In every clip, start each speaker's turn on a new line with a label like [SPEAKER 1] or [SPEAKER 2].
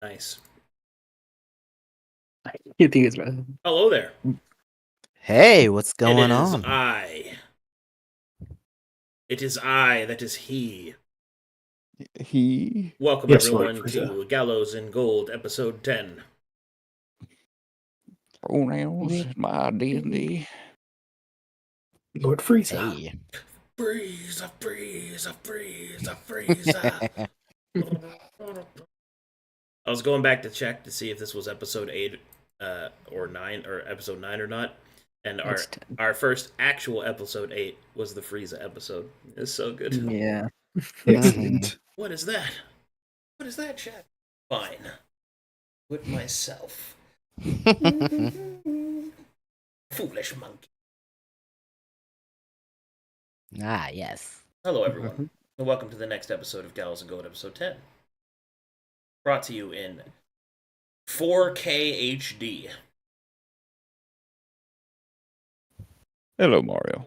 [SPEAKER 1] Nice.
[SPEAKER 2] You think it's better?
[SPEAKER 1] Hello there.
[SPEAKER 3] Hey, what's going
[SPEAKER 1] It is
[SPEAKER 3] on?
[SPEAKER 1] I. It is I that is he.
[SPEAKER 4] He.
[SPEAKER 1] Welcome,
[SPEAKER 2] Yes,
[SPEAKER 1] everyone,
[SPEAKER 2] Lord
[SPEAKER 1] to Gallows and Gold, episode 10.
[SPEAKER 4] Pronouns in my D&D.
[SPEAKER 2] Lord Frieza.
[SPEAKER 3] Hey.
[SPEAKER 1] Frieza, Frieza, Frieza, Frieza. I was going back to check to see if this was episode 8 or 9, or episode 9 or not. And our first actual episode 8 was the Frieza episode. It's so good.
[SPEAKER 2] Yeah.
[SPEAKER 4] Excellent.
[SPEAKER 1] What is that? What is that, chat? Fine. With myself. Foolish monkey.
[SPEAKER 3] Ah, yes.
[SPEAKER 1] Hello, everyone, and welcome to the next episode of Gallows and Gold, episode 10. Brought to you in 4K HD.
[SPEAKER 4] Hello, Mario.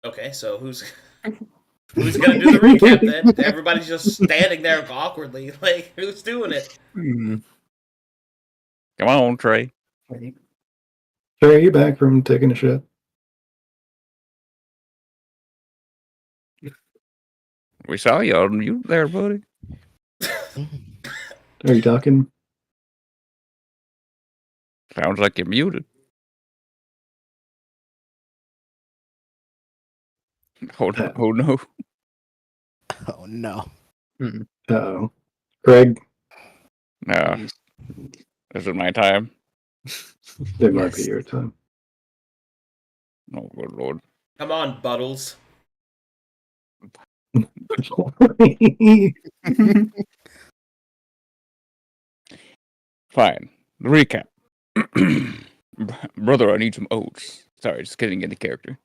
[SPEAKER 1] Okay, so who's gonna do the recap then? Everybody's just standing there awkwardly. Like, who's doing it?
[SPEAKER 4] Come on, Trey.
[SPEAKER 2] Trey, you back from taking a shit?
[SPEAKER 4] We saw you on mute there, buddy.
[SPEAKER 2] Are you talking?
[SPEAKER 4] Sounds like you're muted. Oh, no. Oh, no.
[SPEAKER 3] Oh, no.
[SPEAKER 2] Uh-oh. Craig,
[SPEAKER 4] No. This is my time.
[SPEAKER 2] it might be your time.
[SPEAKER 4] Oh, good Lord.
[SPEAKER 1] Come on, Buttles.
[SPEAKER 4] Fine. The recap. Brother, I need some oats. Sorry, just getting into character.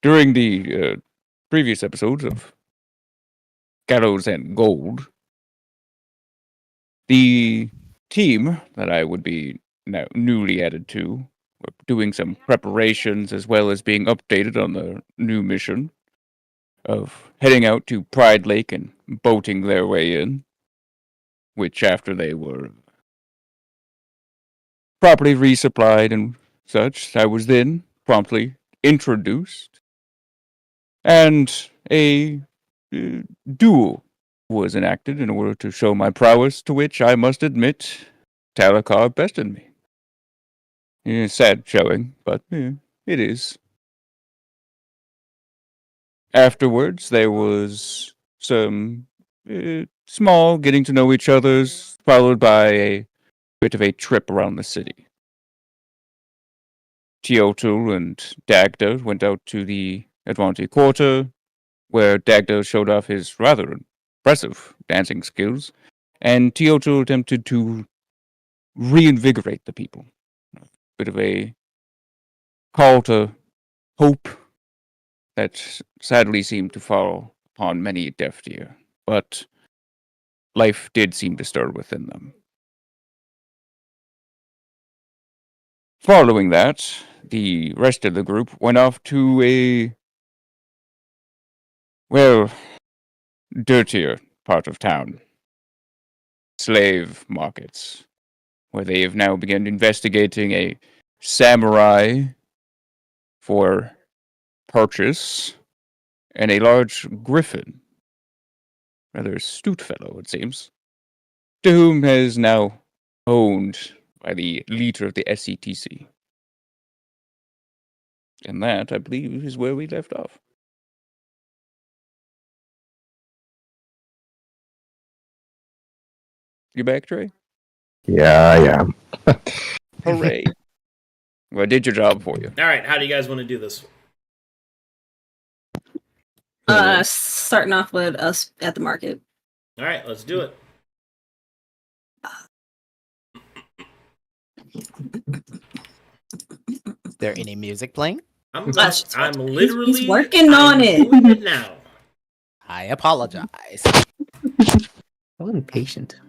[SPEAKER 4] During the previous episodes of Gallows and Gold, the team that I would be now newly added to were doing some preparations as well as being updated on the new mission of heading out to Pride Lake and boating their way in, which after they were properly resupplied and such, I was then promptly introduced, and a duel was enacted in order to show my prowess, to which I must admit Talakar bested me. Sad showing, but it is. afterwards, there was some small getting to know each other's, followed by a bit of a trip around the city. Teotl and Dagda went out to the Advanti Quarter, where Dagda showed off his rather impressive dancing skills, and Teotl attempted to reinvigorate the people. A bit of a call to hope that sadly seemed to fall upon many deaf ear, but life did seem to stir within them. Following that, the rest of the group went off to a, well, dirtier part of town. Slave markets, where they have now begun investigating a samurai for purchase and a large griffin, rather astute fellow, it seems, to whom is now owned by the leader of the SETC. And that, I believe, is where we left off. You back, Trey?
[SPEAKER 2] Yeah, I am.
[SPEAKER 4] Hooray. Well, I did your job for you.
[SPEAKER 1] All right, how do you guys want to do this?
[SPEAKER 5] Starting off with us at the market.
[SPEAKER 1] All right, let's do it.
[SPEAKER 3] Is there any music playing?
[SPEAKER 1] I'm literally
[SPEAKER 5] He's working on it.
[SPEAKER 1] doing it now.
[SPEAKER 3] I apologize.
[SPEAKER 6] So impatient.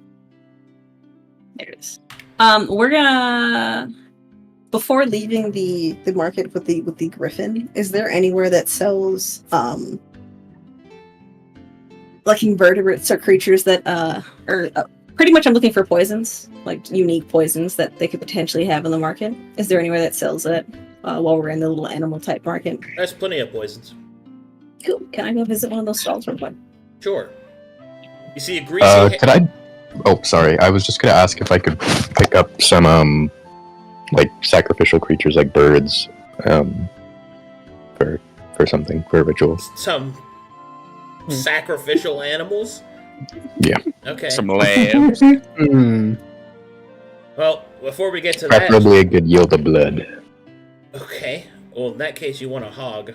[SPEAKER 5] There it is. We're gonna, before leaving the market with the griffin, is there anywhere that sells like invertebrates or creatures that pretty much I'm looking for poisons, like unique poisons that they could potentially have in the market. Is there anywhere that sells it while we're in the little animal type market?
[SPEAKER 1] There's plenty of poisons.
[SPEAKER 5] Cool. Can I go visit one of those stalls real quick?
[SPEAKER 1] Sure. You see a greasy
[SPEAKER 2] Could I? Oh, sorry. I was just gonna ask if I could pick up some like sacrificial creatures, like birds, for something, for a ritual.
[SPEAKER 1] some sacrificial animals.
[SPEAKER 2] Yeah.
[SPEAKER 1] Okay.
[SPEAKER 4] Some lambs.
[SPEAKER 6] Hmm.
[SPEAKER 1] Well, before we get to that,
[SPEAKER 2] Preferably a good yield of blood.
[SPEAKER 1] okay. Well, in that case, you want a hog.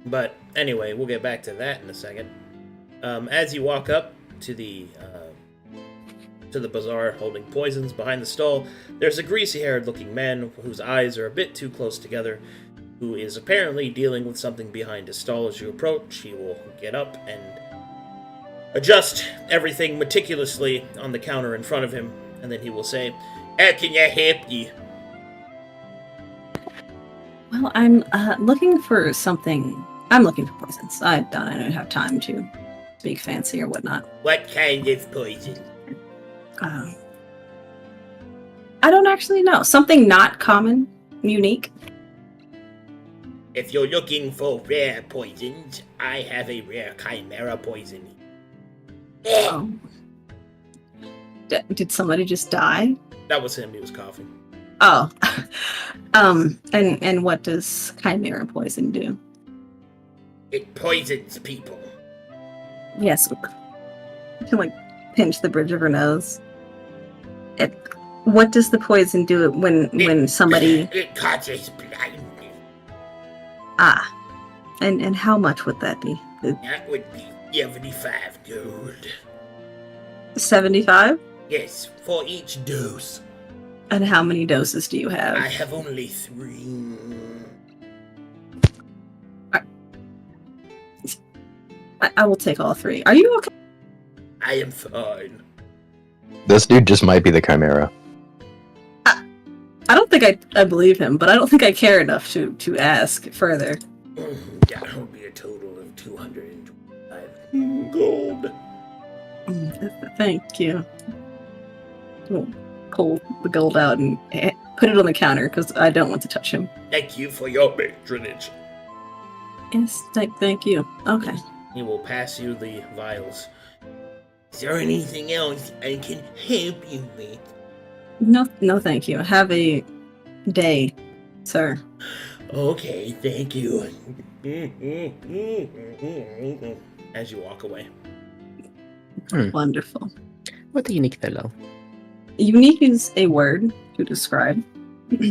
[SPEAKER 1] But anyway, we'll get back to that in a second. As you walk up to the bazaar holding poisons behind the stall, there's a greasy-haired looking man whose eyes are a bit too close together, who is apparently dealing with something behind his stall. As you approach, he will get up and adjust everything meticulously on the counter in front of him, and then he will say, "How can I help you?"
[SPEAKER 5] Well, I'm looking for something. I'm looking for poisons. I don't have time to speak fancy or whatnot.
[SPEAKER 1] What kind of poison?
[SPEAKER 5] I don't actually know. Something not common, unique.
[SPEAKER 1] If you're looking for rare poisons, I have a rare chimera poison.
[SPEAKER 5] Oh. Did somebody just die?
[SPEAKER 1] That was him. He was coughing.
[SPEAKER 5] Oh. And what does chimera poison do?
[SPEAKER 1] It poisons people.
[SPEAKER 5] Yes. I can like pinch the bridge of her nose. What does the poison do when somebody?
[SPEAKER 1] It causes blindness.
[SPEAKER 5] Ah. And how much would that be?
[SPEAKER 1] That would be 75 gold.
[SPEAKER 5] 75?
[SPEAKER 1] Yes, for each dose.
[SPEAKER 5] And how many doses do you have?
[SPEAKER 1] I have only 3.
[SPEAKER 5] I will take all 3. Are you okay?
[SPEAKER 1] I am fine.
[SPEAKER 2] This dude just might be the Chimera.
[SPEAKER 5] I don't think I believe him, but I don't think I care enough to ask further.
[SPEAKER 1] That will be a total of 225 gold.
[SPEAKER 5] Thank you. We'll pull the gold out and put it on the counter because I don't want to touch him.
[SPEAKER 1] Thank you for your patronage.
[SPEAKER 5] Yes, thank you. Okay.
[SPEAKER 1] He will pass you the vials. Is there anything else I can help you with?
[SPEAKER 5] No, thank you. Have a day, sir.
[SPEAKER 1] Okay, thank you. As you walk away.
[SPEAKER 5] Wonderful.
[SPEAKER 6] What a unique fellow.
[SPEAKER 5] Unique is a word to describe.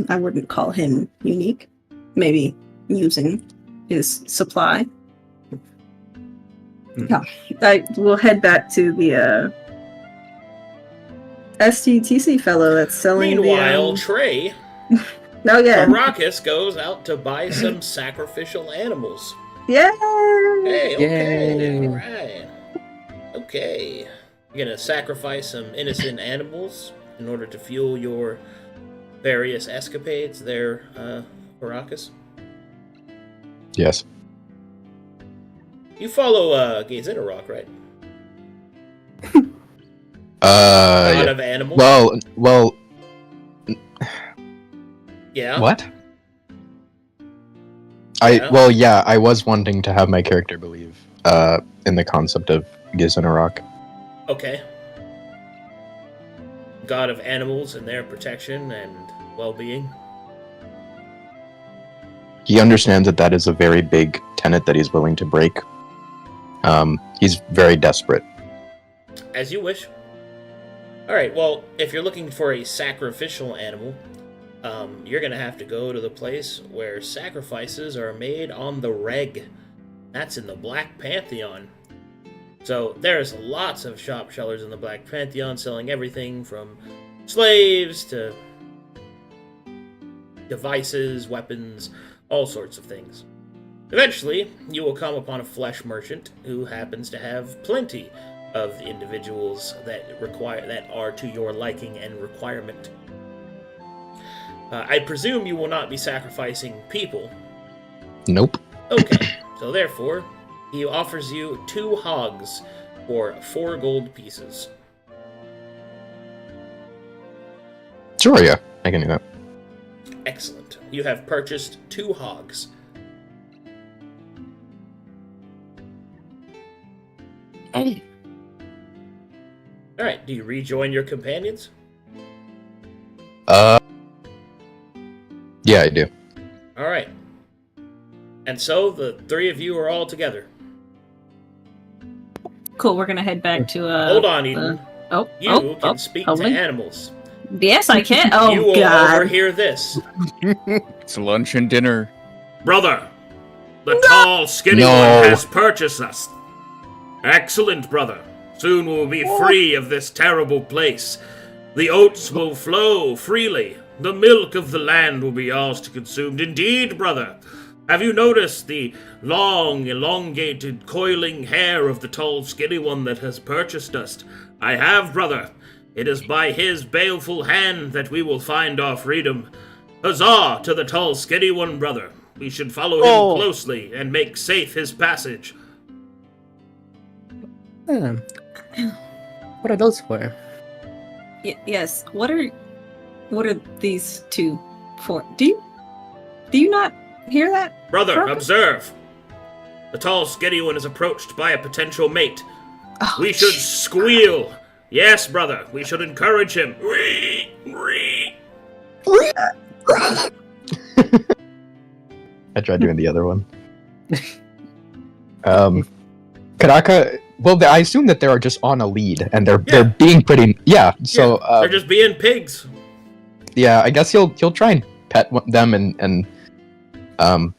[SPEAKER 5] I wouldn't call him unique. Maybe using his supply. Yeah, I will head back to the STTC fellow that's selling.
[SPEAKER 1] Meanwhile, Trey,
[SPEAKER 5] Oh yeah,
[SPEAKER 1] Arrakis goes out to buy some sacrificial animals.
[SPEAKER 5] yeah.
[SPEAKER 1] Hey, okay,
[SPEAKER 6] Yay.
[SPEAKER 1] alright. Okay. You're gonna sacrifice some innocent animals in order to fuel your various escapades there, Arrakis?
[SPEAKER 2] Yes.
[SPEAKER 1] You follow, Gazinarok, right?
[SPEAKER 2] Yeah.
[SPEAKER 1] God of animals?
[SPEAKER 2] Well,
[SPEAKER 1] Yeah?
[SPEAKER 2] what?
[SPEAKER 1] Yeah.
[SPEAKER 2] I was wanting to have my character believe in the concept of Gizanarok.
[SPEAKER 1] Okay. God of animals and their protection and well-being.
[SPEAKER 2] He understands that is a very big tenet that he's willing to break. He's very desperate.
[SPEAKER 1] As you wish. Alright, well, if you're looking for a sacrificial animal, you're gonna have to go to the place where sacrifices are made on the reg. That's in the Black Pantheon. So there's lots of shop sellers in the Black Pantheon selling everything from slaves to devices, weapons, all sorts of things. Eventually, you will come upon a flesh merchant who happens to have plenty of the individuals that are to your liking and requirement. I presume you will not be sacrificing people.
[SPEAKER 2] Nope.
[SPEAKER 1] Okay, so therefore, he offers you 2 hogs for 4 gold pieces.
[SPEAKER 2] Sure, yeah, I can do that.
[SPEAKER 1] Excellent. You have purchased 2 hogs.
[SPEAKER 6] Hey.
[SPEAKER 1] Alright, do you rejoin your companions?
[SPEAKER 2] Yeah, I do.
[SPEAKER 1] Alright. And so, the 3 of you are all together.
[SPEAKER 5] Cool. We're gonna head back to.
[SPEAKER 1] Hold on, Eden. You can speak to
[SPEAKER 5] lovely.
[SPEAKER 1] animals.
[SPEAKER 5] Yes, I can. Oh
[SPEAKER 1] You will
[SPEAKER 5] God.
[SPEAKER 1] overhear this.
[SPEAKER 4] It's lunch and dinner.
[SPEAKER 1] Brother, the tall, skinny
[SPEAKER 2] No.
[SPEAKER 1] one has purchased us. Excellent, brother. Soon we'll be free of this terrible place. The oats will flow freely. The milk of the land will be ours to consume. Indeed, brother. Have you noticed the long, elongated, coiling hair of the tall, skinny one that has purchased us? I have, brother. It is by his baleful hand that we will find our freedom. Huzzah to the tall, skinny one, brother. We should follow him closely and make safe his passage.
[SPEAKER 6] What are those for?
[SPEAKER 5] Yes. What are these 2 for? Do you not hear that?
[SPEAKER 1] Brother,
[SPEAKER 5] Brother?
[SPEAKER 1] observe. The tall, skinny one is approached by a potential mate.
[SPEAKER 5] Oh,
[SPEAKER 1] We should squeal. Yes, brother, we should encourage him.
[SPEAKER 2] I tried doing the other one. Karaka. Well, I assume that they're just on a lead, and they're being pretty. Yeah. So
[SPEAKER 1] They're just being pigs.
[SPEAKER 2] yeah, I guess he'll try and pet them and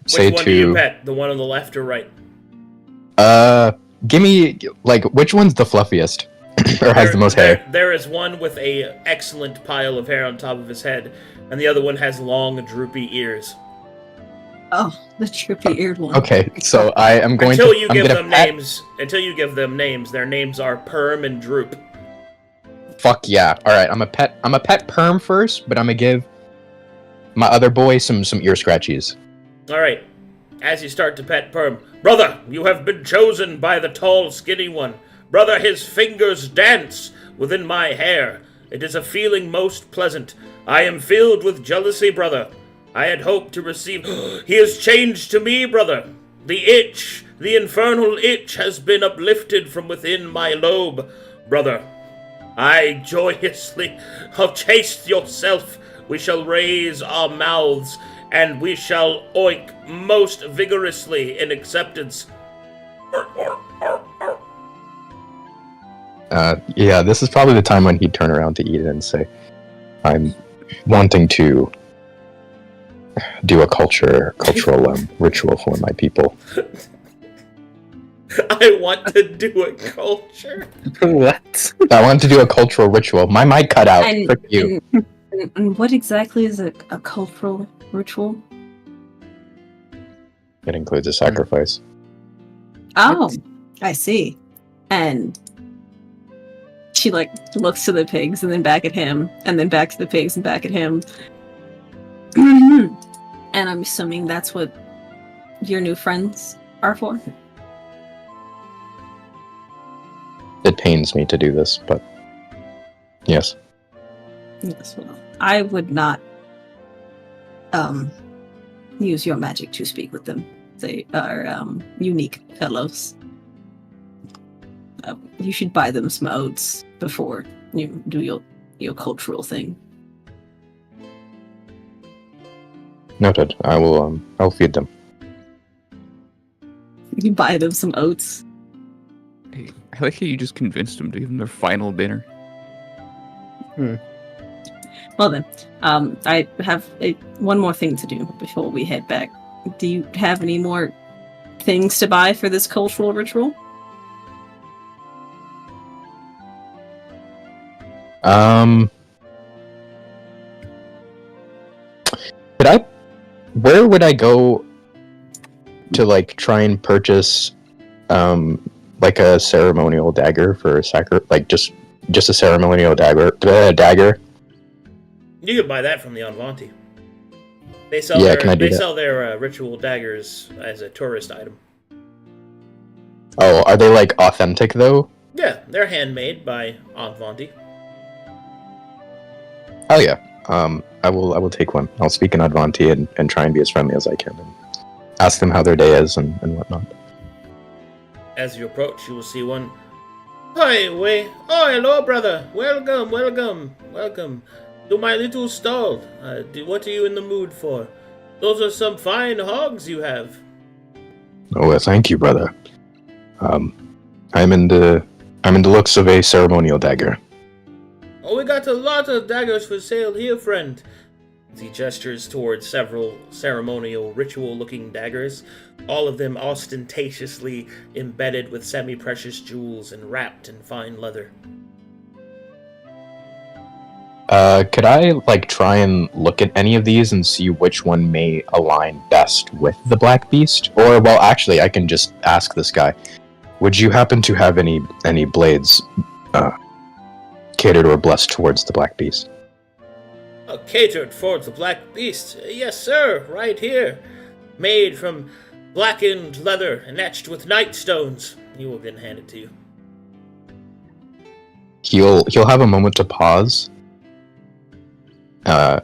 [SPEAKER 2] say
[SPEAKER 1] Which one do you
[SPEAKER 2] to
[SPEAKER 1] pet? The one on the left or right?
[SPEAKER 2] give me like which one's the fluffiest or has the most hair?
[SPEAKER 1] There is one with a excellent pile of hair on top of his head, and the other one has long, droopy ears.
[SPEAKER 5] Oh, the trippy-eared one.
[SPEAKER 2] Okay, so I am going
[SPEAKER 1] Until
[SPEAKER 2] to.
[SPEAKER 1] you
[SPEAKER 2] I'm
[SPEAKER 1] give
[SPEAKER 2] gonna
[SPEAKER 1] them
[SPEAKER 2] pet-
[SPEAKER 1] names, their names are Perm and Droop.
[SPEAKER 2] Fuck yeah! All right, I'm a pet Perm first, but I'm gonna give my other boy some ear scratchies.
[SPEAKER 1] All right. As you start to pet Perm, brother, you have been chosen by the tall, skinny one. Brother, his fingers dance within my hair. It is a feeling most pleasant. I am filled with jealousy, brother. I had hoped to receive... He has changed to me, brother. The itch, the infernal itch has been uplifted from within my lobe. Brother, I joyously... Chase yourself. We shall raise our mouths and we shall oink most vigorously in acceptance.
[SPEAKER 2] Yeah, this is probably the time when he'd turn around to eat it and say, I'm wanting to do a cultural ritual for my people.
[SPEAKER 1] I want to do a culture.
[SPEAKER 6] What?
[SPEAKER 2] I want to do a cultural ritual. My mic cut out. Frick you.
[SPEAKER 5] And what exactly is a cultural ritual?
[SPEAKER 2] It includes a sacrifice.
[SPEAKER 5] Oh, I see. And she looks to the pigs and then back at him, and then back to the pigs and back at him. And I'm assuming that's what your new friends are for.
[SPEAKER 2] It pains me to do this, but yes.
[SPEAKER 5] Yes, well, I would not use your magic to speak with them. They are unique fellows. You should buy them some oats before you do your cultural thing.
[SPEAKER 2] Noted. I'll feed them.
[SPEAKER 5] You buy them some oats.
[SPEAKER 4] Hey, I like how you just convinced them to give them their final dinner.
[SPEAKER 5] Well then, I have one more thing to do before we head back. Do you have any more things to buy for this cultural ritual?
[SPEAKER 2] Where would I go to try and purchase a ceremonial dagger for just a ceremonial dagger?
[SPEAKER 1] You could buy that from the Anvanti. They sell sell their ritual daggers as a tourist item.
[SPEAKER 2] Oh, are they authentic though?
[SPEAKER 1] Yeah, they're handmade by Anvanti.
[SPEAKER 2] Oh yeah. I will take one. I'll speak in Advanti and try and be as friendly as I can and ask them how their day is and whatnot.
[SPEAKER 1] As you approach, you will see one. Hi, way. Oh, hello, brother. Welcome to my little stall. What are you in the mood for? Those are some fine hogs you have.
[SPEAKER 2] Oh, well, thank you, brother. I'm in the looks of a ceremonial dagger.
[SPEAKER 1] Oh, we got a lot of daggers for sale here, friend. He gestures towards several ceremonial, ritual-looking daggers, all of them ostentatiously embedded with semi-precious jewels and wrapped in fine leather.
[SPEAKER 2] Could I, try and look at any of these and see which one may align best with the Black Beast? Or, well, actually, I can just ask this guy. Would you happen to have any blades, catered or blessed towards the Black Beast?
[SPEAKER 1] Catered for the Black Beast? Yes, sir, right here. Made from blackened leather and etched with night stones. He will then hand it to you.
[SPEAKER 2] He'll have a moment to pause, and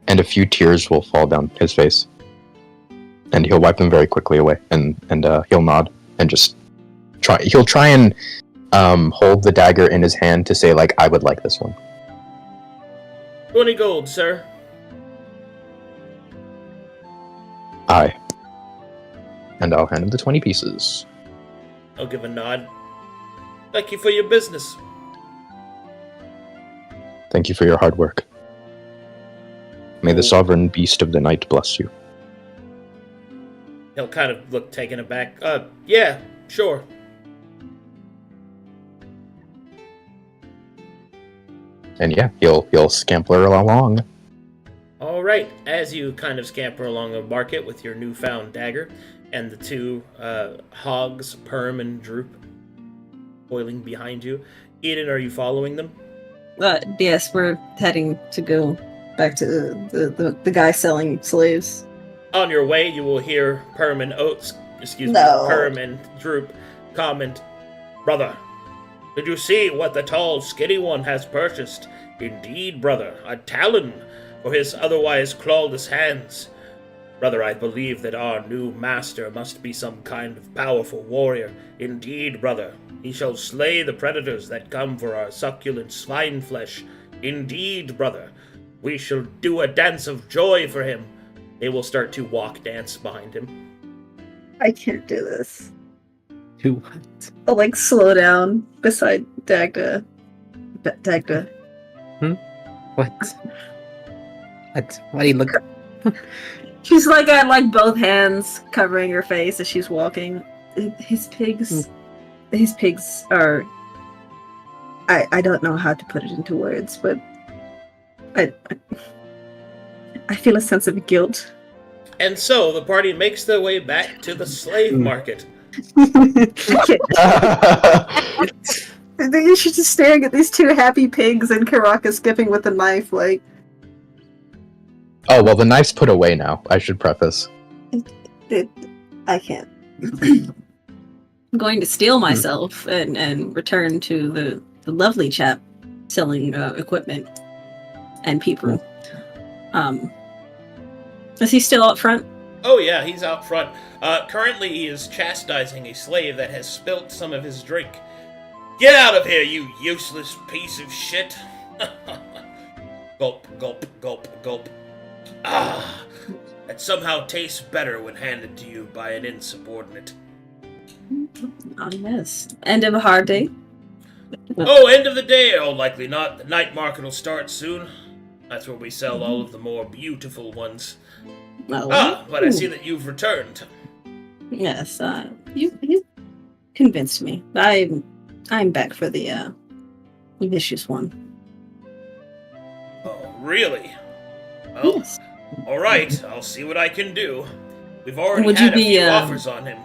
[SPEAKER 2] a few tears will fall down his face, and he'll wipe them very quickly away, and he'll nod and just try and hold the dagger in his hand to say, I would like this one.
[SPEAKER 1] 20 gold, sir.
[SPEAKER 2] Aye. And I'll hand him the 20 pieces.
[SPEAKER 1] I'll give a nod. Thank you for your business.
[SPEAKER 2] Thank you for your hard work. May the sovereign beast of the night bless you.
[SPEAKER 1] He'll kind of look taken aback. Yeah, sure.
[SPEAKER 2] And yeah, he'll scamper along.
[SPEAKER 1] All right, as you kind of scamper along the market with your newfound dagger, and the two hogs, Perm and Droop, boiling behind you. Eden, are you following them?
[SPEAKER 5] Yes, we're heading to go back to the guy selling slaves.
[SPEAKER 1] On your way, you will hear Perm and Perm and Droop comment, "Brother, did you see what the tall, skinny one has purchased? Indeed, brother, a talon for his otherwise clawless hands. Brother, I believe that our new master must be some kind of powerful warrior. Indeed, brother, he shall slay the predators that come for our succulent swine flesh. Indeed, brother, we shall do a dance of joy for him. They will start to walk dance behind him.
[SPEAKER 5] I can't do this.
[SPEAKER 6] Do what?
[SPEAKER 5] I'll like slow down beside Dagda. Dagda.
[SPEAKER 6] What? What? Why do you look?
[SPEAKER 5] She's like got like both hands covering her face as she's walking. His pigs. His pigs are. I don't know how to put it into words, but I feel a sense of guilt.
[SPEAKER 1] And so the party makes their way back to the slave market.
[SPEAKER 5] She's just staring at these two happy pigs and Karaka skipping with a knife, like.
[SPEAKER 2] Oh, well, the knife's put away now, I should preface.
[SPEAKER 5] I can't. I'm going to steal myself and return to the lovely chap selling equipment and people. Is he still out front?
[SPEAKER 1] Oh yeah, he's out front. Currently he is chastising a slave that has spilt some of his drink. Get out of here, you useless piece of shit! Gulp, gulp, gulp, gulp. Ah, that somehow tastes better when handed to you by an insubordinate.
[SPEAKER 5] Oh, yes. End of a hard day.
[SPEAKER 1] Oh, end of the day, oh, likely not. The night market will start soon. That's where we sell all of the more beautiful ones.
[SPEAKER 5] Oh.
[SPEAKER 1] But I see that you've returned.
[SPEAKER 5] Yes, you convinced me. I'm back for the vicious one.
[SPEAKER 1] Oh, really? Well,
[SPEAKER 5] Yes.
[SPEAKER 1] alright, I'll see what I can do. We've already
[SPEAKER 5] Would
[SPEAKER 1] had
[SPEAKER 5] you
[SPEAKER 1] a
[SPEAKER 5] be,
[SPEAKER 1] few offers on him.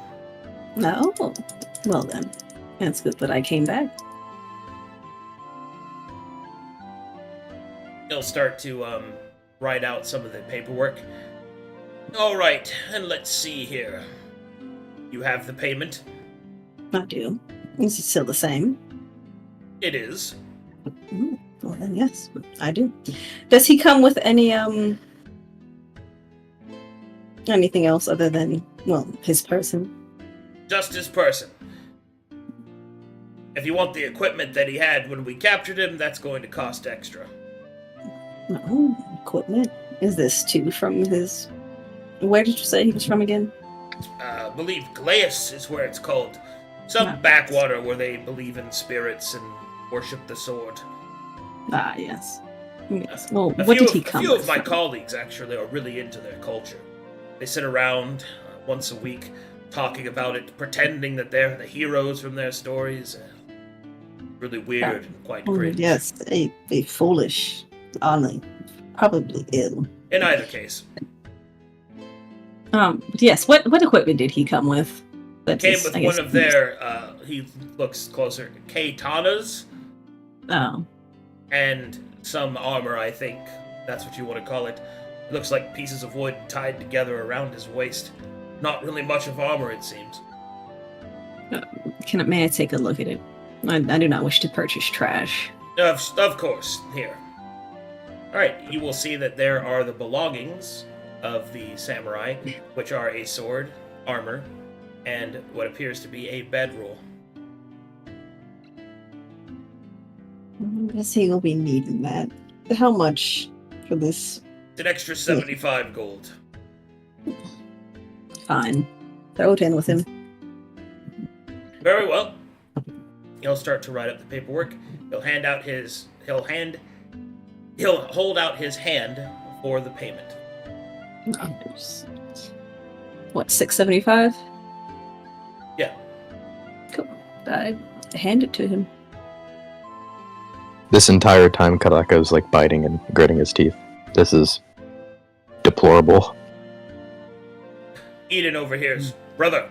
[SPEAKER 5] No? Well then. That's good that I came back.
[SPEAKER 1] He'll start to write out some of the paperwork. Alright, and let's see here. You have the payment?
[SPEAKER 5] I do. Is it still the same?
[SPEAKER 1] It is.
[SPEAKER 5] Well then, yes, I do. Does he come with any anything else other than, well, his person?
[SPEAKER 1] Just his person. If you want the equipment that he had when we captured him, that's going to cost extra.
[SPEAKER 5] No, equipment. Is this too from his? Where did you say he was from again?
[SPEAKER 1] I believe Gallows is where it's called. Some
[SPEAKER 5] Ah.
[SPEAKER 1] backwater where they believe in spirits and worship the sword.
[SPEAKER 5] Ah, yes. Yes. Well,
[SPEAKER 1] A
[SPEAKER 5] what
[SPEAKER 1] few
[SPEAKER 5] did he
[SPEAKER 1] of-
[SPEAKER 5] come
[SPEAKER 1] A few
[SPEAKER 5] with?
[SPEAKER 1] of my colleagues actually are really into their culture. They sit around once a week talking about it, pretending that they're the heroes from their stories. Really weird and quite cringe.
[SPEAKER 5] Yes, a foolish, only probably ill.
[SPEAKER 1] In either case,
[SPEAKER 5] Yes. What equipment did he come with? That
[SPEAKER 1] came
[SPEAKER 5] is,
[SPEAKER 1] with
[SPEAKER 5] I
[SPEAKER 1] one
[SPEAKER 5] guess-
[SPEAKER 1] of their, he looks closer, katanas,
[SPEAKER 5] Oh,
[SPEAKER 1] and some armor, I think. That's what you want to call it. It looks like pieces of wood tied together around his waist. Not really much of armor, it seems.
[SPEAKER 5] may I take a look at it? I do not wish to purchase trash.
[SPEAKER 1] Of course, here. Alright, you will see that there are the belongings of the samurai, which are a sword, armor, and what appears to be a bedroll.
[SPEAKER 5] I guess he will be needing that. How much for this?
[SPEAKER 1] It's an extra 75 gold.
[SPEAKER 5] Fine. Throw it in with him.
[SPEAKER 1] Very well. He'll start to write up the paperwork. He'll hold out his hand for the payment.
[SPEAKER 5] What, 675?
[SPEAKER 1] Yeah.
[SPEAKER 5] Cool. I hand it to him.
[SPEAKER 2] This entire time, Karaka's like biting and gritting his teeth. This is deplorable.
[SPEAKER 1] Eden overhears. Brother,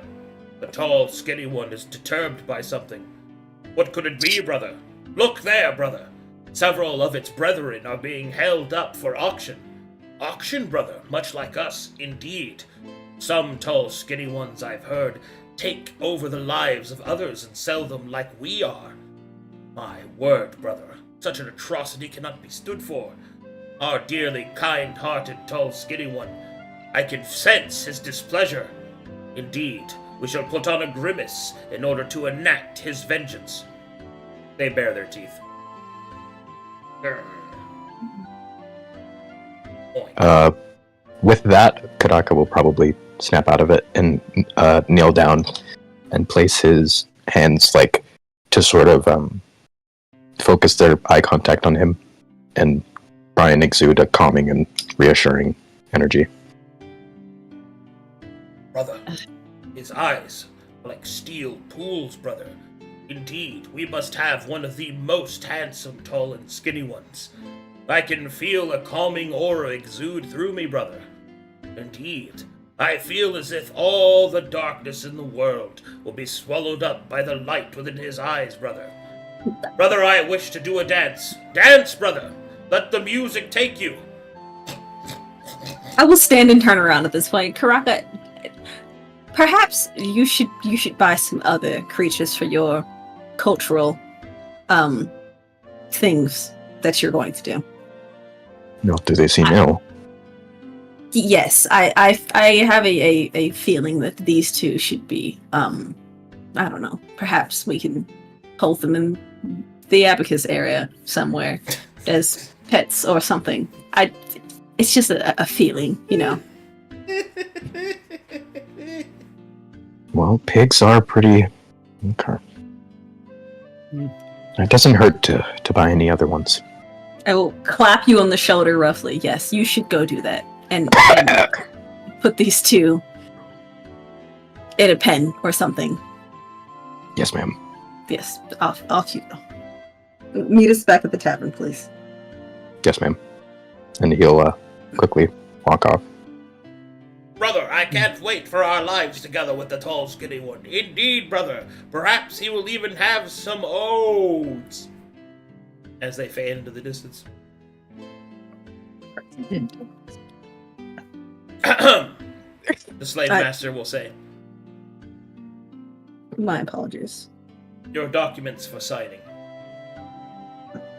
[SPEAKER 1] the tall, skinny one is disturbed by something. What could it be, brother? Look there, brother. Several of its brethren are being held up for auction. Auction, brother, much like us, indeed. Some tall, skinny ones, I've heard, take over the lives of others and sell them like we are. My word, brother, such an atrocity cannot be stood for. Our dearly kind-hearted, tall, skinny one, I can sense his displeasure. Indeed, we shall put on a grimace in order to enact his vengeance. They bare their teeth. Grr. Oink.
[SPEAKER 2] with that, Kadaka will probably snap out of it and kneel down and place his hands like to sort of focus their eye contact on him and try and exude a calming and reassuring energy.
[SPEAKER 1] Brother, his eyes are like steel pools, brother. Indeed, we must have one of the most handsome, tall, and skinny ones. I can feel a calming aura exude through me, brother. Indeed, I feel as if all the darkness in the world will be swallowed up by the light within his eyes, brother. Brother, I wish to do a dance. Dance, brother! Let the music take you!
[SPEAKER 5] I will stand and turn around at this point. Karaka, perhaps you should buy some other creatures for your cultural things that you're going to do.
[SPEAKER 2] No, do they seem ill?
[SPEAKER 5] Yes, I have a feeling that these two should be I don't know, perhaps we can hold them in the Abacus area somewhere as pets or something. It's just a feeling, you know.
[SPEAKER 2] Well, pigs are pretty... Okay. It doesn't hurt to buy any other ones.
[SPEAKER 5] I will clap you on the shoulder roughly. Yes, you should go do that. And put these two in a pen or something.
[SPEAKER 2] Yes, ma'am.
[SPEAKER 5] Yes, off you go. Meet us back at the tavern, please.
[SPEAKER 2] Yes, ma'am. And he'll quickly walk off.
[SPEAKER 1] Brother, I can't wait for our lives together with the tall, skinny one. Indeed, brother. Perhaps he will even have some odes. As they fade into the distance. The slave master will say,
[SPEAKER 5] My apologies.
[SPEAKER 1] your documents for signing.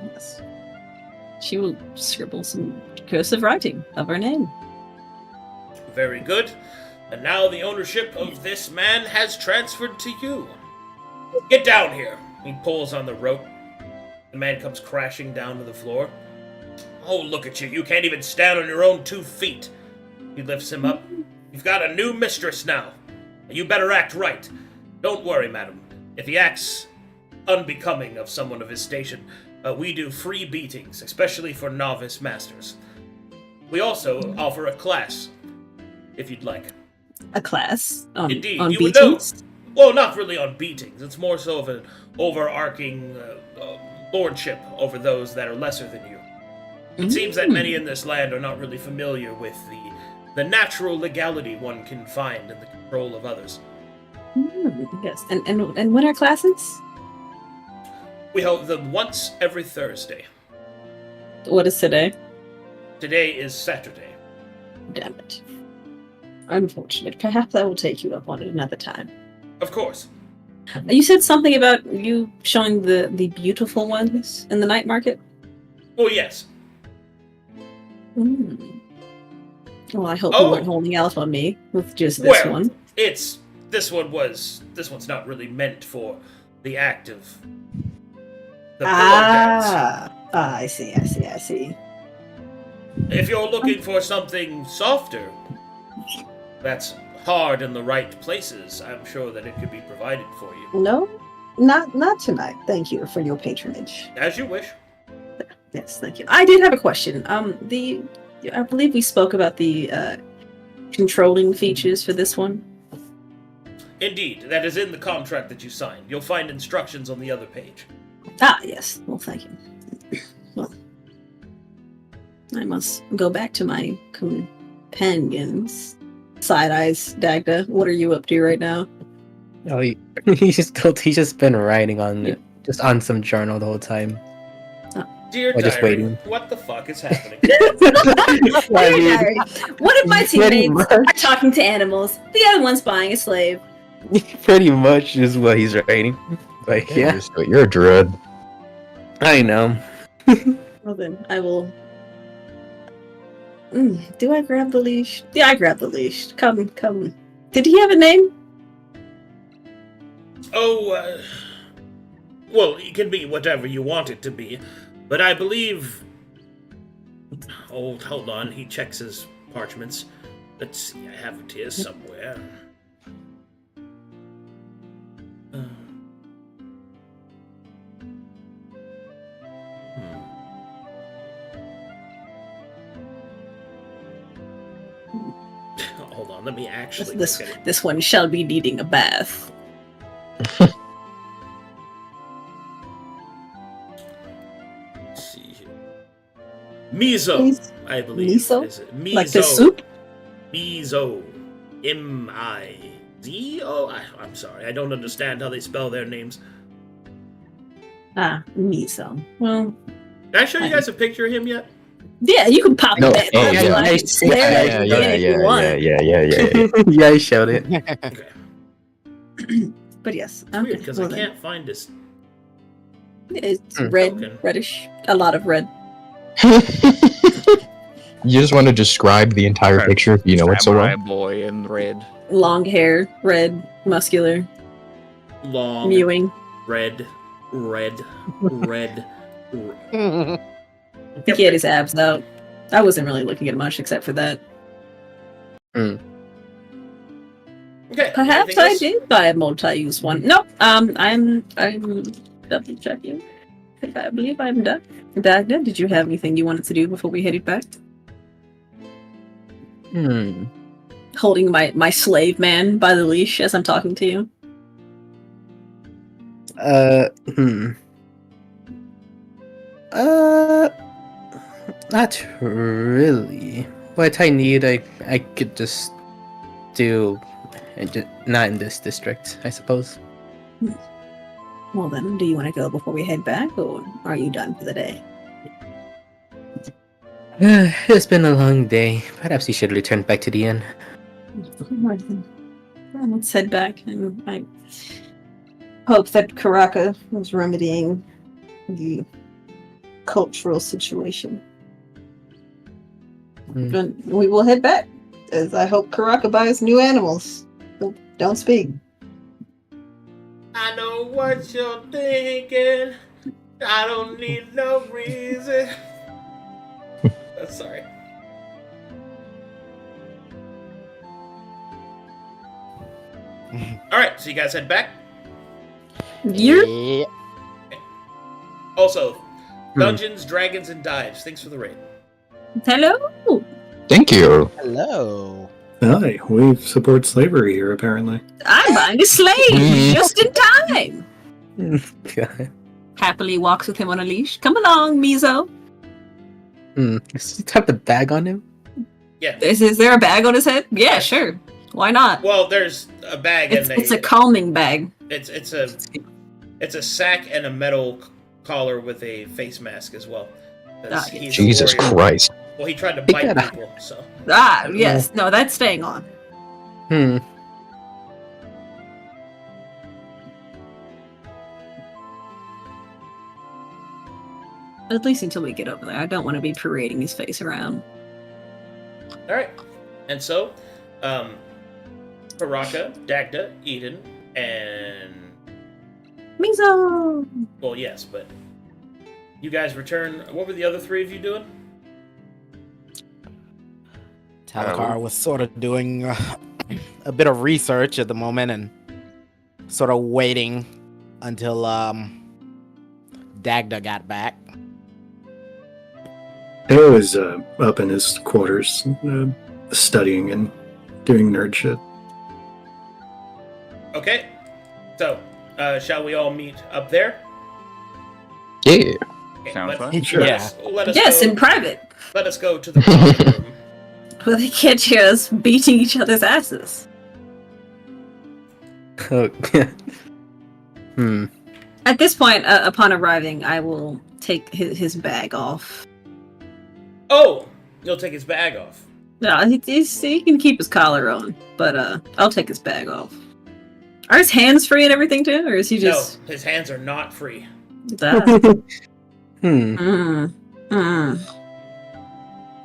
[SPEAKER 5] Yes. She will scribble some cursive writing of her name.
[SPEAKER 1] Very good. And now the ownership of this man has transferred to you. Get down here. He pulls on the rope. The man comes crashing down to the floor. Oh, look at you. You can't even stand on your own 2 feet. He lifts him up. You've got a new mistress now. You better act right. Don't worry, madam. If he acts unbecoming of someone of his station, we do free beatings, especially for novice masters. We also offer a class, if you'd like.
[SPEAKER 5] A class?
[SPEAKER 1] Indeed,
[SPEAKER 5] on
[SPEAKER 1] you would know.
[SPEAKER 5] beatings?
[SPEAKER 1] Well, not really on beatings. It's more so of an overarching lordship over those that are lesser than you. It seems that many in this land are not really familiar with the natural legality one can find in the control of others.
[SPEAKER 5] Yes, and when are classes?
[SPEAKER 1] We hold them once every Thursday.
[SPEAKER 5] What is today?
[SPEAKER 1] Today is Saturday.
[SPEAKER 5] Damn it. Unfortunate. Perhaps I will take you up on it another time.
[SPEAKER 1] Of course.
[SPEAKER 5] You said something about you showing the beautiful ones in the night market?
[SPEAKER 1] Oh, yes.
[SPEAKER 5] Well, I hope you weren't holding out on me with just this
[SPEAKER 1] Well,
[SPEAKER 5] one.
[SPEAKER 1] This one's not really meant for the act of the pillow dance.
[SPEAKER 5] I see.
[SPEAKER 1] If you're looking for something softer, that's hard in the right places, I'm sure that it could be provided for you.
[SPEAKER 5] No, not tonight. Thank you for your patronage.
[SPEAKER 1] As you wish.
[SPEAKER 5] Yes, thank you. I did have a question. I believe we spoke about the controlling features for this one.
[SPEAKER 1] Indeed, that is in the contract that you signed. You'll find instructions on the other page.
[SPEAKER 5] Ah, yes. Well, thank you. Well, I must go back to my companions. Side eyes, Dagda. What are you up to right now?
[SPEAKER 6] Oh, he's just been writing on just on some journal the whole time.
[SPEAKER 1] Dear
[SPEAKER 6] We're just
[SPEAKER 1] diary,
[SPEAKER 6] waiting.
[SPEAKER 1] what the fuck is happening?
[SPEAKER 5] One of my
[SPEAKER 6] Pretty
[SPEAKER 5] teammates
[SPEAKER 6] much.
[SPEAKER 5] are talking to animals. The other one's buying a slave.
[SPEAKER 6] Pretty much is what he's writing. Like,
[SPEAKER 2] Get
[SPEAKER 6] yeah,
[SPEAKER 2] used to it. You're a druid.
[SPEAKER 6] I know.
[SPEAKER 5] Well then, I will... do I grab the leash? Yeah, I grab the leash. Come. Did he have a name?
[SPEAKER 1] Well, it can be whatever you want it to be, but I believe... Oh, hold on, he checks his parchments. Let's see, I have it here somewhere. Hold on, let me actually look at it.
[SPEAKER 5] This one shall be needing a bath.
[SPEAKER 1] Let's see here. Miso, I believe.
[SPEAKER 5] Miso?
[SPEAKER 1] Is it? Miso.
[SPEAKER 5] Like the soup?
[SPEAKER 1] Mizo. M-I-Z-O? I'm sorry, I don't understand how they spell their names.
[SPEAKER 5] Ah, miso. Well,
[SPEAKER 1] Did I show you guys a picture of him yet?
[SPEAKER 5] yeah, you can pop
[SPEAKER 2] No,
[SPEAKER 5] that.
[SPEAKER 2] oh,
[SPEAKER 5] That's
[SPEAKER 2] yeah.
[SPEAKER 5] like, there if you want.
[SPEAKER 2] Yeah.
[SPEAKER 6] Yeah, I showed it.
[SPEAKER 1] Okay.
[SPEAKER 5] But yes,
[SPEAKER 1] It's weird
[SPEAKER 5] okay,
[SPEAKER 1] because
[SPEAKER 5] well
[SPEAKER 1] I
[SPEAKER 5] then.
[SPEAKER 1] can't find this.
[SPEAKER 5] It's
[SPEAKER 2] Mm.
[SPEAKER 5] red,
[SPEAKER 1] Okay.
[SPEAKER 5] reddish, a lot of red.
[SPEAKER 2] You just want to describe the entire
[SPEAKER 4] Right.
[SPEAKER 2] picture, you know it so
[SPEAKER 4] Samurai
[SPEAKER 2] well.
[SPEAKER 4] boy in red.
[SPEAKER 5] Long hair, red, muscular,
[SPEAKER 1] Long,
[SPEAKER 5] mewing.
[SPEAKER 1] red.
[SPEAKER 5] I think he had his abs out. I wasn't really looking at much except for that.
[SPEAKER 1] Okay.
[SPEAKER 5] Perhaps
[SPEAKER 1] anything
[SPEAKER 5] I
[SPEAKER 1] else?
[SPEAKER 5] did buy a multi-use one. Nope. I'm double checking. I believe I'm done. Dagda, did you have anything you wanted to do before we headed back? Holding my slave man by the leash as I'm talking to you.
[SPEAKER 6] Not really. What I need, I could just do, not in this district, I suppose.
[SPEAKER 5] Well then, do you want to go before we head back, or are you done for the day?
[SPEAKER 6] It's been a long day. Perhaps you should return back to the inn.
[SPEAKER 5] Alright then. Well, let's head back, and I hope that Karaka is remedying the cultural situation. And we will head back, as I hope Karaka buys new animals. Don't speak.
[SPEAKER 1] I know what you're thinking. I don't need no reason. Sorry. Alright, so you guys head back.
[SPEAKER 5] You're
[SPEAKER 3] Yeah.
[SPEAKER 1] Also, Dungeons, Dragons, and Dives. Thanks for the raid.
[SPEAKER 5] hello.
[SPEAKER 2] Thank you.
[SPEAKER 3] Hello.
[SPEAKER 7] Hi, we support slavery here, apparently.
[SPEAKER 5] I'm buying a slave just in time.
[SPEAKER 6] God.
[SPEAKER 5] Happily walks with him on a leash. Come along, Mizo.
[SPEAKER 6] Does he have the bag on him?
[SPEAKER 1] Yeah.
[SPEAKER 5] Is there a bag on his head? Yeah, sure. Why not?
[SPEAKER 1] Well, there's a bag
[SPEAKER 5] It's
[SPEAKER 1] and
[SPEAKER 5] a calming bag.
[SPEAKER 1] it's a sack and a metal collar with a face mask as well. 'Cause
[SPEAKER 5] Ah,
[SPEAKER 1] he's a
[SPEAKER 2] Jesus
[SPEAKER 1] warrior.
[SPEAKER 2] Christ.
[SPEAKER 1] Well, he tried to
[SPEAKER 6] Pick
[SPEAKER 1] bite
[SPEAKER 6] that up.
[SPEAKER 1] people, so.
[SPEAKER 5] Ah, yes. No, that's staying on. At least until we get over there. I don't want to be parading his face around.
[SPEAKER 1] Alright. And so, Baraka, Dagda, Eden, and.
[SPEAKER 5] Mizo!
[SPEAKER 1] Well, yes, but. You guys return. What were the other three of you doing?
[SPEAKER 3] Talakar was sort of doing a bit of research at the moment and sort of waiting until Dagda got back.
[SPEAKER 7] Theo was up in his quarters, studying and doing nerd shit.
[SPEAKER 1] Okay. So, shall we all meet up there?
[SPEAKER 2] Yeah.
[SPEAKER 1] Okay,
[SPEAKER 4] Sounds
[SPEAKER 1] let-
[SPEAKER 4] fine.
[SPEAKER 7] Sure.
[SPEAKER 1] Let us
[SPEAKER 5] Yes,
[SPEAKER 1] go,
[SPEAKER 5] in private.
[SPEAKER 1] let us go to the common room.
[SPEAKER 5] Where they can't hear us beating each other's asses. At this point, upon arriving, I will take his bag off.
[SPEAKER 1] Oh! You'll take his bag off.
[SPEAKER 5] No, he can keep his collar on, but I'll take his bag off. Are his hands free and everything too, or is he just?
[SPEAKER 1] No, his hands are not free.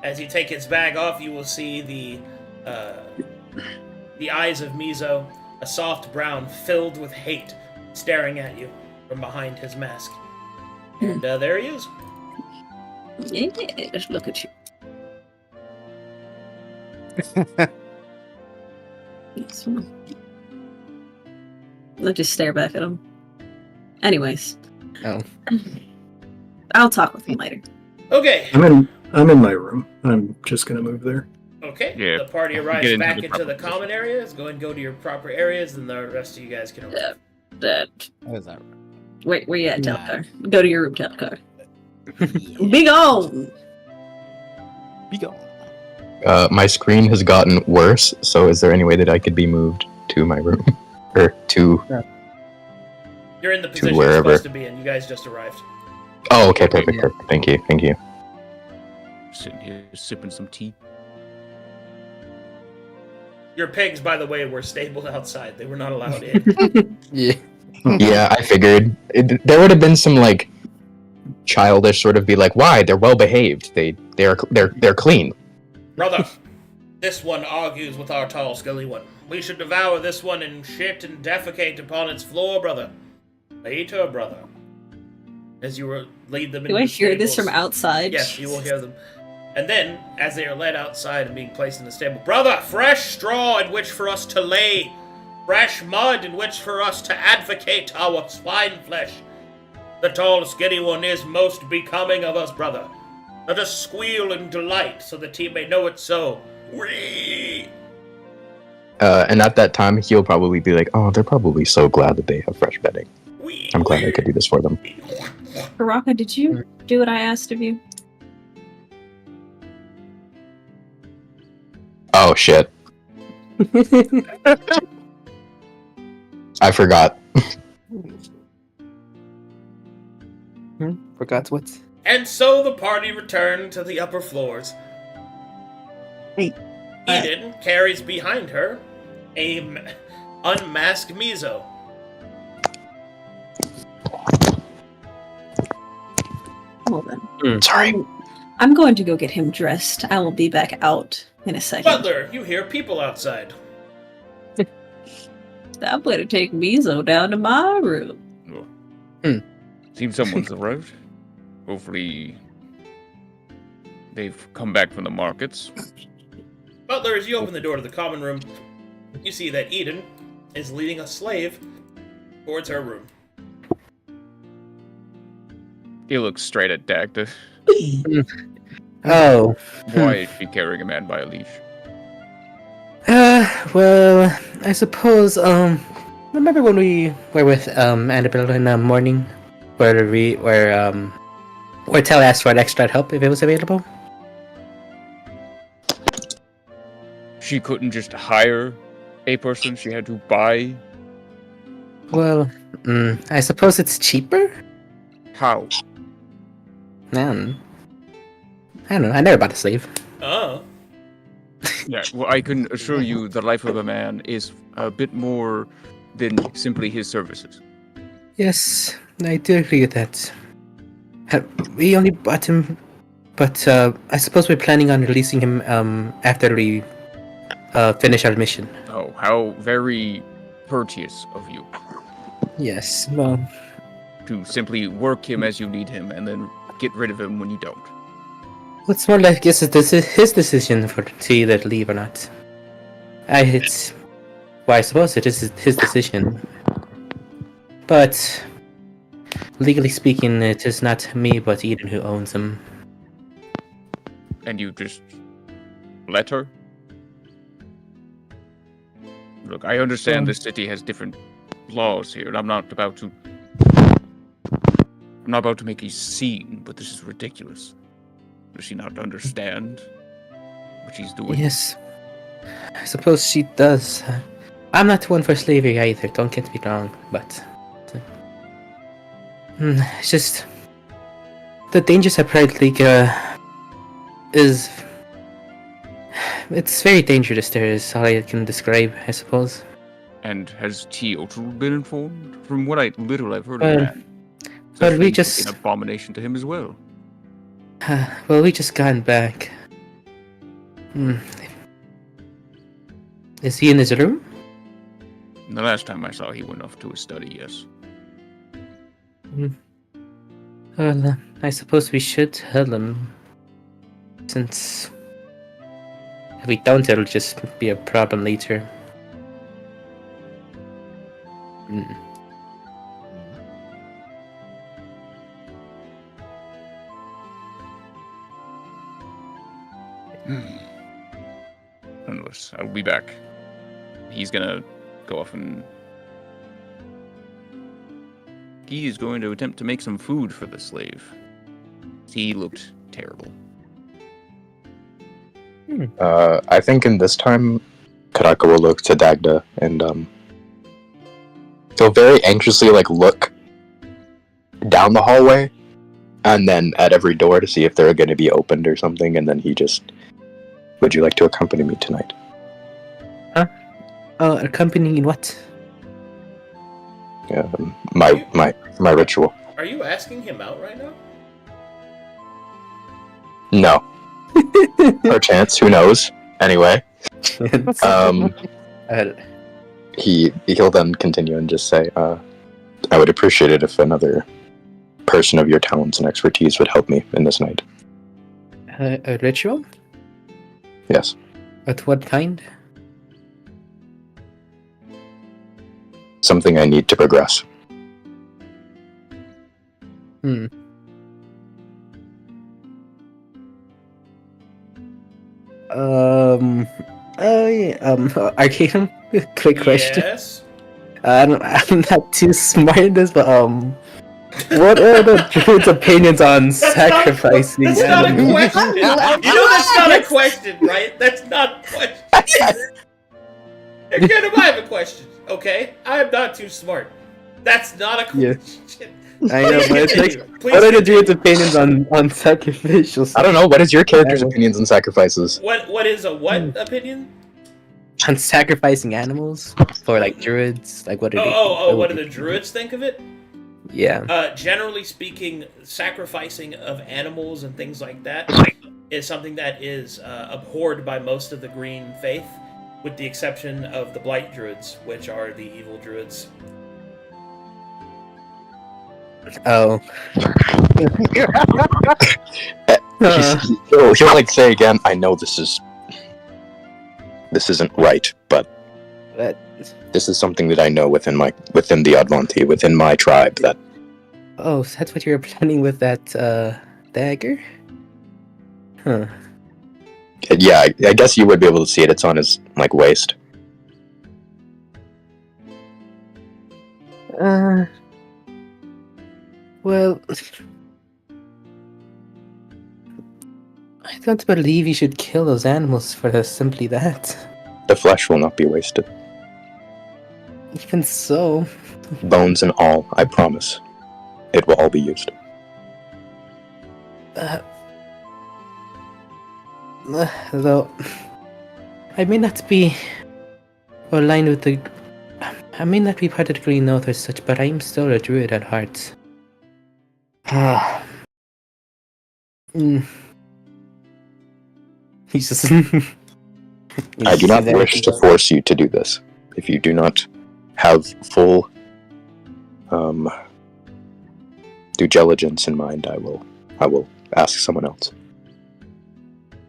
[SPEAKER 1] As you take his bag off, you will see the eyes of Mizo, a soft brown filled with hate, staring at you from behind his mask. And there he is.
[SPEAKER 5] Yeah, just look at you. I'll just stare back at him. Anyways.
[SPEAKER 6] Oh.
[SPEAKER 5] I'll talk with him later.
[SPEAKER 1] Okay.
[SPEAKER 7] I'm in my room. I'm just gonna move there.
[SPEAKER 1] Okay.
[SPEAKER 4] Yeah,
[SPEAKER 1] The party
[SPEAKER 4] get
[SPEAKER 1] arrives
[SPEAKER 4] into
[SPEAKER 1] back
[SPEAKER 4] the
[SPEAKER 1] into
[SPEAKER 4] proper
[SPEAKER 1] the
[SPEAKER 4] position.
[SPEAKER 1] common areas. Go and go to your proper areas, and the rest of you guys can arrive.
[SPEAKER 3] What is that?
[SPEAKER 5] Wait, where you at,
[SPEAKER 3] Nah.
[SPEAKER 5] Telcar? Go to your room, Telcar. Be gone!
[SPEAKER 3] Be gone.
[SPEAKER 2] My screen has gotten worse, so is there any way that I could be moved to my room? Or to...
[SPEAKER 1] You're in the position you're
[SPEAKER 2] wherever.
[SPEAKER 1] supposed to be in. You guys just arrived.
[SPEAKER 2] Oh, okay, perfect. Thank you.
[SPEAKER 4] Sitting here sipping some tea.
[SPEAKER 1] Your pigs, by the way, were stabled outside. They were not allowed in.
[SPEAKER 6] Yeah.
[SPEAKER 2] Yeah, I figured. There would have been some, like, childish sort of be like, why? They're well behaved. They're clean.
[SPEAKER 1] Brother, this one argues with our tall, scully one. We should devour this one and shit and defecate upon its floor, brother. Later, brother. As you lead them into
[SPEAKER 5] Do I
[SPEAKER 1] the
[SPEAKER 5] hear this
[SPEAKER 1] stables.
[SPEAKER 5] from outside?
[SPEAKER 1] Yes, you will hear them. And then, as they are led outside and being placed in the stable, brother, fresh straw in which for us to lay, fresh mud in which for us to advocate our swine flesh. The tall, skinny one is most becoming of us, brother. Let us squeal in delight so that he may know it so. Whee!
[SPEAKER 2] And at that time, he'll probably be like, oh, they're probably so glad that they have fresh bedding.
[SPEAKER 1] Whee!
[SPEAKER 2] I'm glad I could do this for them.
[SPEAKER 5] Baraka, did you do what I asked of you?
[SPEAKER 2] Oh, shit. I forgot.
[SPEAKER 6] Forgot what?
[SPEAKER 1] And so the party returned to the upper floors.
[SPEAKER 5] Wait,
[SPEAKER 1] Eden carries behind her a unmasked Mizo.
[SPEAKER 5] Hold on.
[SPEAKER 2] Sorry.
[SPEAKER 5] I'm going to go get him dressed. I will be back out in a second.
[SPEAKER 1] Butler, you hear people outside.
[SPEAKER 5] I better take Mizo down to my room.
[SPEAKER 4] Seems someone's arrived. Hopefully, they've come back from the markets.
[SPEAKER 1] Butler, as you open the door to the common room, you see that Eden is leading a slave towards her room.
[SPEAKER 4] He looks straight at Dagda.
[SPEAKER 6] Oh.
[SPEAKER 4] Why is she carrying a man by a leash?
[SPEAKER 6] Well, I suppose, remember when we were with, Annabelle in the morning? Where Tel asked for an extra help if it was available?
[SPEAKER 4] She couldn't just hire a person, she had to buy.
[SPEAKER 6] Well, I suppose it's cheaper?
[SPEAKER 4] How?
[SPEAKER 6] Man. I don't know, I never bought a slave.
[SPEAKER 1] Oh.
[SPEAKER 4] Yeah, well, I can assure you the life of a man is a bit more than simply his services.
[SPEAKER 6] Yes, I do agree with that. We only bought him, but I suppose we're planning on releasing him after we finish our mission.
[SPEAKER 4] Oh, how very courteous of you
[SPEAKER 6] Yes, well,
[SPEAKER 4] to simply work him as you need him and then get rid of him when you don't.
[SPEAKER 6] it's more like it's his decision to either leave or not. I suppose it is his decision. But legally speaking, it is not me but Eden who owns him.
[SPEAKER 4] And you just let her? Look, I understand this city has different laws here, and I'm not about to make a scene, but this is ridiculous. Does she not understand what she's doing?
[SPEAKER 6] Yes, I suppose she does. I'm not one for slavery either, don't get me wrong, but it's just the dangers of Pride League it's very dangerous there is all I can describe, I suppose.
[SPEAKER 4] And has Teotl been informed? From what I've heard
[SPEAKER 6] Well,
[SPEAKER 4] of that.
[SPEAKER 6] well, we
[SPEAKER 4] Especially
[SPEAKER 6] just-
[SPEAKER 4] an abomination to him as well.
[SPEAKER 6] Well, we just gotten back. Is he in his room?
[SPEAKER 4] The last time I saw he went off to his study, yes.
[SPEAKER 6] Well, I suppose we should tell him, since If we don't, it'll just be a problem later. Mm.
[SPEAKER 4] Unless I'll be back. He's gonna go off and he is going to attempt to make some food for the slave. He looked terrible.
[SPEAKER 2] I think in this time, Karaka will look to Dagda and he'll very anxiously look down the hallway and then at every door to see if they're going to be opened or something, and then he just, would you like to accompany me tonight?
[SPEAKER 6] Accompanying what?
[SPEAKER 2] My ritual.
[SPEAKER 1] Are you asking him out right now?
[SPEAKER 2] No. Perchance, who knows? Anyway, he'll then continue and just say, I would appreciate it if another person of your talents and expertise would help me in this night.
[SPEAKER 6] A ritual?
[SPEAKER 2] Yes.
[SPEAKER 6] At what kind?
[SPEAKER 2] Something I need to progress.
[SPEAKER 6] Arcadum, quick question.
[SPEAKER 1] Yes.
[SPEAKER 6] I'm not too smart in this, but what are the druid's opinions on sacrificing
[SPEAKER 1] That's not a
[SPEAKER 6] animals?
[SPEAKER 1] question. You know that's not a question, right? That's not a question. Arcadum, I have a question. Okay, I am not too smart. That's not a question.
[SPEAKER 6] I know, but it's like,
[SPEAKER 1] Please
[SPEAKER 6] what are the
[SPEAKER 1] continue.
[SPEAKER 6] druid's opinions on sacrificial?
[SPEAKER 2] I don't know, what is your character's opinions on sacrifices?
[SPEAKER 1] What is a what opinion?
[SPEAKER 6] On sacrificing animals for druids, what are they?
[SPEAKER 1] What do the druids think of it?
[SPEAKER 6] Yeah.
[SPEAKER 1] Generally speaking, sacrificing of animals and things like that is something that is abhorred by most of the green faith, with the exception of the blight druids, which are the evil druids.
[SPEAKER 6] Oh.
[SPEAKER 2] He'll say again, I know this isn't right, but this is something that I know within the Advanti, within my tribe, that...
[SPEAKER 6] Oh, so that's what you were planning with that dagger? Huh.
[SPEAKER 2] Yeah, I guess you would be able to see it. It's on his waist.
[SPEAKER 6] Well, I don't believe you should kill those animals for simply that.
[SPEAKER 2] The flesh will not be wasted.
[SPEAKER 6] Even so...
[SPEAKER 2] Bones and all, I promise. It will all be used.
[SPEAKER 6] Though, I may not be aligned with the... I may not be part of the Green Oath or such, but I am still a druid at heart. He's just...
[SPEAKER 2] I do not wish to force you to do this. If you do not have full due diligence in mind, I will ask someone else.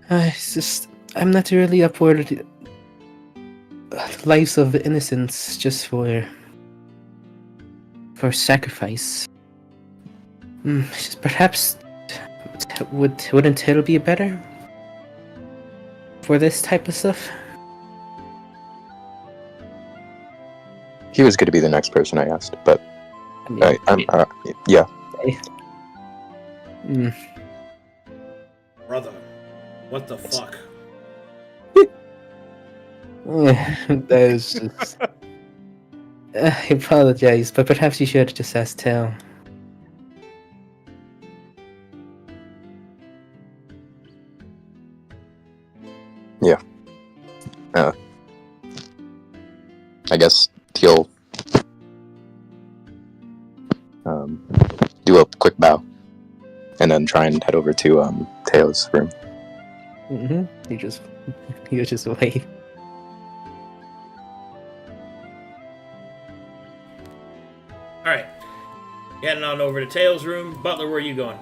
[SPEAKER 6] It's just, I'm not really up for the lives of innocents just for sacrifice. Perhaps wouldn't Tail be better for this type of stuff?
[SPEAKER 2] He was going to be the next person I asked, but yeah.
[SPEAKER 1] Brother, what the fuck?
[SPEAKER 6] That is just... I apologize, but perhaps you should just ask Tail.
[SPEAKER 2] Yeah. I guess he'll do a quick bow and then try and head over to Teo's room.
[SPEAKER 6] He just wait.
[SPEAKER 1] Alright. Heading on over to Tails' room. Butler, where are you going?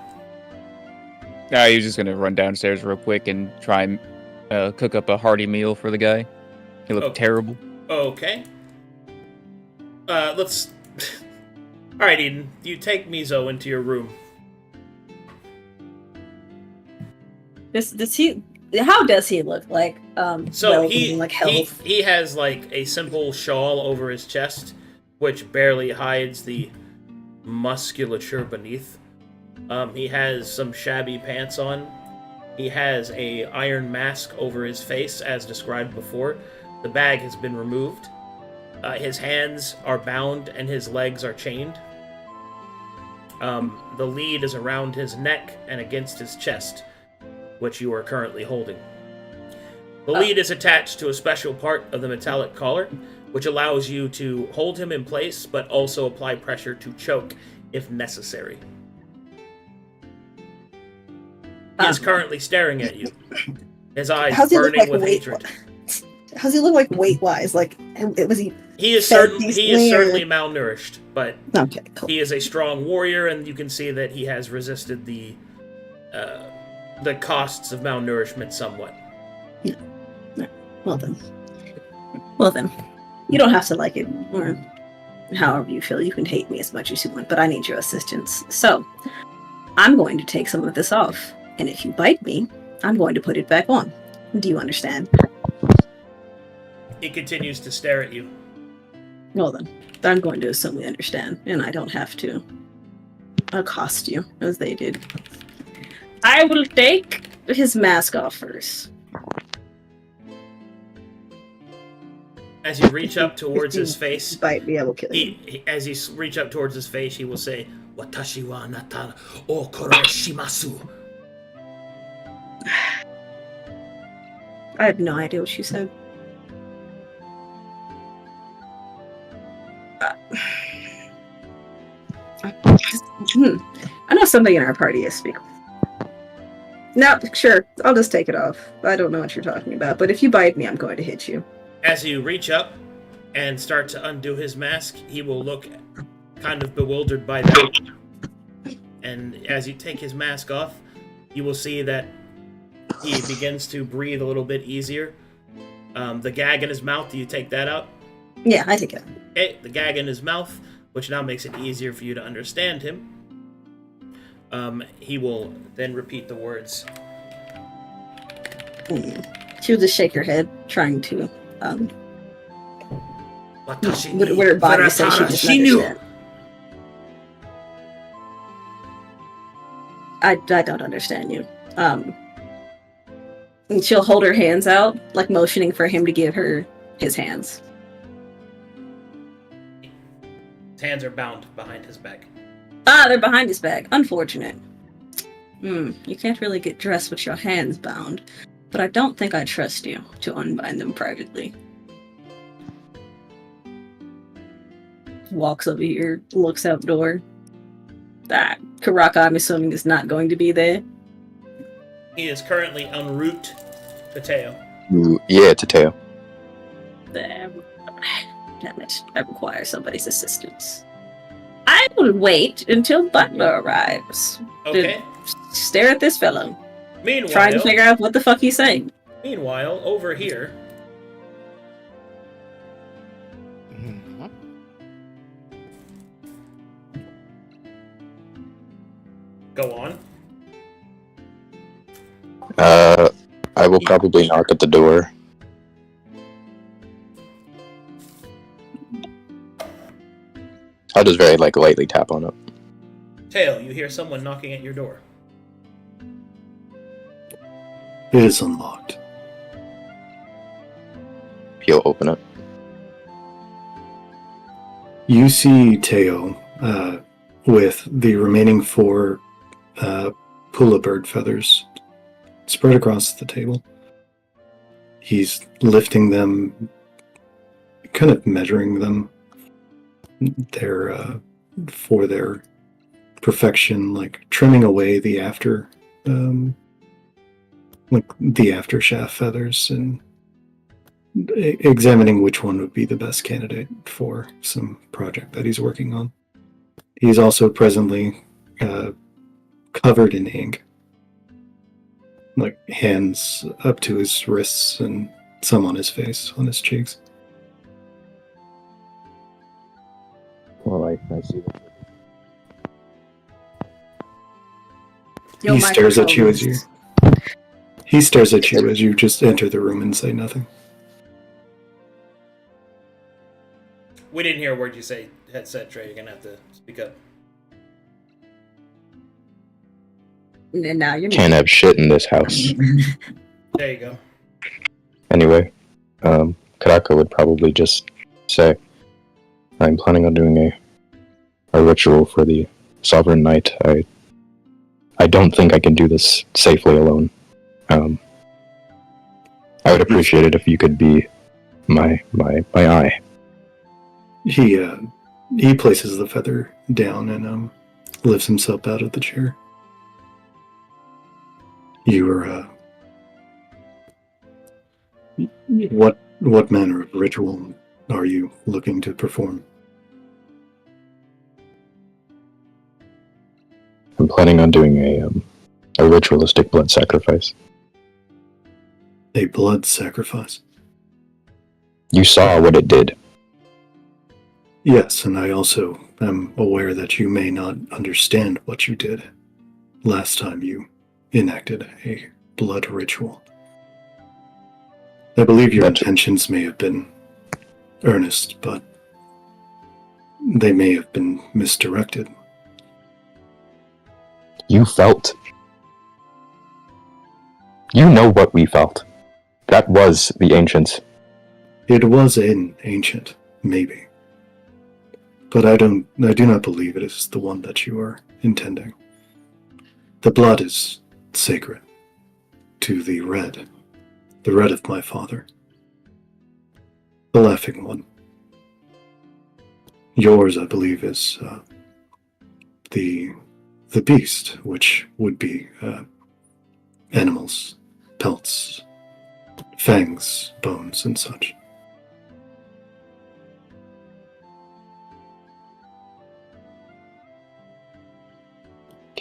[SPEAKER 4] He was just gonna run downstairs real quick and try and cook up a hearty meal for the guy. He looked terrible.
[SPEAKER 1] Okay. Let's... Alright, Eden. You take Mizo into your room.
[SPEAKER 5] Does he? How does he look like?
[SPEAKER 1] So
[SPEAKER 5] like health.
[SPEAKER 1] he has like a simple shawl over his chest, which barely hides the musculature beneath. He has some shabby pants on. He has a iron mask over his face, as described before. The bag has been removed. His hands are bound and his legs are chained. The lead is around his neck and against his chest, which you are currently holding. The lead is attached to a special part of the metallic collar, which allows you to hold him in place, but also apply pressure to choke if necessary. He is currently staring at you, his eyes burning with hatred.
[SPEAKER 5] How's he look like weight-wise? Like, was he?
[SPEAKER 1] He is certainly malnourished, but
[SPEAKER 5] okay, cool.
[SPEAKER 1] He is a strong warrior, and you can see that he has resisted the costs of malnourishment somewhat.
[SPEAKER 5] No. Well then, you don't have to like it, or however you feel. You can hate me as much as you want, but I need your assistance. So, I'm going to take some of this off, and if you bite me, I'm going to put it back on. Do you understand?
[SPEAKER 1] He continues to stare at you.
[SPEAKER 5] Well then, I'm going to assume we understand, and I don't have to accost you, as they did. I will take his mask off first.
[SPEAKER 1] As you reach up towards his face,
[SPEAKER 5] bite me, I will kill you.
[SPEAKER 1] As you reach up towards his face, he will say, "Watashi wa anata o koreshimasu."
[SPEAKER 5] I have no idea what she said. I know somebody in our party is speak. No, sure, I'll just take it off. I don't know what you're talking about, but if you bite me, I'm going to hit you.
[SPEAKER 1] As you reach up and start to undo his mask, he will look kind of bewildered by that. And as you take his mask off, you will see that he begins to breathe a little bit easier. The gag in his mouth, do you take that out?
[SPEAKER 5] Yeah, I take it.
[SPEAKER 1] Okay, the gag in his mouth, which now makes it easier for you to understand him. He will then repeat the words.
[SPEAKER 5] She will just shake her head, trying to, what her body says she doesn't understand. I don't understand you. And she'll hold her hands out, like motioning for him to give her his hands.
[SPEAKER 1] His hands are bound behind his back.
[SPEAKER 5] Ah, they're behind his back. Unfortunate. You can't really get dressed with your hands bound, but I don't think I trust you to unbind them privately. Walks over here, looks outdoor. Karaka, I'm assuming, is not going to be there.
[SPEAKER 1] He is currently en route to Teo.
[SPEAKER 2] Yeah, to Teo.
[SPEAKER 5] Damn it, I require somebody's assistance. I will wait until Butler arrives.
[SPEAKER 1] Okay.
[SPEAKER 5] To stare at this fellow.
[SPEAKER 1] Meanwhile,
[SPEAKER 5] trying to figure out what the fuck he's saying.
[SPEAKER 1] Meanwhile, over here. Go on.
[SPEAKER 2] I will probably knock at the door. I'll just very lightly tap on it.
[SPEAKER 1] Teo, you hear someone knocking at your door.
[SPEAKER 7] It is unlocked.
[SPEAKER 2] He'll open it.
[SPEAKER 7] You see Teo with the remaining 4 Pula bird feathers spread across the table. He's lifting them, kind of measuring them. They're for their perfection, like trimming away the after shaft feathers and examining which one would be the best candidate for some project that he's working on. He's also presently covered in ink. like hands up to his wrists and some on his face, on his cheeks.
[SPEAKER 2] Well, I see that.
[SPEAKER 5] Yo,
[SPEAKER 7] He stares at you as
[SPEAKER 5] microphones.
[SPEAKER 7] He stares at you as you just enter the room and say nothing.
[SPEAKER 1] We didn't hear a word you said, Trey. You're gonna have to speak up.
[SPEAKER 5] And now you're
[SPEAKER 2] Can't have shit in this house.
[SPEAKER 1] There you go.
[SPEAKER 2] Anyway, Karaka would probably just say, I'm planning on doing a ritual for the Sovereign Knight. I don't think I can do this safely alone. I would appreciate it if you could be my eye.
[SPEAKER 7] He places the feather down and lifts himself out of the chair. You are what manner of ritual are you looking to perform?
[SPEAKER 2] I'm planning on doing a ritualistic blood sacrifice.
[SPEAKER 7] A blood sacrifice?
[SPEAKER 2] You saw what it did.
[SPEAKER 7] Yes, and I also am aware that you may not understand what you did last time you enacted a blood ritual. I believe your intentions may have been earnest, but they may have been misdirected.
[SPEAKER 2] You felt. You know what we felt. That was the ancients.
[SPEAKER 7] It was an ancient, maybe. But I do not believe it is the one that you are intending. The blood is sacred to the red of my father. The laughing one. Yours, I believe, is the beast, which would be animals, pelts, fangs, bones, and such.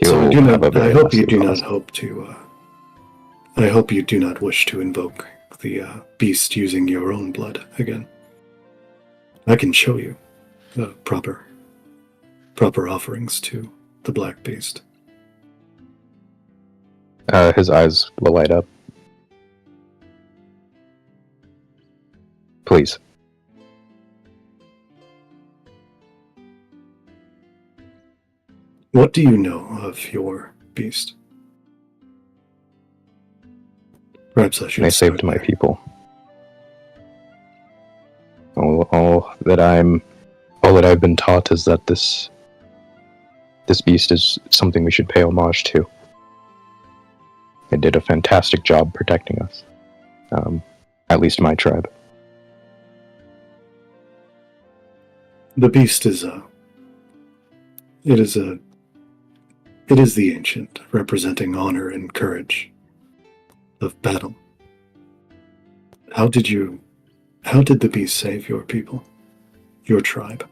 [SPEAKER 7] So I hope you do not hope to. I hope you do not wish to invoke the beast using your own blood again. I can show you the proper offerings to the black beast.
[SPEAKER 2] His eyes will light up. Please.
[SPEAKER 7] What do you know of your beast? Perhaps I should.
[SPEAKER 2] I saved my people. All that I've been taught is that this beast is something we should pay homage to. It did a fantastic job protecting us. At least my tribe.
[SPEAKER 7] The beast is it is the ancient, representing honor and courage of battle. How did the beast save your people, your tribe?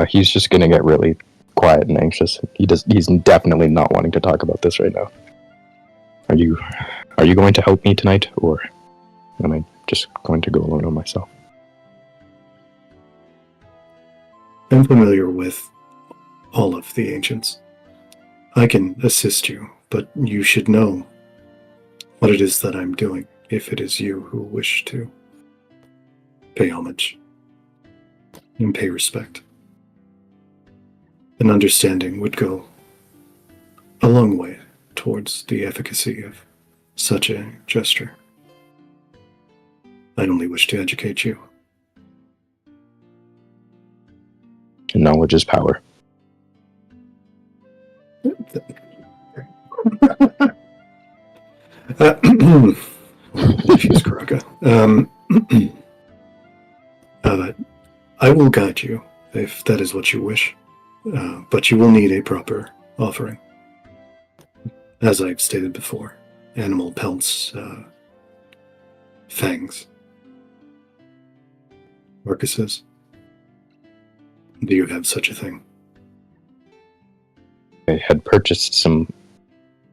[SPEAKER 2] He's just gonna get really quiet and anxious. He's definitely not wanting to talk about this right now. Are you going to help me tonight, or am I just going to go alone on myself?
[SPEAKER 7] I'm familiar with all of the ancients. I can assist you, but you should know what it is that I'm doing if it is you who wish to pay homage and pay respect. An understanding would go a long way towards the efficacy of such a gesture. I only wish to educate you.
[SPEAKER 2] And knowledge is power.
[SPEAKER 7] Excuse Karaka. I will guide you if that is what you wish, but you will need a proper offering. As I've stated before, animal pelts, fangs, carcasses. Do you have such a thing?
[SPEAKER 2] I had purchased some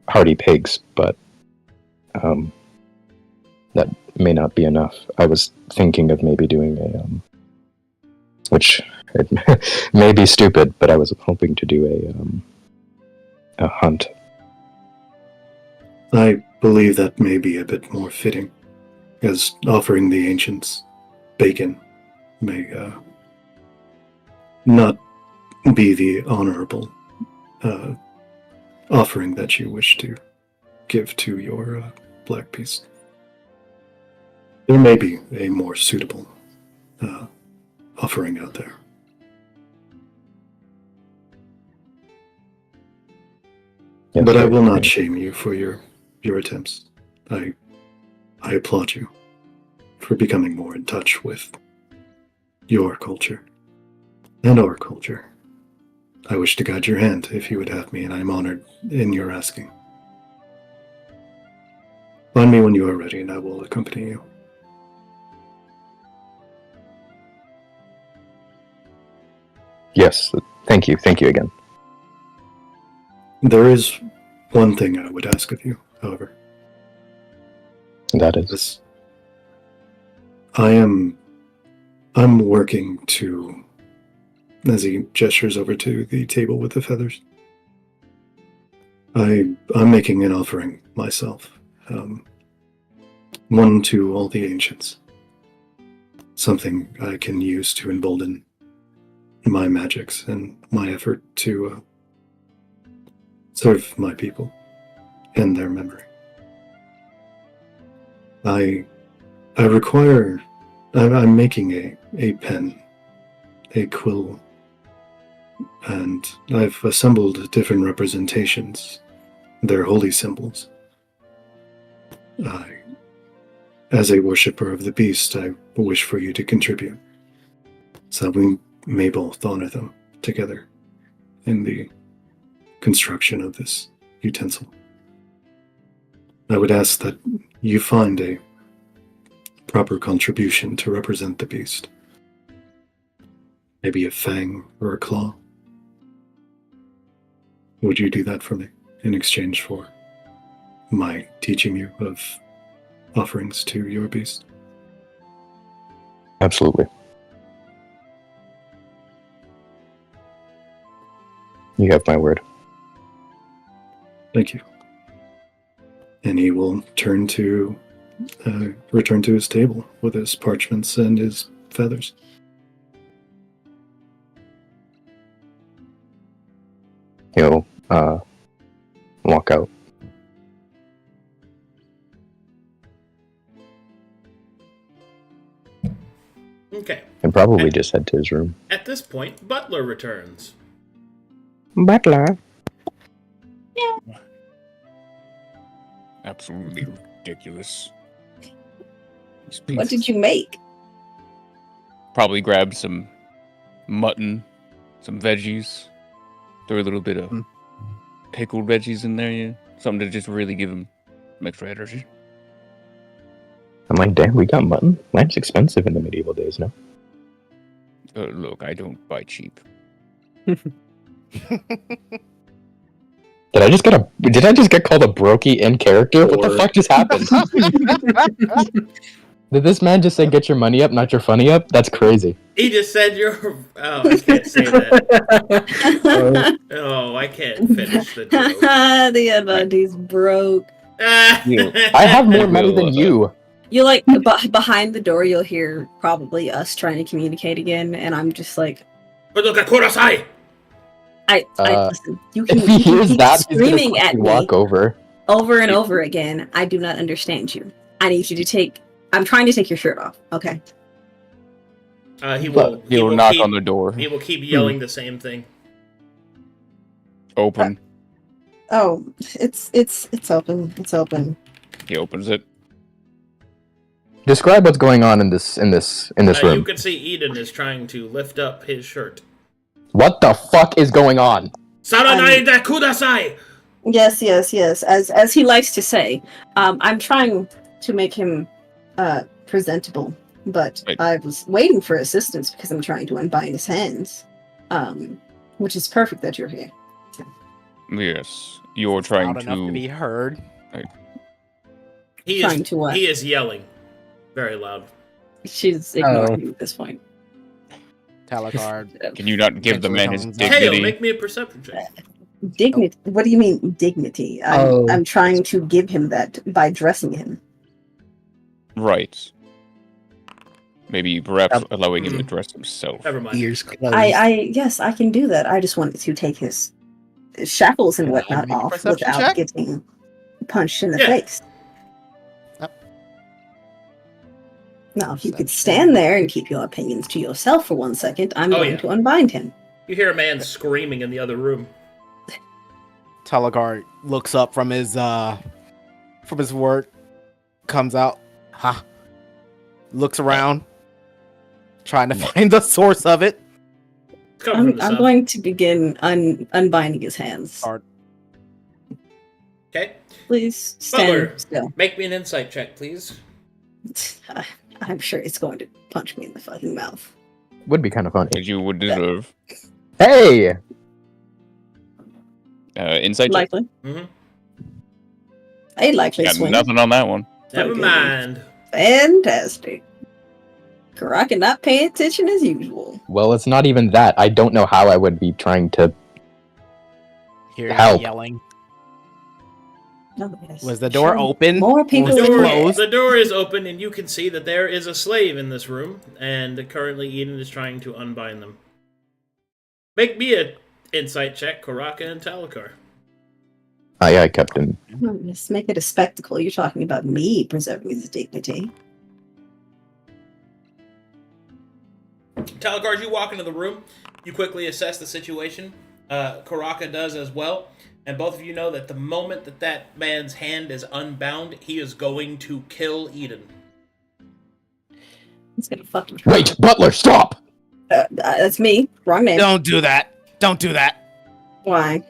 [SPEAKER 2] hardy pigs, but that may not be enough. I was thinking of maybe doing which it may be stupid, but I was hoping to do a hunt.
[SPEAKER 7] I believe that may be a bit more fitting, as offering the ancients bacon may not be the honorable offering that you wish to give to your black beast. There may be a more suitable offering out there.
[SPEAKER 2] Yes,
[SPEAKER 7] But I
[SPEAKER 2] sir.
[SPEAKER 7] will not shame you for your attempts. I applaud you for becoming more in touch with your culture and our culture. I wish to guide your hand if you would have me, and I am honored in your asking. Find me when you are ready, and I will accompany you.
[SPEAKER 2] Yes, thank you again.
[SPEAKER 7] There is one thing I would ask of you, however.
[SPEAKER 2] That is.
[SPEAKER 7] This, I'm working to, as he gestures over to the table with the feathers, I'm making an offering myself. One to all the ancients. Something I can use to embolden my magics and my effort to serve my people and their memory. I'm making a pen, a quill, and I've assembled different representations. They're holy symbols. As a worshipper of the beast, I wish for you to contribute, so we may both honor them together in the construction of this utensil. I would ask that you find a proper contribution to represent the beast. Maybe a fang or a claw. Would you do that for me in exchange for my teaching you of offerings to your beast?
[SPEAKER 2] Absolutely. You have my word.
[SPEAKER 7] Thank you. And he will return to his table with his parchments and his feathers.
[SPEAKER 2] He'll walk out.
[SPEAKER 1] Okay.
[SPEAKER 2] And probably just head to his room.
[SPEAKER 1] At this point, Butler returns.
[SPEAKER 2] Butler.
[SPEAKER 4] Absolutely ridiculous.
[SPEAKER 5] What did you make?
[SPEAKER 4] Probably grab some mutton, some veggies, throw a little bit of pickled veggies in there, yeah. Something to just really give him some extra energy.
[SPEAKER 2] I'm like, damn, we got mutton? Lamb's expensive in the medieval days, no?
[SPEAKER 4] Look, I don't buy cheap.
[SPEAKER 2] Did I just get called a brokey in character? What the fuck just happened? Did this man just say get your money up, not your funny up? That's crazy.
[SPEAKER 1] He just said you're... Oh, I can't say that. Oh, I can't finish the joke.
[SPEAKER 5] The Avanti's broke.
[SPEAKER 2] I have more money than you.
[SPEAKER 5] You like behind the door, you'll hear probably us trying to communicate again, and I'm just like,
[SPEAKER 1] Kurosai!
[SPEAKER 5] I listen. You
[SPEAKER 2] If he hears
[SPEAKER 5] keep
[SPEAKER 2] that, he's
[SPEAKER 5] screaming
[SPEAKER 2] gonna
[SPEAKER 5] at me
[SPEAKER 2] walk over.
[SPEAKER 5] and over again. I do not understand you. I need you to take. I'm trying to take your shirt off. Okay.
[SPEAKER 1] He will
[SPEAKER 4] knock
[SPEAKER 1] keep,
[SPEAKER 4] on the door.
[SPEAKER 1] He will keep yelling the same thing.
[SPEAKER 4] Open.
[SPEAKER 5] Oh, it's open. It's open.
[SPEAKER 4] He opens it.
[SPEAKER 2] Describe what's going on in this room.
[SPEAKER 1] You can see Eden is trying to lift up his shirt.
[SPEAKER 2] What the fuck is going on?
[SPEAKER 1] Saranai da kudasai!
[SPEAKER 5] Yes. As he likes to say, I'm trying to make him presentable, but
[SPEAKER 4] Right.
[SPEAKER 5] I was waiting for assistance because I'm trying to unbind his hands, which is perfect that you're here.
[SPEAKER 4] Yes, you're trying
[SPEAKER 3] Loud enough to be heard.
[SPEAKER 1] He
[SPEAKER 5] Trying
[SPEAKER 1] is,
[SPEAKER 5] to what?
[SPEAKER 1] He is yelling very loud.
[SPEAKER 5] She's ignoring him at this point.
[SPEAKER 3] Talakar.
[SPEAKER 4] Can you not give the man his
[SPEAKER 3] Potentially comes
[SPEAKER 1] Kale,
[SPEAKER 4] dignity?
[SPEAKER 1] make me a perception check.
[SPEAKER 5] Dignity? What do you mean dignity? I'm trying to give him that by dressing him.
[SPEAKER 4] Right. Maybe perhaps allowing him to dress himself.
[SPEAKER 1] Never mind.
[SPEAKER 6] Ears closed.
[SPEAKER 5] Yes, I can do that. I just wanted to take his shackles and
[SPEAKER 3] Can I
[SPEAKER 5] whatnot
[SPEAKER 3] make a
[SPEAKER 5] off
[SPEAKER 3] perception
[SPEAKER 5] without
[SPEAKER 3] check?
[SPEAKER 5] getting punched in the
[SPEAKER 1] Yeah.
[SPEAKER 5] face. Now, if you could stand there and keep your opinions to yourself for 1 second, I'm
[SPEAKER 1] Oh,
[SPEAKER 5] going
[SPEAKER 1] yeah.
[SPEAKER 5] to unbind him.
[SPEAKER 1] You hear a man screaming in the other room.
[SPEAKER 3] Talakar looks up from his work, comes out, looks around, trying to find the source of it.
[SPEAKER 1] It's coming from the
[SPEAKER 5] I'm
[SPEAKER 1] sun.
[SPEAKER 5] going to begin unbinding his hands.
[SPEAKER 3] Start.
[SPEAKER 1] Okay.
[SPEAKER 5] Please stand
[SPEAKER 1] Butler.
[SPEAKER 5] still.
[SPEAKER 1] Make me an insight check, please.
[SPEAKER 5] I'm sure it's going to punch me in the fucking mouth.
[SPEAKER 2] Would be kind of funny.
[SPEAKER 4] As you would deserve.
[SPEAKER 2] Hey!
[SPEAKER 4] Insight check?
[SPEAKER 5] Likely.
[SPEAKER 1] Mm-hmm.
[SPEAKER 5] A likely
[SPEAKER 4] Got
[SPEAKER 5] swing.
[SPEAKER 4] nothing on that one.
[SPEAKER 1] Never
[SPEAKER 5] Okay.
[SPEAKER 1] mind.
[SPEAKER 5] Fantastic. Karaka not paying attention as usual.
[SPEAKER 2] Well, it's not even that. I don't know how I would be trying to.
[SPEAKER 3] Hear
[SPEAKER 2] Help.
[SPEAKER 3] yelling.
[SPEAKER 5] Oh, yes.
[SPEAKER 3] Was the door
[SPEAKER 5] Sure.
[SPEAKER 3] open?
[SPEAKER 5] More people
[SPEAKER 3] Was
[SPEAKER 1] The
[SPEAKER 3] it
[SPEAKER 5] in
[SPEAKER 1] door,
[SPEAKER 5] here.
[SPEAKER 3] closed?
[SPEAKER 1] the door is open, and you can see that there is a slave in this room, and currently Eden is trying to unbind them. Make me an insight check, Karaka and Talakar.
[SPEAKER 2] Yeah, Captain.
[SPEAKER 5] Just make it a spectacle. You're talking about me preserving his dignity.
[SPEAKER 1] Talakar, as you walk into the room, you quickly assess the situation. Karaka does as well. And both of you know that the moment that that man's hand is unbound, he is going to kill Eden.
[SPEAKER 5] He's gonna fucking try.
[SPEAKER 2] Wait, Butler, stop!
[SPEAKER 5] That's me. Wrong name.
[SPEAKER 3] Don't do that. Don't do that.
[SPEAKER 5] Why?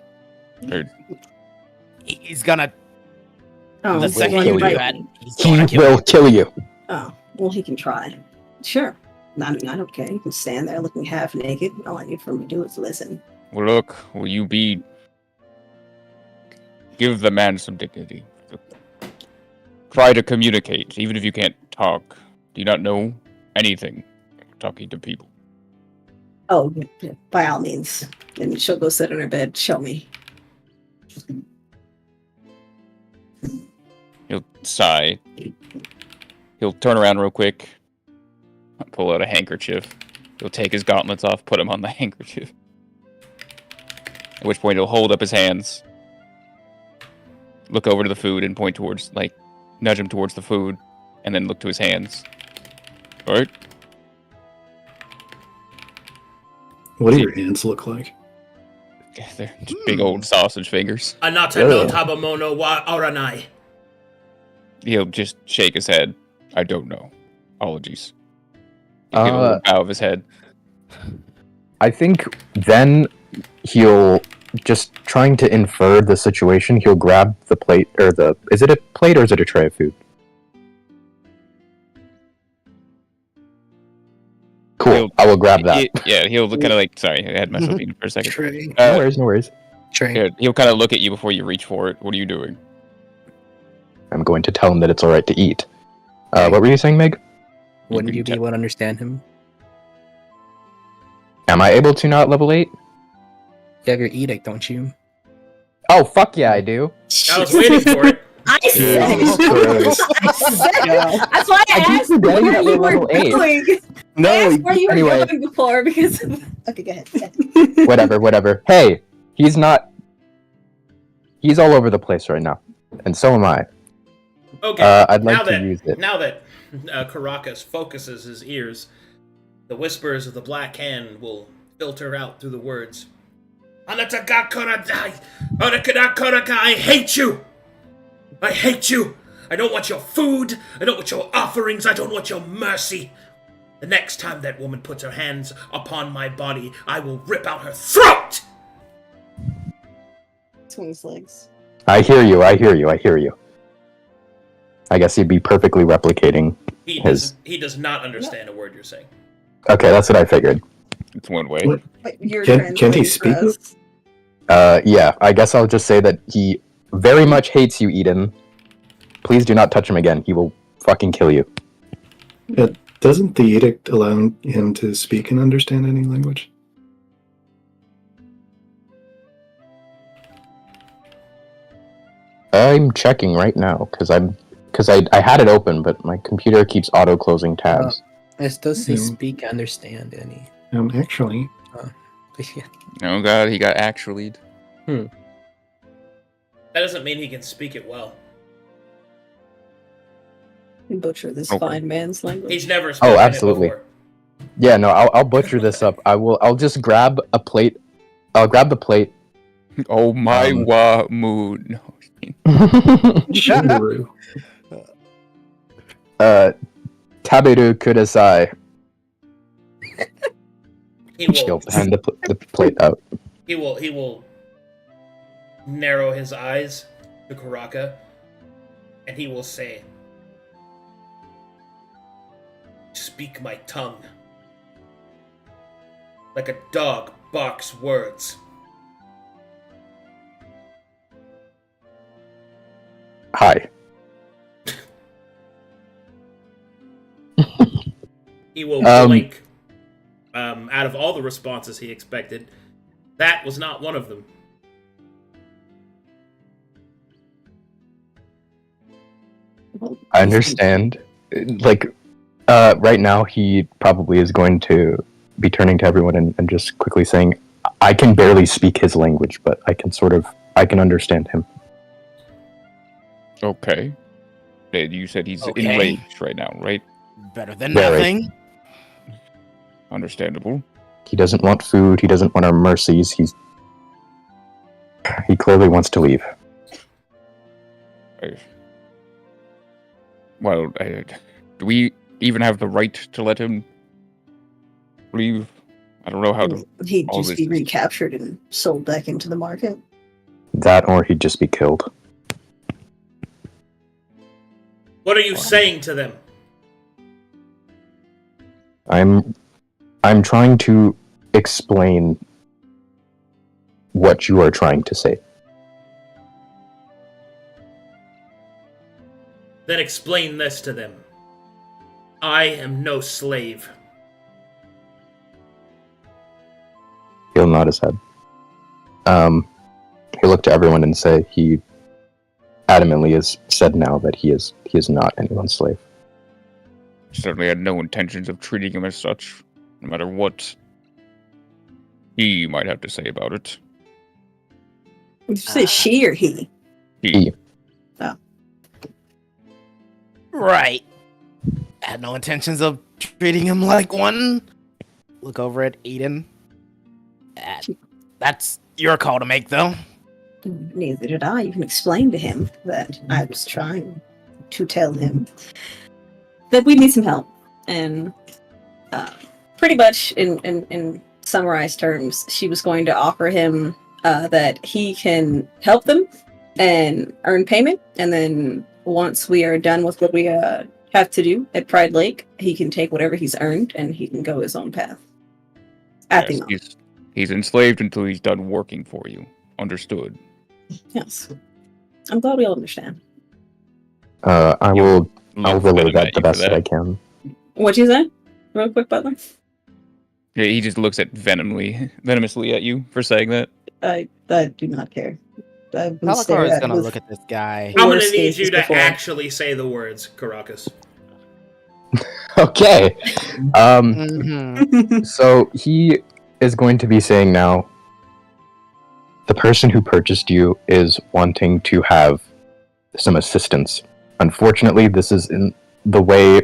[SPEAKER 3] He's gonna.
[SPEAKER 5] Oh,
[SPEAKER 3] The
[SPEAKER 5] so
[SPEAKER 3] second
[SPEAKER 5] why
[SPEAKER 2] you
[SPEAKER 5] you
[SPEAKER 2] do
[SPEAKER 5] right
[SPEAKER 3] that,
[SPEAKER 5] me?
[SPEAKER 3] he's
[SPEAKER 2] He
[SPEAKER 3] gonna kill
[SPEAKER 2] will
[SPEAKER 3] you.
[SPEAKER 2] kill you.
[SPEAKER 5] Oh, well, he can try. Sure. I don't care. You can stand there looking half naked. All I need for him to do is listen.
[SPEAKER 4] Well, look, will you be... Give the man some dignity. Try to communicate, even if you can't talk. Do you not know anything talking to people?
[SPEAKER 5] Oh, yeah, by all means. And she'll go sit on her bed. Show me.
[SPEAKER 4] He'll sigh. He'll turn around real quick. Pull out a handkerchief. He'll take his gauntlets off, put them on the handkerchief. At which point he'll hold up his hands. Look over to the food and point towards, nudge him towards the food. And then look to his hands. Alright?
[SPEAKER 7] What do your hands look like?
[SPEAKER 4] They're just big old sausage fingers.
[SPEAKER 1] Anata no tabamono wa aranai.
[SPEAKER 4] He'll just shake his head. I don't know. Apologies. He'll give a little bow of his head.
[SPEAKER 2] I think then he'll, just trying to infer the situation, he'll grab the plate, or is it a plate or is it a tray of food? Cool, I will grab that.
[SPEAKER 4] He'll kind of sorry, I had myself eaten for a second.
[SPEAKER 6] Tray.
[SPEAKER 2] No worries, no worries.
[SPEAKER 6] Tray.
[SPEAKER 4] He'll kind of look at you before you reach for it. What are you doing?
[SPEAKER 2] I'm going to tell him that it's alright to eat. What were you saying, Meg?
[SPEAKER 6] Wouldn't you be able to understand him?
[SPEAKER 2] Am I able to not level 8?
[SPEAKER 6] You have your edict, don't you?
[SPEAKER 2] Oh, fuck yeah, I do.
[SPEAKER 1] I was waiting for it.
[SPEAKER 5] I said
[SPEAKER 2] Jesus
[SPEAKER 5] it.
[SPEAKER 2] Christ.
[SPEAKER 5] I said it. That's why I
[SPEAKER 2] I keep
[SPEAKER 5] asked
[SPEAKER 2] forgetting
[SPEAKER 5] where
[SPEAKER 2] that
[SPEAKER 5] you
[SPEAKER 2] we're
[SPEAKER 5] were
[SPEAKER 2] level 8.
[SPEAKER 5] going. I
[SPEAKER 2] No,
[SPEAKER 5] asked where you were
[SPEAKER 2] anyway,
[SPEAKER 5] going before because... Okay, go ahead.
[SPEAKER 2] whatever. Hey, he's all over the place right now. And so am I.
[SPEAKER 1] Okay,
[SPEAKER 2] I'd like to use it.
[SPEAKER 1] Now that Caracas focuses his ears, the whispers of the Black Hand will filter out through the words. I hate you! I hate you! I don't want your food, I don't want your offerings, I don't want your mercy! The next time that woman puts her hands upon my body, I will rip out her throat!
[SPEAKER 5] Swings legs.
[SPEAKER 2] I hear you. I guess he'd be perfectly replicating
[SPEAKER 1] He does not understand a word you're saying.
[SPEAKER 2] Okay, that's what I figured.
[SPEAKER 4] It's one way.
[SPEAKER 7] What?
[SPEAKER 5] But you're
[SPEAKER 7] Can't he
[SPEAKER 5] translating
[SPEAKER 7] speak?
[SPEAKER 5] for us.
[SPEAKER 2] Yeah, I guess I'll just say that he very much hates you, Eden. Please do not touch him again. He will fucking kill you.
[SPEAKER 7] Doesn't the edict allow him to speak and understand any language?
[SPEAKER 2] I'm checking right now because I had it open, but my computer keeps auto closing tabs.
[SPEAKER 6] Does he
[SPEAKER 7] Yeah.
[SPEAKER 6] speak, understand any?
[SPEAKER 7] Actually,
[SPEAKER 4] Oh god, he got actually.
[SPEAKER 1] That doesn't mean he can speak it well.
[SPEAKER 5] Butcher this
[SPEAKER 4] Okay.
[SPEAKER 5] fine man's language.
[SPEAKER 1] He's never spoken
[SPEAKER 2] absolutely.
[SPEAKER 1] it before.
[SPEAKER 2] Yeah, no, I'll butcher this up. I'll just grab a plate. I'll grab the plate.
[SPEAKER 4] Oh my
[SPEAKER 2] Um,
[SPEAKER 4] wa moo. No.
[SPEAKER 7] Shindaru.
[SPEAKER 2] Taberu kudasai.
[SPEAKER 1] He
[SPEAKER 2] He'll
[SPEAKER 1] will.
[SPEAKER 2] hand the plate out.
[SPEAKER 1] He will narrow his eyes to Karaka, and he will say, "Speak my tongue, like a dog barks words."
[SPEAKER 2] Hi.
[SPEAKER 1] He will blink. Out of all the responses he expected, that was not one of them.
[SPEAKER 5] Well,
[SPEAKER 2] I understand. Like, right now he probably is going to be turning to everyone and just quickly saying, I can barely speak his language, but I can understand him.
[SPEAKER 4] Okay. You said he's
[SPEAKER 3] Okay.
[SPEAKER 4] enraged right now, right?
[SPEAKER 3] Better than
[SPEAKER 2] Very.
[SPEAKER 3] nothing.
[SPEAKER 4] Understandable.
[SPEAKER 2] He doesn't want food, he doesn't want our mercies, he clearly wants to leave.
[SPEAKER 4] Well, do we even have the right to let him leave? I don't know how to.
[SPEAKER 5] He'd
[SPEAKER 4] all
[SPEAKER 5] just
[SPEAKER 4] this
[SPEAKER 5] be
[SPEAKER 4] is-
[SPEAKER 5] recaptured and sold back into the market.
[SPEAKER 2] That or he'd just be killed.
[SPEAKER 1] What are you saying to them?
[SPEAKER 2] I'm trying to explain what you are trying to say.
[SPEAKER 1] Then explain this to them. I am no slave.
[SPEAKER 2] He'll nod his head. He'll look to everyone and say he adamantly has said now that he is not anyone's slave.
[SPEAKER 4] Certainly had no intentions of treating him as such, no matter what he might have to say about it.
[SPEAKER 5] Did you say she or he?
[SPEAKER 4] He.
[SPEAKER 3] Right. Had no intentions of treating him like one. Look over at Eden. That's your call to make, though.
[SPEAKER 5] Neither did I. You can explain to him that I was trying to tell him that we need some help. And pretty much in summarized terms, she was going to offer him that he can help them and earn payment. And then once we are done with what we have to do at Pride Lake, he can take whatever he's earned and he can go his own path. At the
[SPEAKER 4] Yes,
[SPEAKER 5] moment.
[SPEAKER 4] he's enslaved until he's done working for you. Understood.
[SPEAKER 5] Yes. I'm glad we all understand.
[SPEAKER 2] I'll
[SPEAKER 4] Love
[SPEAKER 2] relay
[SPEAKER 4] venom
[SPEAKER 2] that
[SPEAKER 4] at
[SPEAKER 2] the
[SPEAKER 4] you
[SPEAKER 2] best
[SPEAKER 4] for
[SPEAKER 2] that I can.
[SPEAKER 5] What'd you say? Real quick, Butler?
[SPEAKER 4] Yeah, he just looks at venomously at you for saying that.
[SPEAKER 5] I do not care. I've been
[SPEAKER 3] Malachar
[SPEAKER 5] stared
[SPEAKER 3] is
[SPEAKER 5] at
[SPEAKER 3] gonna
[SPEAKER 5] with
[SPEAKER 3] look at this guy.
[SPEAKER 1] I'm gonna
[SPEAKER 5] worse
[SPEAKER 1] need
[SPEAKER 5] cases
[SPEAKER 1] you to
[SPEAKER 5] before.
[SPEAKER 1] actually say the words, Caracas.
[SPEAKER 2] Okay.
[SPEAKER 3] Mhm.
[SPEAKER 2] So he is going to be saying now, the person who purchased you is wanting to have some assistance. Unfortunately, this is in the way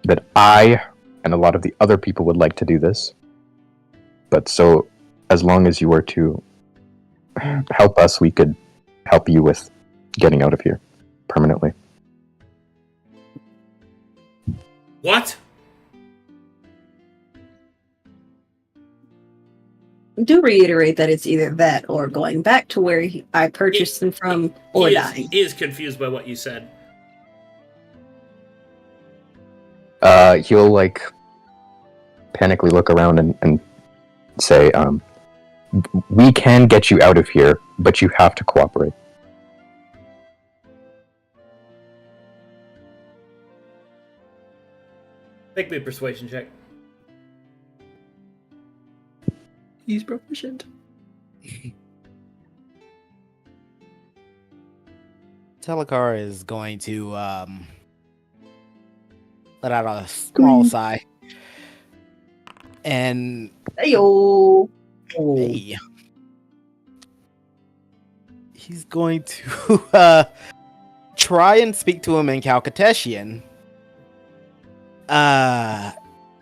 [SPEAKER 2] that I and a lot of the other people would like to do this. But so, as long as you were to help us, we could help you with getting out of here permanently.
[SPEAKER 1] What?
[SPEAKER 5] Do reiterate that it's either that or going back to where I purchased him from or dying.
[SPEAKER 1] He is confused by what you said.
[SPEAKER 2] He'll panically look around and say, we can get you out of here, but you have to cooperate.
[SPEAKER 1] Make me a persuasion check.
[SPEAKER 8] He's proficient.
[SPEAKER 3] Telekar is going to let out a small sigh. And
[SPEAKER 5] Ayo.
[SPEAKER 3] hey, he's going to try and speak to him in Calcatetian.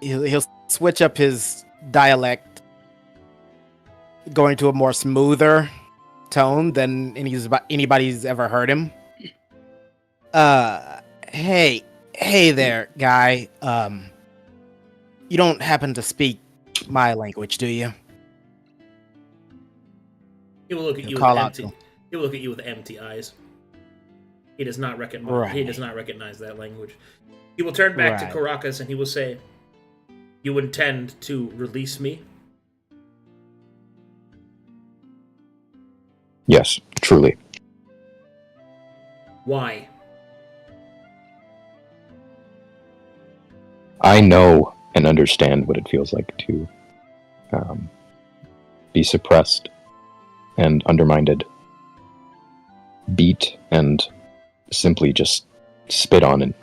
[SPEAKER 3] He'll switch up his dialect, going to a more smoother tone than anybody's ever heard him. Hey there, guy. You don't happen to speak my language, do you?
[SPEAKER 1] He will look at you with
[SPEAKER 3] Call out
[SPEAKER 1] empty.
[SPEAKER 3] to him.
[SPEAKER 1] He will look at you with empty eyes. He does not recognize.
[SPEAKER 3] Right.
[SPEAKER 1] He does not recognize that language. He will turn back to
[SPEAKER 3] Right.
[SPEAKER 1] Caracas and he will say, "You intend to release me?"
[SPEAKER 2] Yes, truly.
[SPEAKER 1] Why?
[SPEAKER 2] I know and understand what it feels like to be suppressed and undermined, beat, and simply just spit on, and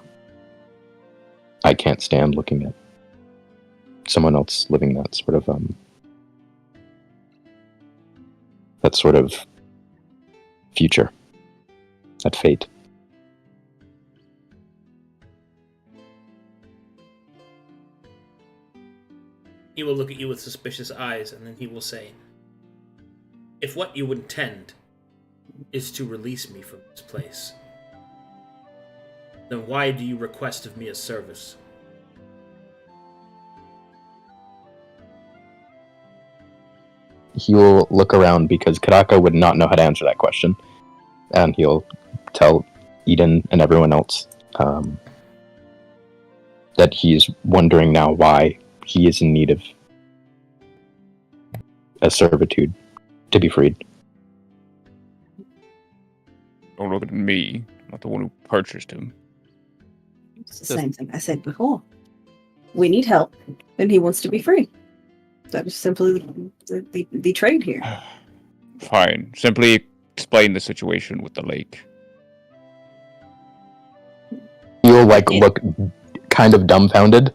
[SPEAKER 2] I can't stand looking at someone else living that sort of future, that fate.
[SPEAKER 1] He will look at you with suspicious eyes, and then he will say, "If what you intend is to release me from this place, then why do you request of me a service?"
[SPEAKER 2] He will look around because Karaka would not know how to answer that question, and he'll tell Eden and everyone else that he's wondering now why he is in need of a servitude to be freed.
[SPEAKER 4] Don't look at me. I'm not the one who purchased him.
[SPEAKER 5] It's the same thing I said before. We need help, and he wants to be free. That is simply the trade here.
[SPEAKER 4] Fine. Simply explain the situation with the lake.
[SPEAKER 2] He'll like
[SPEAKER 5] Yeah.
[SPEAKER 2] look kind of dumbfounded.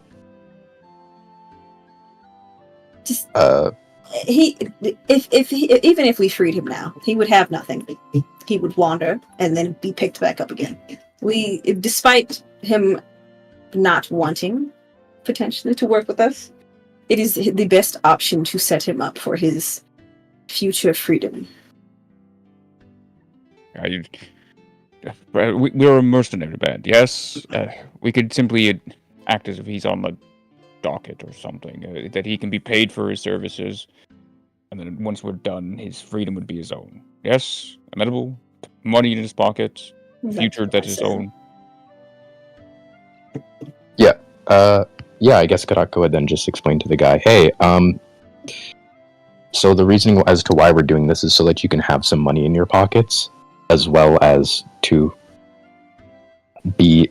[SPEAKER 5] Just even if we freed him now, he would have nothing. He would wander and then be picked back up again. Despite him not wanting potentially to work with us, it is the best option to set him up for his future freedom.
[SPEAKER 4] We're a mercenary band, yes? We could simply act as if he's on the docket or something, that he can be paid for his services, and then once we're done, his freedom would be his own. Yes? Amenable? Money in his pocket, future that is his own.
[SPEAKER 2] Yeah, I guess Karaka would then just explain to the guy, hey, so the reasoning as to why we're doing this is so that you can have some money in your pockets, as well as to be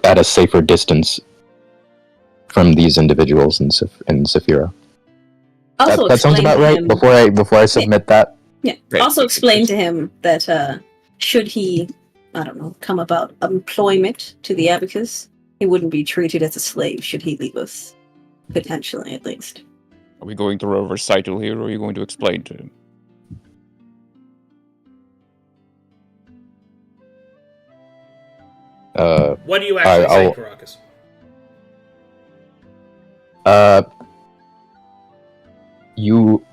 [SPEAKER 2] at a safer distance from these individuals in Saphira. That sounds about right. Before I submit that.
[SPEAKER 5] Yeah.
[SPEAKER 4] Right.
[SPEAKER 5] Also explain to him that should he, I don't know, come about employment to the Abacus, he wouldn't be treated as a slave should he leave us. Potentially, at least.
[SPEAKER 4] Are we going through a recital here, or are you going to explain to him?
[SPEAKER 1] What do you actually say, Caracas?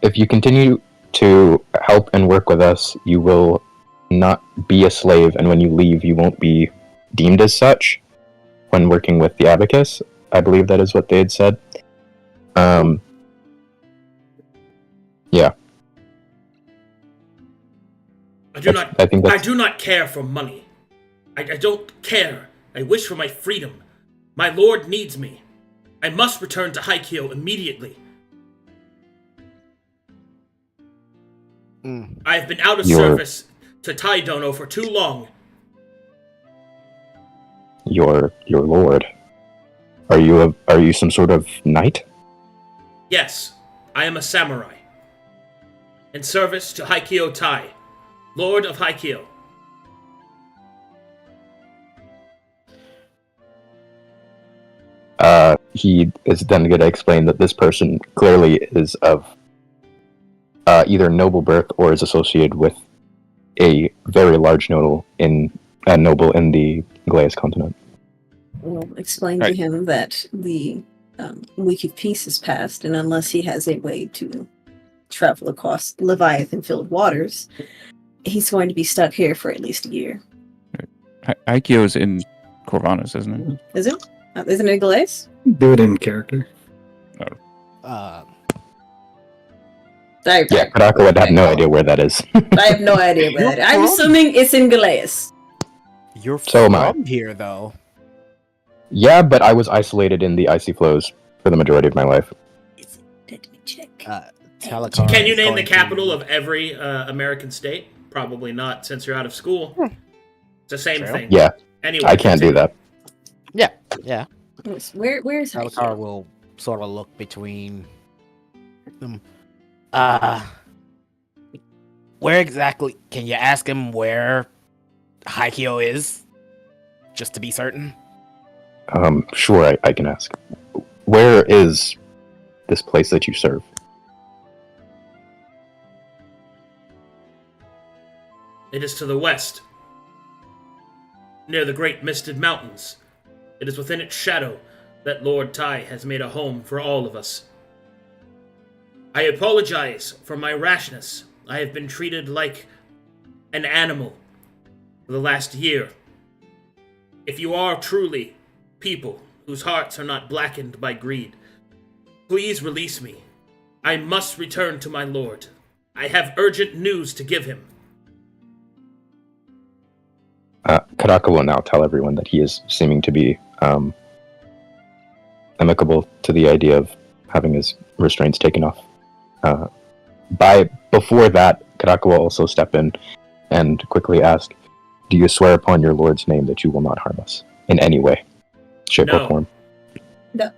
[SPEAKER 2] If you continue to help and work with us, you will not be a slave, and when you leave, you won't be deemed as such when working with the Abacus. I believe that is what they had said. Yeah.
[SPEAKER 1] I do
[SPEAKER 2] that's-
[SPEAKER 1] not care for money. I don't care. I wish for my freedom. My lord needs me. I must return to Haikyo immediately. I have been out of
[SPEAKER 2] Your-
[SPEAKER 1] service to Taidono for too long.
[SPEAKER 2] Your lord. Are you some sort of knight?
[SPEAKER 1] Yes, I am a samurai. In service to Haikyo Tai, Lord of Haikyo.
[SPEAKER 2] He is then going to explain that this person clearly is of either noble birth or is associated with a very large noble in the Glaeus continent.
[SPEAKER 5] We'll explain to
[SPEAKER 4] Right.
[SPEAKER 5] him that the week of peace has passed, and unless he has a way to travel across Leviathan-filled waters, he's going to be stuck here for at least a year.
[SPEAKER 4] Aikio's in Corvallis, isn't it?
[SPEAKER 5] Is it? Isn't it Gallows?
[SPEAKER 7] Do it in character.
[SPEAKER 3] Uh,
[SPEAKER 2] Yeah, Kadako would have no idea where that is.
[SPEAKER 5] I have no idea where that is. I'm
[SPEAKER 3] You're
[SPEAKER 5] assuming it's in Gallows.
[SPEAKER 3] you're
[SPEAKER 2] So am I.
[SPEAKER 3] from here, though.
[SPEAKER 2] Yeah, but I was isolated in the icy flows for the majority of my life.
[SPEAKER 5] Let me check.
[SPEAKER 3] Telecom
[SPEAKER 1] Can you
[SPEAKER 3] is
[SPEAKER 1] name the
[SPEAKER 3] going
[SPEAKER 1] capital
[SPEAKER 3] to-
[SPEAKER 1] of every American state? Probably not, since you're out of school. It's the same
[SPEAKER 3] True.
[SPEAKER 1] thing.
[SPEAKER 2] Yeah,
[SPEAKER 1] Anyway,
[SPEAKER 2] I can't do that.
[SPEAKER 3] Yeah.
[SPEAKER 5] Where's
[SPEAKER 3] Telecom
[SPEAKER 5] Haikyo?
[SPEAKER 3] will sort of look between them. Where exactly? Can you ask him where Haikyo is? Just to be certain.
[SPEAKER 2] Sure, I can ask. Where is this place that you serve?
[SPEAKER 1] It is to the west, near the great misted mountains. It is within its shadow that Lord Tai has made a home for all of us. I apologize for my rashness. I have been treated like an animal for the last year. If you are truly people whose hearts are not blackened by greed, please release me. I must return to my lord. I have urgent news to give him.
[SPEAKER 2] Kadaka will now tell everyone that he is seeming to be amicable to the idea of having his restraints taken off. Before that, Kadaka will also step in and quickly ask, "Do you swear upon your lord's name that you will not harm us in any way, shape,
[SPEAKER 1] No.
[SPEAKER 2] or form?"
[SPEAKER 5] No.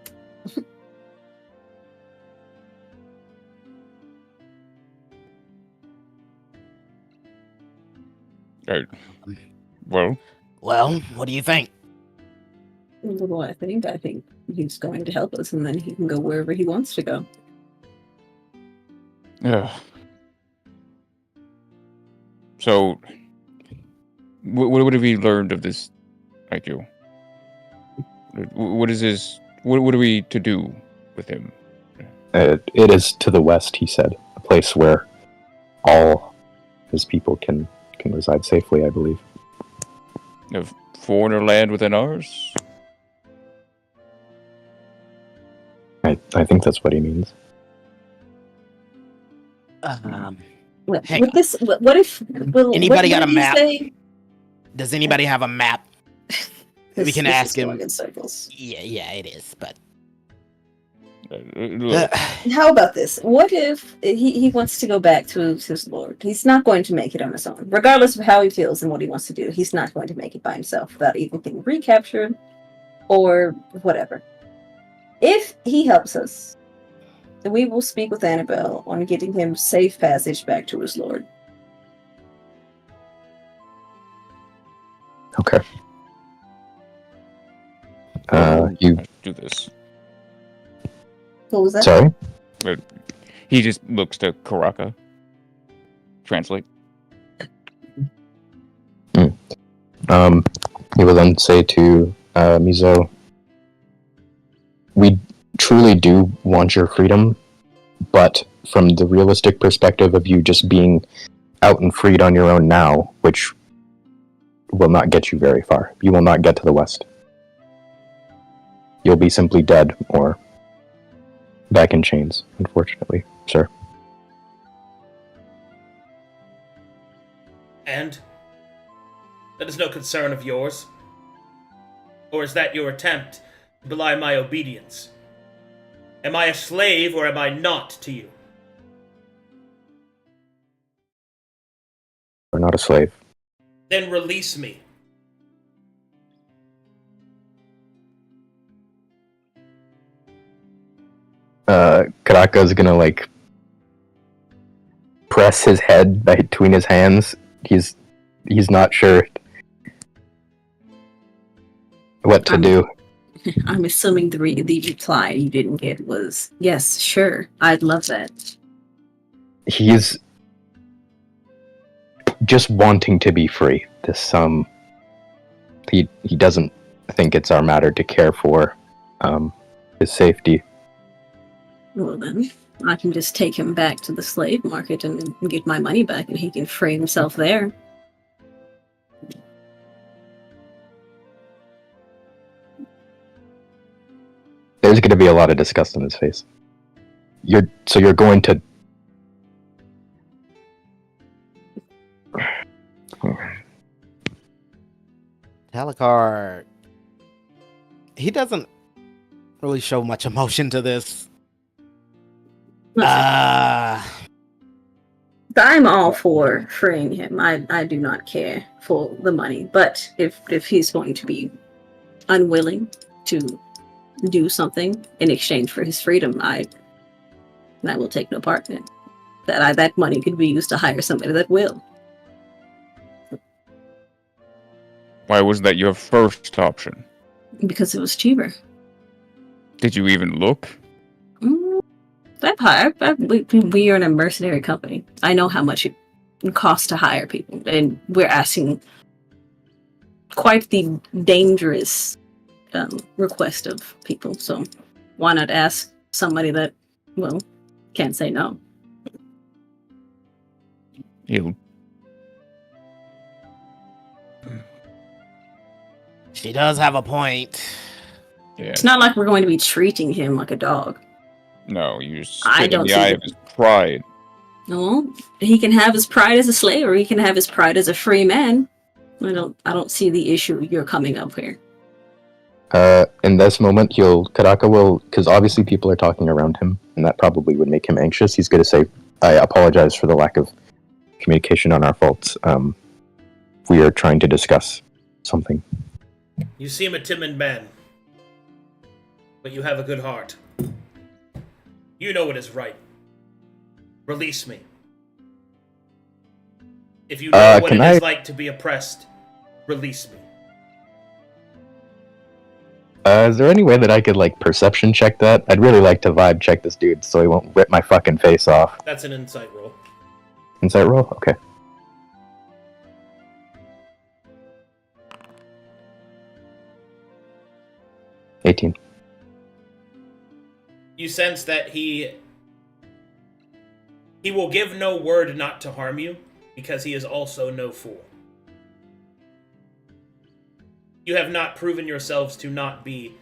[SPEAKER 4] Well,
[SPEAKER 3] Well, what do you think?
[SPEAKER 5] Well, I think he's going to help us, and then he can go wherever he wants to go.
[SPEAKER 4] yeah. So, what have we learned of this Aikyo? What is his? What are we to do with him?
[SPEAKER 2] It is to the west, he said, a place where all his people can reside safely, I believe.
[SPEAKER 4] Of foreigner land within ours?
[SPEAKER 2] I think that's what he means.
[SPEAKER 5] With
[SPEAKER 3] Hang on.
[SPEAKER 5] this, what if?
[SPEAKER 3] Anybody got a
[SPEAKER 5] did he
[SPEAKER 3] map?
[SPEAKER 5] say?
[SPEAKER 3] Does anybody have a map? We can
[SPEAKER 5] This
[SPEAKER 3] ask
[SPEAKER 5] is
[SPEAKER 3] him.
[SPEAKER 5] going in circles.
[SPEAKER 3] Yeah, it is. But
[SPEAKER 4] Look,
[SPEAKER 5] How about this? What if he wants to go back to his lord? He's not going to make it on his own, regardless of how he feels and what he wants to do. He's not going to make it by himself without either being recaptured or whatever. If he helps us, then we will speak with Annabelle on getting him safe passage back to his lord.
[SPEAKER 2] Okay. You
[SPEAKER 4] do this.
[SPEAKER 5] What was that?
[SPEAKER 2] sorry?
[SPEAKER 4] He just looks to Karaka. Translate.
[SPEAKER 2] He will then say to Mizo, "We truly do want your freedom, but from the realistic perspective of you just being out and freed on your own now, which will not get you very far. You will not get to the west. You'll be simply dead or back in chains, unfortunately, sir."
[SPEAKER 1] And? That is no concern of yours? Or is that your attempt to belie my obedience? Am I a slave or am I not to you?
[SPEAKER 2] not a slave.
[SPEAKER 1] Then release me.
[SPEAKER 2] Karaka's gonna like press his head between his hands. He's not sure what to do.
[SPEAKER 5] I'm assuming the reply you didn't get was, yes, sure, I'd love that.
[SPEAKER 2] He's just wanting to be free. He doesn't think it's our matter to care for his safety.
[SPEAKER 5] Well then, I can just take him back to the slave market and get my money back and he can free himself there.
[SPEAKER 2] There's going to be a lot of disgust on his face. You're going to...
[SPEAKER 3] Alucard. He doesn't really show much emotion to this.
[SPEAKER 5] I'm all for freeing him. I do not care for the money. But if he's going to be unwilling to do something in exchange for his freedom, I will take no part in it. That money could be used to hire somebody that will.
[SPEAKER 4] Why was that your first option?
[SPEAKER 5] Because it was cheaper.
[SPEAKER 4] Did you even look?
[SPEAKER 5] We are a mercenary company. I know how much it costs to hire people, and we're asking quite the dangerous request of people. So why not ask somebody that, well, can't say no?
[SPEAKER 3] She does have a point.
[SPEAKER 4] Yeah.
[SPEAKER 5] It's not like we're going to be treating him like a dog.
[SPEAKER 4] No, you just
[SPEAKER 5] I
[SPEAKER 4] spit in
[SPEAKER 5] don't
[SPEAKER 4] the
[SPEAKER 5] see
[SPEAKER 4] eye
[SPEAKER 5] it.
[SPEAKER 4] of his pride.
[SPEAKER 5] No, he can have his pride as a slave, or he can have his pride as a free man. I don't see the issue you're coming up here.
[SPEAKER 2] In this moment, Karaka will, because obviously people are talking around him, and that probably would make him anxious. He's going to say, I apologize for the lack of communication on our faults. We are trying to discuss something.
[SPEAKER 1] You seem a timid man, but you have a good heart. You know what is right. Release me. If you know what it is like to be oppressed, release me.
[SPEAKER 2] Is there any way that I could, perception check that? I'd really like to vibe check this dude so he won't rip my fucking face off.
[SPEAKER 1] That's an insight roll.
[SPEAKER 2] Insight roll? Okay. $18.
[SPEAKER 1] You sense that he will give no word not to harm you, because he is also no fool. You have not proven yourselves to not be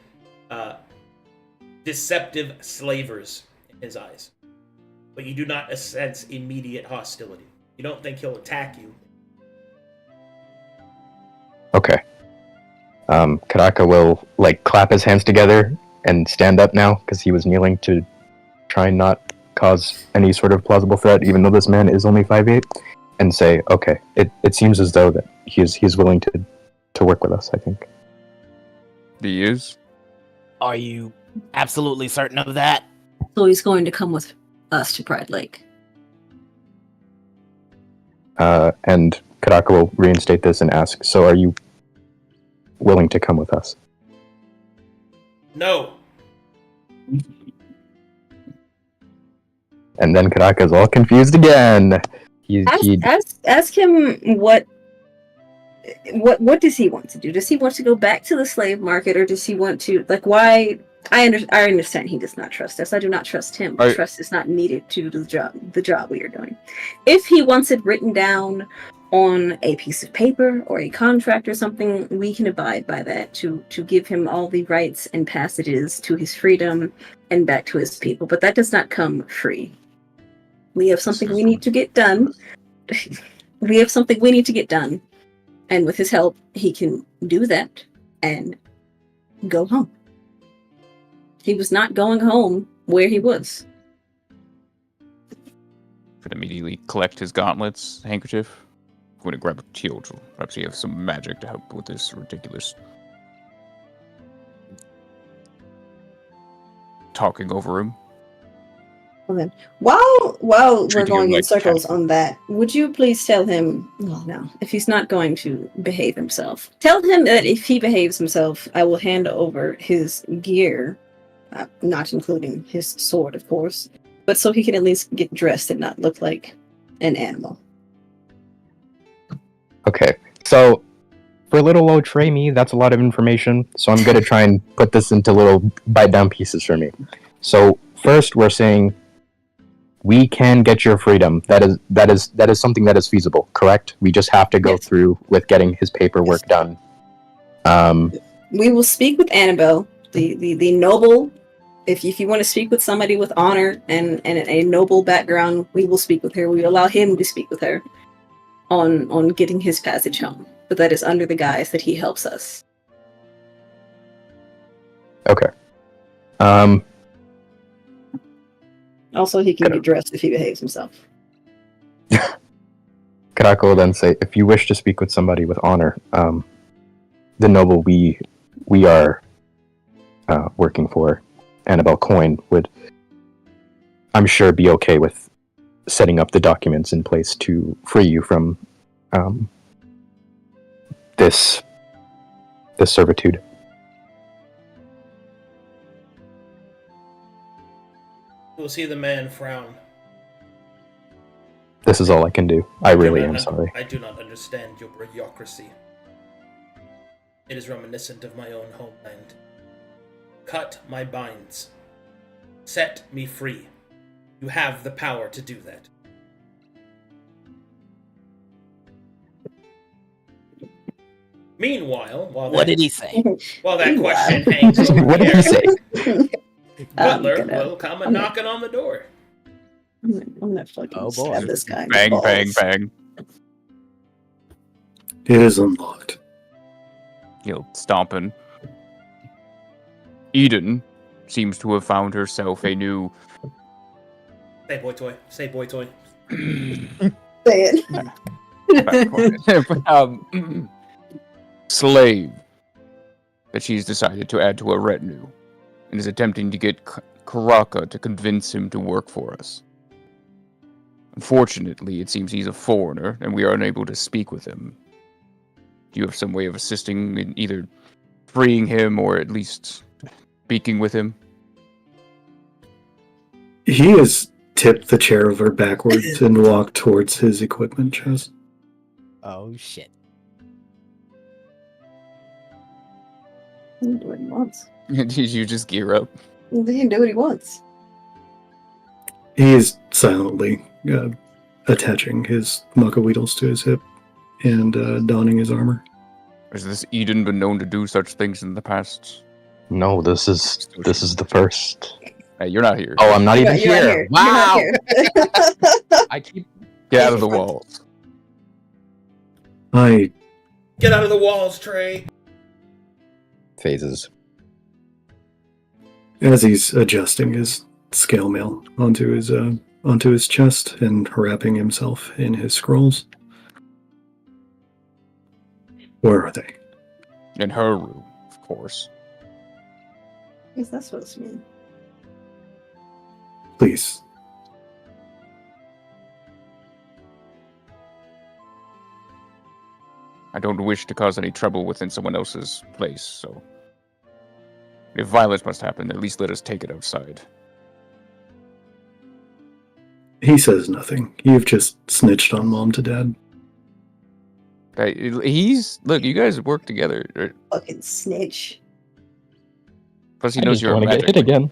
[SPEAKER 1] deceptive slavers in his eyes. But you do not sense immediate hostility. You don't think he'll attack you.
[SPEAKER 2] Okay. Karaka will, clap his hands together and stand up now, because he was kneeling to try and not cause any sort of plausible threat, even though this man is only 5'8", and say, okay, it seems as though that he's willing to work with us, I think.
[SPEAKER 4] He is?
[SPEAKER 3] Are you absolutely certain of that?
[SPEAKER 5] So he's going to come with us to Pride Lake.
[SPEAKER 2] And Karaka will reinstate this and ask, so are you willing to come with us?
[SPEAKER 1] No.
[SPEAKER 2] And then Karaka's all confused again.
[SPEAKER 5] Ask him what does he want to do? Does he want to go back to the slave market, or does he want to, why? I understand he does not trust us. I do not trust him. Trust is not needed to do the job we are doing. If he wants it written down on a piece of paper or a contract or something, we can abide by that to give him all the rights and passages to his freedom and back to his people. But that does not come free. We have something we need to get done. And with his help, he can do that and go home. He was not going home where he was.
[SPEAKER 4] Could immediately collect his gauntlets, handkerchief. going to grab a teal. Perhaps you have some magic to help with this ridiculous talking over him.
[SPEAKER 5] Well then, while we're
[SPEAKER 4] Treating him
[SPEAKER 5] going in
[SPEAKER 4] like
[SPEAKER 5] circles
[SPEAKER 4] cattle.
[SPEAKER 5] on that, would you please tell him? Well, no, if he's not going to behave himself, tell him that if he behaves himself, I will hand over his gear, not including his sword, of course, but so he can at least get dressed and not look like an animal.
[SPEAKER 2] Okay, so for little old Trey me, that's a lot of information. So I'm gonna try and put this into little bite down pieces for me. So first, we're saying we can get your freedom. That is something that is feasible, correct? We just have to go
[SPEAKER 5] Yes.
[SPEAKER 2] through with getting his paperwork done.
[SPEAKER 5] We will speak with Annabelle, the noble. If you want to speak with somebody with honor and a noble background, we will speak with her. We will allow him to speak with her on getting his passage home. But that is under the guise that he helps us.
[SPEAKER 2] Okay.
[SPEAKER 5] Also, he can get dressed if he behaves himself.
[SPEAKER 2] Karako will then say, if you wish to speak with somebody with honor, the noble we are working for, Annabelle Coyne, would, I'm sure, be okay with setting up the documents in place to free you from this servitude.
[SPEAKER 1] You will see the man frown.
[SPEAKER 2] This is all I can do. I really am sorry.
[SPEAKER 1] I do not understand your bureaucracy. It is reminiscent of my own homeland. Cut my binds. Set me free. You have the power to do that. Meanwhile,
[SPEAKER 3] What did he say?
[SPEAKER 1] While that
[SPEAKER 5] Meanwhile.
[SPEAKER 1] question hangs over
[SPEAKER 2] What did
[SPEAKER 1] the
[SPEAKER 2] he
[SPEAKER 1] air,
[SPEAKER 2] say?
[SPEAKER 1] Butler
[SPEAKER 5] I'm gonna-
[SPEAKER 1] will come
[SPEAKER 5] I'm
[SPEAKER 1] knocking on the door.
[SPEAKER 5] I'm gonna fucking
[SPEAKER 3] Oh, boy.
[SPEAKER 5] stab this guy. in the
[SPEAKER 4] Bang,
[SPEAKER 5] balls.
[SPEAKER 4] bang, bang.
[SPEAKER 7] It is unlocked.
[SPEAKER 4] Stomping. Eden seems to have found herself a new
[SPEAKER 1] Say boy toy. Say boy toy.
[SPEAKER 5] Say it.
[SPEAKER 4] Slave that she's decided to add to her retinue and is attempting to get Karaka to convince him to work for us. Unfortunately, it seems he's a foreigner and we are unable to speak with him. Do you have some way of assisting in either freeing him or at least speaking with him?
[SPEAKER 7] He has tipped the chair over backwards and walked towards his equipment chest.
[SPEAKER 3] Oh shit.
[SPEAKER 5] He can do what he wants.
[SPEAKER 4] Did you just gear up?
[SPEAKER 5] He can do what he wants.
[SPEAKER 7] He is silently attaching his muckaweedles to his hip and donning his armor.
[SPEAKER 4] Has this Eden been known to do such things in the past?
[SPEAKER 2] No, this is the first.
[SPEAKER 4] Hey, you're not here.
[SPEAKER 2] Oh, I'm not even
[SPEAKER 5] You're not
[SPEAKER 2] here.
[SPEAKER 5] here.
[SPEAKER 2] Wow.
[SPEAKER 5] You're not here.
[SPEAKER 2] I keep
[SPEAKER 4] Get out of the walls.
[SPEAKER 7] I
[SPEAKER 1] Get out of the walls, Trey.
[SPEAKER 2] phases.
[SPEAKER 7] As he's adjusting his scale mail onto his chest and wrapping himself in his scrolls. Where are they?
[SPEAKER 4] In her room, of course.
[SPEAKER 5] What's that supposed to mean?
[SPEAKER 7] Please.
[SPEAKER 4] I don't wish to cause any trouble within someone else's place, so if violence must happen, at least let us take it outside.
[SPEAKER 7] He says nothing. You've just snitched on Mom to Dad.
[SPEAKER 4] Look, you guys work together.
[SPEAKER 5] Fucking snitch.
[SPEAKER 4] Plus, he
[SPEAKER 2] I
[SPEAKER 4] knows
[SPEAKER 2] just
[SPEAKER 4] you're a
[SPEAKER 2] want to
[SPEAKER 4] magic.
[SPEAKER 2] get hit again.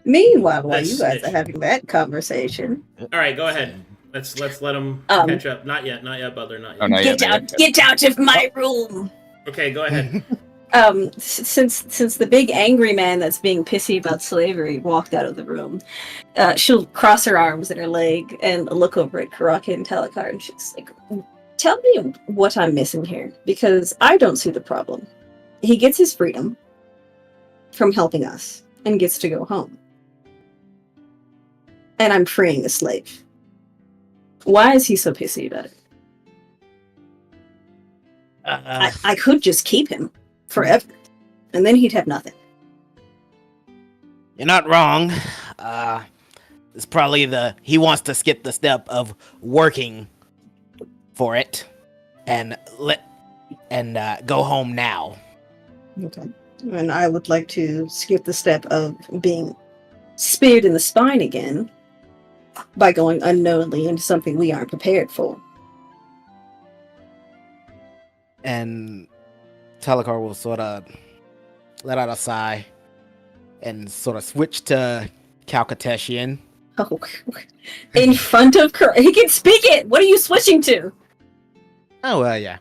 [SPEAKER 5] Meanwhile, while
[SPEAKER 1] That's
[SPEAKER 5] you guys
[SPEAKER 1] snitch.
[SPEAKER 5] are having that conversation,
[SPEAKER 1] All right, go ahead. Let's let him
[SPEAKER 5] Um,
[SPEAKER 1] catch up. Not yet, Butler. Not yet.
[SPEAKER 4] Oh, not yet,
[SPEAKER 5] get
[SPEAKER 4] not
[SPEAKER 5] out,
[SPEAKER 4] yet.
[SPEAKER 5] get out of my room.
[SPEAKER 1] Okay, go ahead.
[SPEAKER 5] Since the big angry man that's being pissy about slavery walked out of the room, she'll cross her arms and her leg and look over at Karaka and Talakar, and she's like, "Tell me what I'm missing here, because I don't see the problem. He gets his freedom from helping us and gets to go home, and I'm freeing a slave. Why is he so pissy about it? I could just keep him forever, and then he'd have nothing.
[SPEAKER 3] You're not wrong. It's probably he wants to skip the step of working for it and go home now.
[SPEAKER 5] Okay. And I would like to skip the step of being speared in the spine again by going unknowingly into something we aren't prepared for.
[SPEAKER 3] And Talakar will sort of let out a sigh and sort of switch to Calcatesian.
[SPEAKER 5] Oh, in front of he can speak it. What are you switching to?
[SPEAKER 3] Oh, yeah.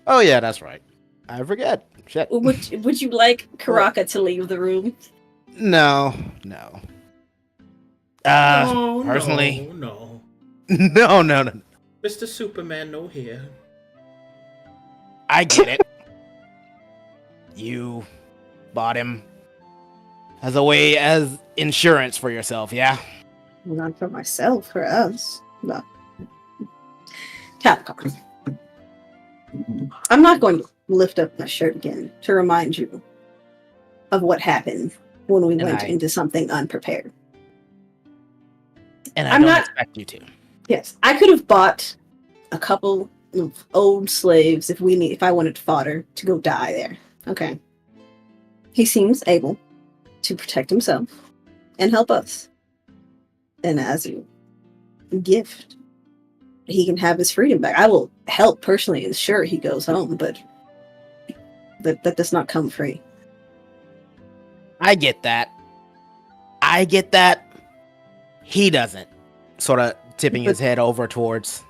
[SPEAKER 3] Oh, yeah, that's right. I forget. Shit.
[SPEAKER 5] Would you like Karaka to leave the room?
[SPEAKER 3] No.
[SPEAKER 1] Oh,
[SPEAKER 3] Personally,
[SPEAKER 1] no.
[SPEAKER 3] no.
[SPEAKER 1] Mr. Superman, no here.
[SPEAKER 3] I get it. You bought him as insurance for yourself, yeah?
[SPEAKER 5] Not for myself, for us. But Capcom. I'm not going to lift up my shirt again to remind you of what happened when we went into something unprepared.
[SPEAKER 3] And I don't expect you to.
[SPEAKER 5] Yes, I could have bought a couple of old slaves if I wanted fodder to go die there. Okay. He seems able to protect himself and help us. And as a gift, he can have his freedom back. I will help personally ensure he goes home, but that does not come free.
[SPEAKER 3] I get that. He doesn't. Sort of tipping his head over towards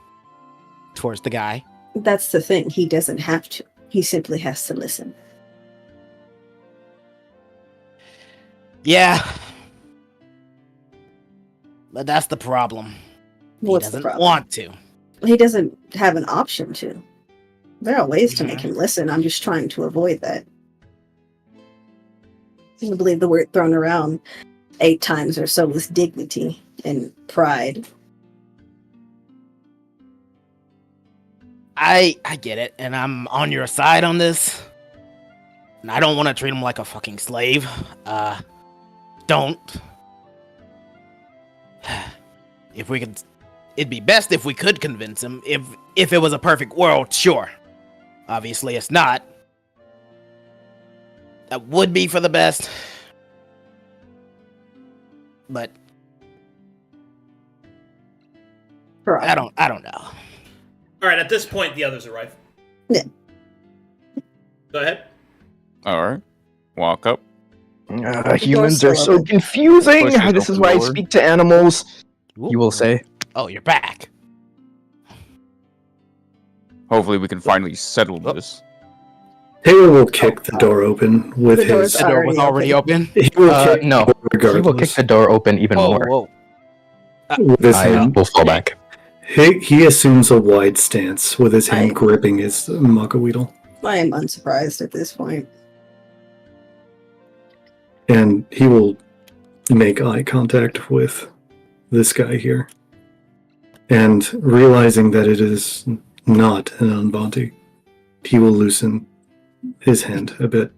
[SPEAKER 3] the guy.
[SPEAKER 5] That's the thing. He doesn't have to. He simply has to listen.
[SPEAKER 3] Yeah. But that's the problem.
[SPEAKER 5] What's
[SPEAKER 3] he
[SPEAKER 5] the
[SPEAKER 3] doesn't
[SPEAKER 5] problem?
[SPEAKER 3] want to.
[SPEAKER 5] He doesn't have an option to. There are ways to make him listen. I'm just trying to avoid that. I believe the word thrown around 8 times or so was dignity and pride.
[SPEAKER 3] I get it, and I'm on your side on this. And I don't want to treat him like a fucking slave. Don't. If we could, it'd be best if we could convince him. If it was a perfect world, sure. Obviously, it's not. That would be for the best. But I don't know.
[SPEAKER 1] All right, at this point, the others arrive.
[SPEAKER 5] Yeah.
[SPEAKER 1] Go ahead.
[SPEAKER 4] All right. Walk up.
[SPEAKER 2] Humans are so confusing.
[SPEAKER 4] Push it
[SPEAKER 2] This is
[SPEAKER 4] open
[SPEAKER 2] why I
[SPEAKER 4] door.
[SPEAKER 2] speak to animals. You will say.
[SPEAKER 3] Oh, you're back.
[SPEAKER 4] Hopefully, we can finally settle this.
[SPEAKER 7] Taylor will kick the door open with
[SPEAKER 5] The door's
[SPEAKER 7] his.
[SPEAKER 3] The door was already open.
[SPEAKER 7] He will kick
[SPEAKER 2] No.
[SPEAKER 7] the door
[SPEAKER 2] He will kick
[SPEAKER 7] regardless.
[SPEAKER 2] the door open even more.
[SPEAKER 3] Whoa.
[SPEAKER 7] With his
[SPEAKER 2] I
[SPEAKER 7] hand.
[SPEAKER 2] will fall back.
[SPEAKER 7] He assumes a wide stance with his hand
[SPEAKER 5] I-
[SPEAKER 7] gripping his Makaweedle.
[SPEAKER 5] I am unsurprised at this point.
[SPEAKER 7] And he will make eye contact with this guy here. And realizing that it is not an Unbounty, he will loosen his hand a bit,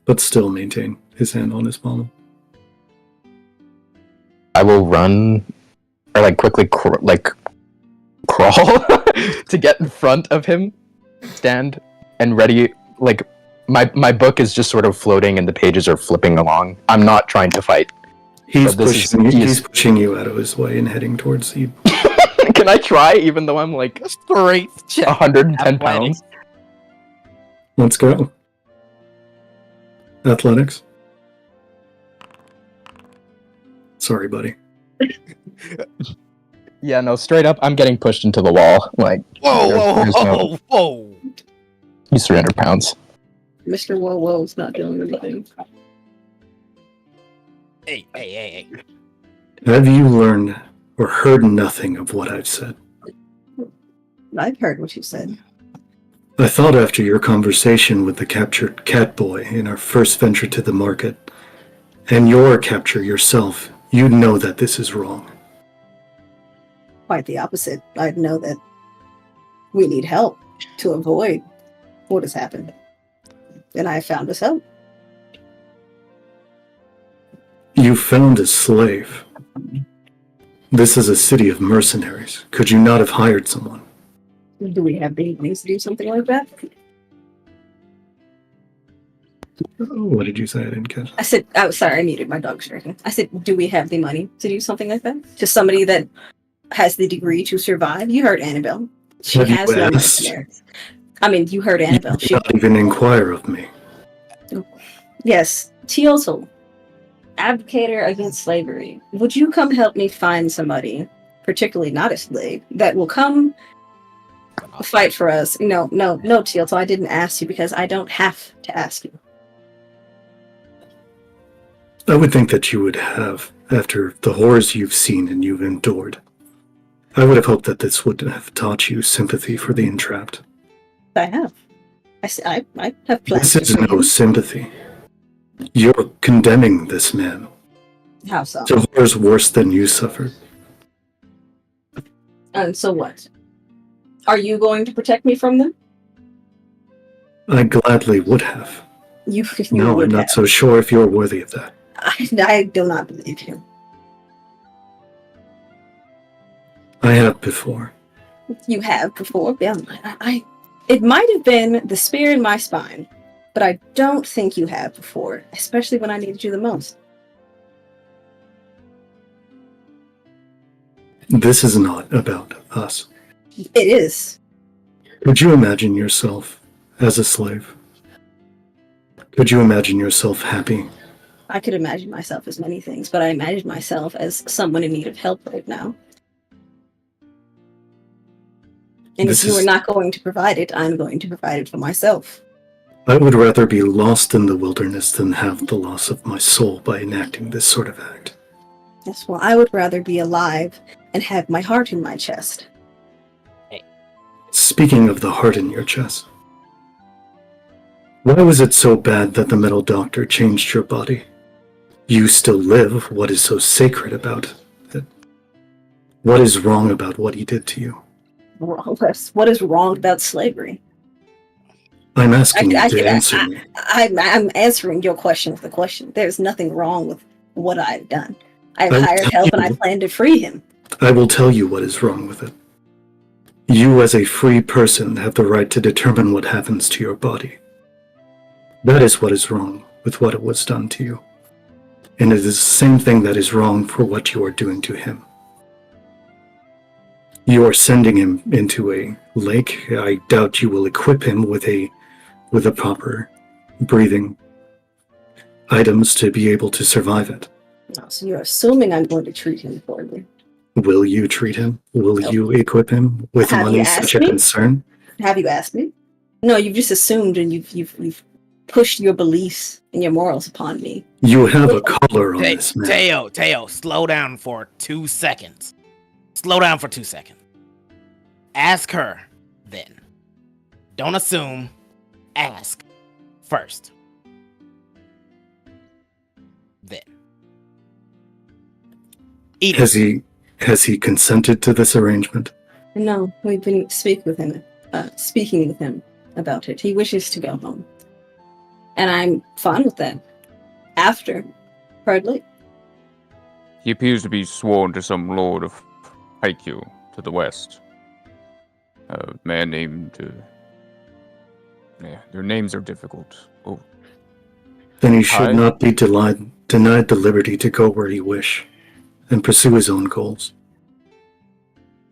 [SPEAKER 7] but still maintain his hand on his pommel.
[SPEAKER 2] I will run, or quickly crawl to get in front of him, stand, and ready. My book is just sort of floating and the pages are flipping along. I'm not trying to fight.
[SPEAKER 7] He's
[SPEAKER 2] But this
[SPEAKER 7] he's pushing you out of his way and heading towards you.
[SPEAKER 2] Can I try, even though I'm
[SPEAKER 3] Strength check.
[SPEAKER 2] 110 pounds?
[SPEAKER 7] Let's go. Athletics. Sorry, buddy.
[SPEAKER 2] Yeah, no, straight up, I'm getting pushed into the wall.
[SPEAKER 3] Whoa.
[SPEAKER 2] He's 300 pounds.
[SPEAKER 5] Mr. Whoa-Who's not doing anything.
[SPEAKER 3] Hey.
[SPEAKER 7] Have you learned or heard nothing of what I've said?
[SPEAKER 5] I've heard what you said.
[SPEAKER 7] I thought after your conversation with the captured cat boy in our first venture to the market, and your capture yourself, you'd know that this is wrong.
[SPEAKER 5] Quite the opposite. I know that we need help to avoid what has happened. And I found us help.
[SPEAKER 7] You found a slave. This is a city of mercenaries. Could you not have hired someone?
[SPEAKER 5] Do we have the means to do something like that?
[SPEAKER 7] What did you say? I didn't catch.
[SPEAKER 5] I said, oh, sorry, I muted my dog stricken. I said, do we have the money to do something like that? Just somebody that has the degree to survive? You heard Annabelle. She
[SPEAKER 7] Have you
[SPEAKER 5] has no
[SPEAKER 7] asked?
[SPEAKER 5] mercenaries. I mean, you heard
[SPEAKER 7] You
[SPEAKER 5] Annabelle.
[SPEAKER 7] did not even inquire of me.
[SPEAKER 5] Yes, Teotl, advocator against slavery. Would you come help me find somebody, particularly not a slave, that will come fight for us? No, Teotl, I didn't ask you because I don't have to ask you.
[SPEAKER 7] I would think that you would have, after the horrors you've seen and you've endured. I would have hoped that this would have taught you sympathy for the entrapped.
[SPEAKER 5] I have. I have plans.
[SPEAKER 7] This is no sympathy. You're condemning this man
[SPEAKER 5] How so?
[SPEAKER 7] to horrors worse than you suffered.
[SPEAKER 5] And so what? Are you going to protect me from them?
[SPEAKER 7] I gladly would have.
[SPEAKER 5] You
[SPEAKER 7] No,
[SPEAKER 5] would
[SPEAKER 7] I'm not
[SPEAKER 5] have.
[SPEAKER 7] so sure if you're worthy of that.
[SPEAKER 5] I do not believe you.
[SPEAKER 7] I have before.
[SPEAKER 5] You have before. Yeah, it might have been the spear in my spine, but I don't think you have before, especially when I needed you the most.
[SPEAKER 7] This is not about us.
[SPEAKER 5] It is.
[SPEAKER 7] Could you imagine yourself as a slave? Could you imagine yourself happy?
[SPEAKER 5] I could imagine myself as many things, but I imagine myself as someone in need of help right now. And
[SPEAKER 7] This
[SPEAKER 5] if you are
[SPEAKER 7] is-
[SPEAKER 5] not going to provide it, I'm going to provide it for myself.
[SPEAKER 7] I would rather be lost in the wilderness than have the loss of my soul by enacting this sort of act.
[SPEAKER 5] Yes, well, I would rather be alive and have my heart in my chest.
[SPEAKER 7] Speaking of the heart in your chest, why was it so bad that the metal doctor changed your body? You still live. What is so sacred about it? What is wrong about what he did to you?
[SPEAKER 5] What is wrong about slavery?
[SPEAKER 7] I'm asking you to answer me.
[SPEAKER 5] I'm answering your question with a question. There's nothing wrong with what I've done. I've
[SPEAKER 7] I will
[SPEAKER 5] hired
[SPEAKER 7] tell
[SPEAKER 5] help and I
[SPEAKER 7] you-
[SPEAKER 5] plan to free him.
[SPEAKER 7] I will tell you what is wrong with it. You, as a free person, have the right to determine what happens to your body. That is what is wrong with what was done to you. And it is the same thing that is wrong for what you are doing to him. You are sending him into a lake. I doubt you will equip him with a proper breathing items to be able to survive it.
[SPEAKER 5] No, so you're assuming I'm going to treat him poorly.
[SPEAKER 7] Will you treat him? Will
[SPEAKER 5] No.
[SPEAKER 7] you equip him with
[SPEAKER 5] Have you
[SPEAKER 7] money
[SPEAKER 5] asked
[SPEAKER 7] such a
[SPEAKER 5] me?
[SPEAKER 7] concern?
[SPEAKER 5] Have you asked me? No, you've just assumed and you've pushed your beliefs and your morals upon me.
[SPEAKER 7] You have a collar on this man.
[SPEAKER 3] Teo, slow down for 2 seconds. Slow down for 2 seconds. Ask her, then. Don't assume. Ask first. Then. Eat it.
[SPEAKER 7] Has he consented to this arrangement?
[SPEAKER 5] No, we've been speaking with him about it. He wishes to go home. And I'm fine with that. After, hardly.
[SPEAKER 4] He appears to be sworn to some lord of Haikyuu to the west. A man named... their names are difficult. Oh,
[SPEAKER 7] Then he should
[SPEAKER 4] I-
[SPEAKER 7] not be denied the liberty to go where he wish and pursue his own goals.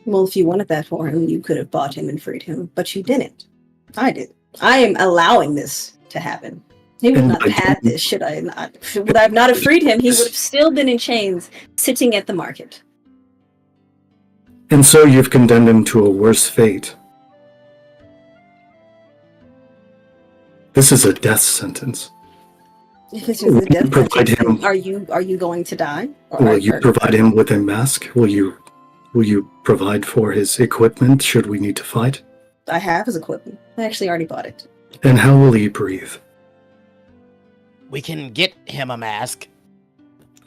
[SPEAKER 5] Well, if you wanted that for him, you could have bought him and freed him, but you didn't. I did. I am allowing this to happen. He would
[SPEAKER 7] And
[SPEAKER 5] not
[SPEAKER 7] I
[SPEAKER 5] have had
[SPEAKER 7] didn't-
[SPEAKER 5] this should I not. Would I have not have freed him, he would have still been in chains, sitting at the market.
[SPEAKER 7] And so you've condemned him to a worse fate. This is a death sentence.
[SPEAKER 5] If this is a death
[SPEAKER 7] Provide
[SPEAKER 5] sentence,
[SPEAKER 7] him-
[SPEAKER 5] are you going to die?
[SPEAKER 7] Will you provide him with a mask? Will you provide for his equipment should we need to fight?
[SPEAKER 5] I have his equipment. I actually already bought it.
[SPEAKER 7] And how will he breathe?
[SPEAKER 3] We can get him a mask.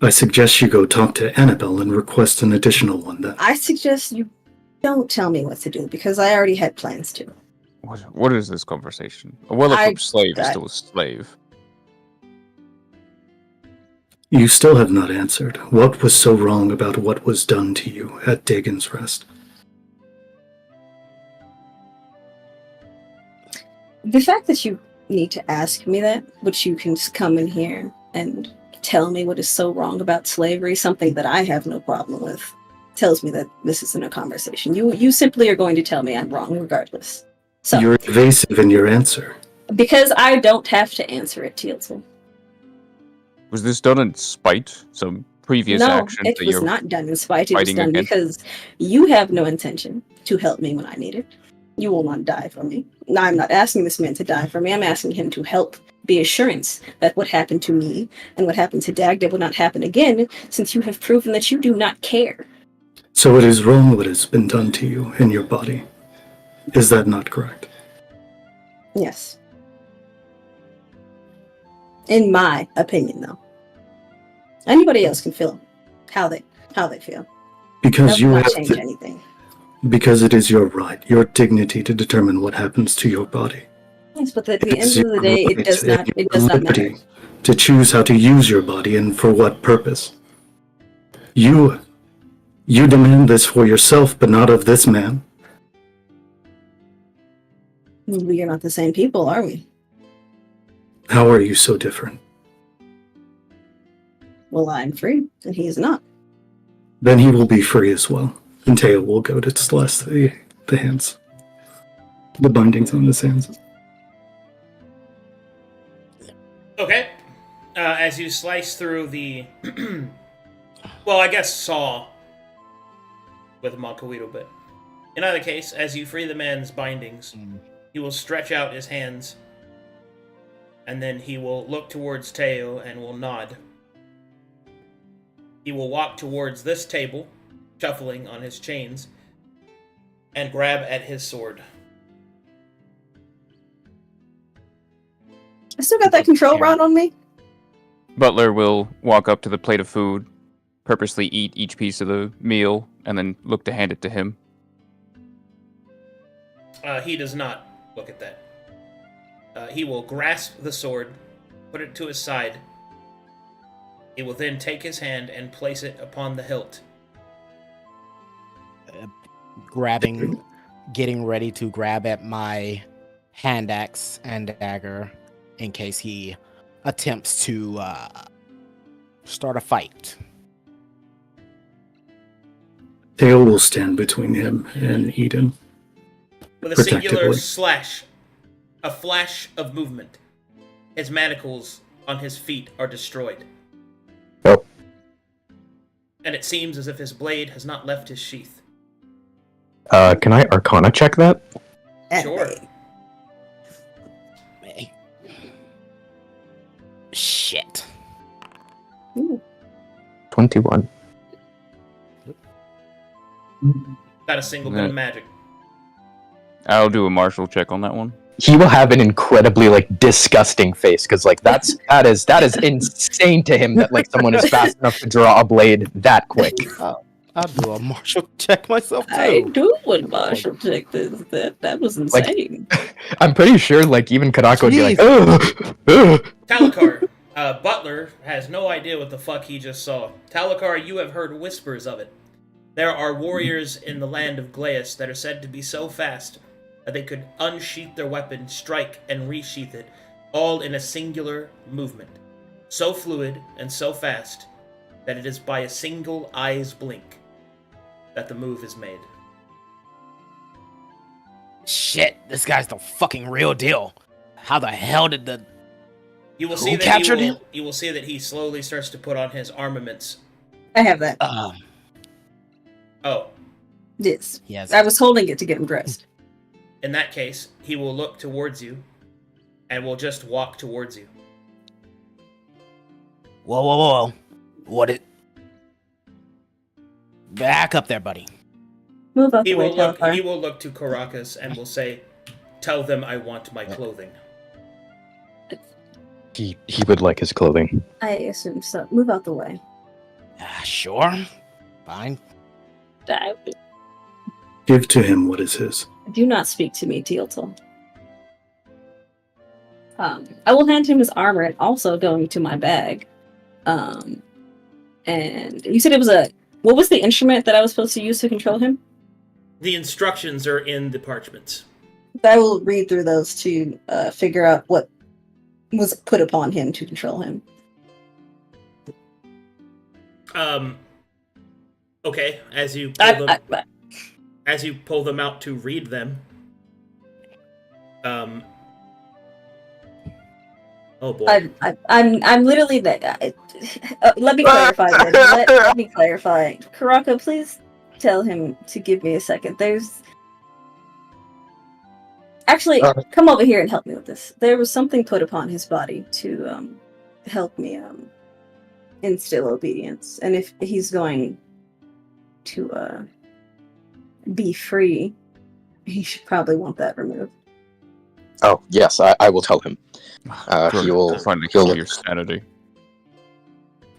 [SPEAKER 7] I suggest you go talk to Annabelle and request an additional one then.
[SPEAKER 5] I suggest you Don't tell me what to do, because I already had plans to.
[SPEAKER 4] What is this conversation? A well-equipped slave is still a slave.
[SPEAKER 7] You still have not answered. What was so wrong about what was done to you at Dagon's Rest?
[SPEAKER 5] The fact that you need to ask me that, but you can just come in here and tell me what is so wrong about slavery, something that I have no problem with, tells me that this isn't a conversation. You simply are going to tell me I'm wrong regardless. So,
[SPEAKER 7] You're evasive in your answer.
[SPEAKER 5] because I don't have to answer it, Teal'c.
[SPEAKER 4] Was this done in spite? Some previous
[SPEAKER 5] No,
[SPEAKER 4] action
[SPEAKER 5] it
[SPEAKER 4] that
[SPEAKER 5] was
[SPEAKER 4] you're
[SPEAKER 5] not done in spite. It was
[SPEAKER 4] fighting
[SPEAKER 5] done
[SPEAKER 4] against?
[SPEAKER 5] because you have no intention to help me when I need it. You will not die for me. Now, I'm not asking this man to die for me. I'm asking him to help be assurance that what happened to me and what happened to Dagda will not happen again, since you have proven that you do not care.
[SPEAKER 7] So it is wrong what has been done to you in your body. Is that not correct?
[SPEAKER 5] Yes. In my opinion, though. Anybody else can feel how they feel.
[SPEAKER 7] Because
[SPEAKER 5] That
[SPEAKER 7] you
[SPEAKER 5] will not
[SPEAKER 7] have
[SPEAKER 5] change
[SPEAKER 7] to,
[SPEAKER 5] anything.
[SPEAKER 7] because it is your right, your dignity to determine what happens to your body.
[SPEAKER 5] Yes, but at the
[SPEAKER 7] It
[SPEAKER 5] end
[SPEAKER 7] is
[SPEAKER 5] of the
[SPEAKER 7] your
[SPEAKER 5] day, it
[SPEAKER 7] right
[SPEAKER 5] does
[SPEAKER 7] and
[SPEAKER 5] not. It
[SPEAKER 7] your
[SPEAKER 5] does not matter.
[SPEAKER 7] liberty to choose how to use your body and for what purpose. You demand this for yourself, but not of this man.
[SPEAKER 5] We are not the same people, are we?
[SPEAKER 7] How are you so different?
[SPEAKER 5] Well, I'm free, and he is not.
[SPEAKER 7] Then he will be free as well. And Teo will go to slice the hands. The bindings on his hands.
[SPEAKER 1] Okay. As you slice through the, well, I guess saw with a Moncoito bit. In either case, as you free the man's bindings, he will stretch out his hands, and then he will look towards Teo and will nod. He will walk towards this table, shuffling on his chains, and grab at his sword.
[SPEAKER 5] I still got that control rod on me.
[SPEAKER 4] Butler will walk up to the plate of food, purposely eat each piece of the meal, and then look to hand it to him.
[SPEAKER 1] He does not look at that. He will grasp the sword, put it to his side. He will then take his hand and place it upon the hilt.
[SPEAKER 3] Getting ready to grab at my hand axe and dagger in case he attempts to start a fight.
[SPEAKER 7] Teo will stand between him and Eden.
[SPEAKER 1] With a singular
[SPEAKER 7] Protectively.
[SPEAKER 1] slash, a flash of movement, his manacles on his feet are destroyed.
[SPEAKER 2] Oh.
[SPEAKER 1] And it seems as if his blade has not left his sheath.
[SPEAKER 2] Can I Arcana check that?
[SPEAKER 1] Sure.
[SPEAKER 3] Hey. Shit.
[SPEAKER 5] Ooh.
[SPEAKER 2] 21.
[SPEAKER 1] Got a single bit of magic.
[SPEAKER 4] I'll do a martial check on that one.
[SPEAKER 2] He will have an incredibly disgusting face because that is insane to him that someone is fast enough to draw a blade that quick.
[SPEAKER 3] I'll do a martial check myself too.
[SPEAKER 5] I do would martial check this. That was insane.
[SPEAKER 2] I'm pretty sure even Kanako would be like, ugh.
[SPEAKER 1] Talakar, Butler has no idea what the fuck he just saw. Talakar, you have heard whispers of it. There are warriors in the land of Glaeus that are said to be so fast that they could unsheath their weapon, strike, and resheath it, all in a singular movement. So fluid and so fast that it is by a single eye's blink that the move is made.
[SPEAKER 3] Shit, this guy's the fucking real deal. How the hell did the...
[SPEAKER 1] You will
[SPEAKER 3] Who
[SPEAKER 1] see that
[SPEAKER 3] captured him?
[SPEAKER 1] You will see that he slowly starts to put on his armaments.
[SPEAKER 5] I have that.
[SPEAKER 1] Oh,
[SPEAKER 5] Yes.
[SPEAKER 3] Yes.
[SPEAKER 5] I was holding it to get him dressed.
[SPEAKER 1] in that case, he will look towards you and will just walk towards you.
[SPEAKER 3] Whoa. What it... Back up there, buddy.
[SPEAKER 5] Move out
[SPEAKER 1] He
[SPEAKER 5] the way,
[SPEAKER 1] will look.
[SPEAKER 5] Talakar.
[SPEAKER 1] He will look to Caracas and will say, "Tell them I want my clothing."
[SPEAKER 2] He would like his clothing.
[SPEAKER 5] I assume so. Move out the way.
[SPEAKER 3] Sure. Fine.
[SPEAKER 7] Give to him what is his.
[SPEAKER 5] Do not speak to me, Teal'c. I will hand him his armor and also going to my bag. And you said it was what was the instrument that I was supposed to use to control him?
[SPEAKER 1] The instructions are in the parchments.
[SPEAKER 5] I will read through those to figure out what was put upon him to control him.
[SPEAKER 1] Okay, as you pull them out to read them, oh boy.
[SPEAKER 5] I'm literally that. Let me clarify. Let me clarify. Karaka, please tell him to give me a second. Actually, come over here and help me with this. There was something put upon his body to help me instill obedience, and if he's going to be free, he should probably want that removed.
[SPEAKER 2] Oh yes, I will tell him.
[SPEAKER 4] Finally kill your sanity.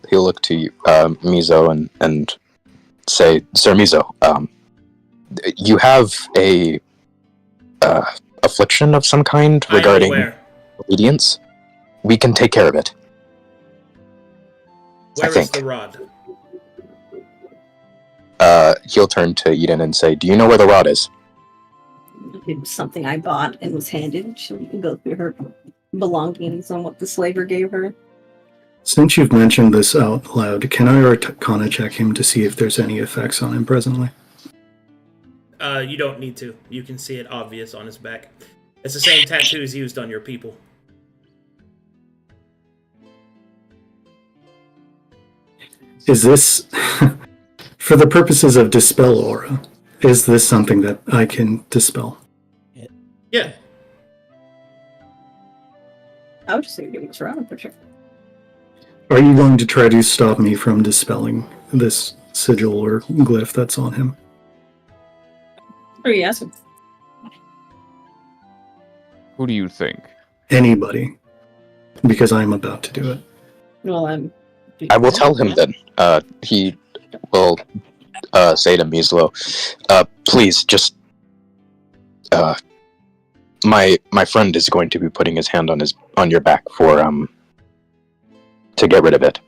[SPEAKER 2] He'll look to Mizo and say, Sir Mizo, you have a affliction of some kind regarding obedience. We can take care of it.
[SPEAKER 1] Where is the rod?
[SPEAKER 2] He'll turn to Eden and say, do you know where the rod is?
[SPEAKER 5] It was something I bought and was handed. She can go through her belongings on what the slaver gave her.
[SPEAKER 7] Since you've mentioned this out loud, can I Arcana check him to see if there's any effects on him presently?
[SPEAKER 1] You don't need to. You can see it obvious on his back. It's the same tattoos used on your people.
[SPEAKER 7] Is this, for the purposes of Dispel Aura, is this something that I can dispel?
[SPEAKER 1] Yeah.
[SPEAKER 5] I would just say give us around for sure.
[SPEAKER 7] Are you going to try to stop me from dispelling this sigil or glyph that's on him?
[SPEAKER 5] Or you ask him.
[SPEAKER 4] Who do you think?
[SPEAKER 7] Anybody. Because I'm about to do it.
[SPEAKER 5] Well,
[SPEAKER 2] I will tell him then. He will say to Mislo, please, just... My friend is going to be putting his hand on your back for, to get rid of it.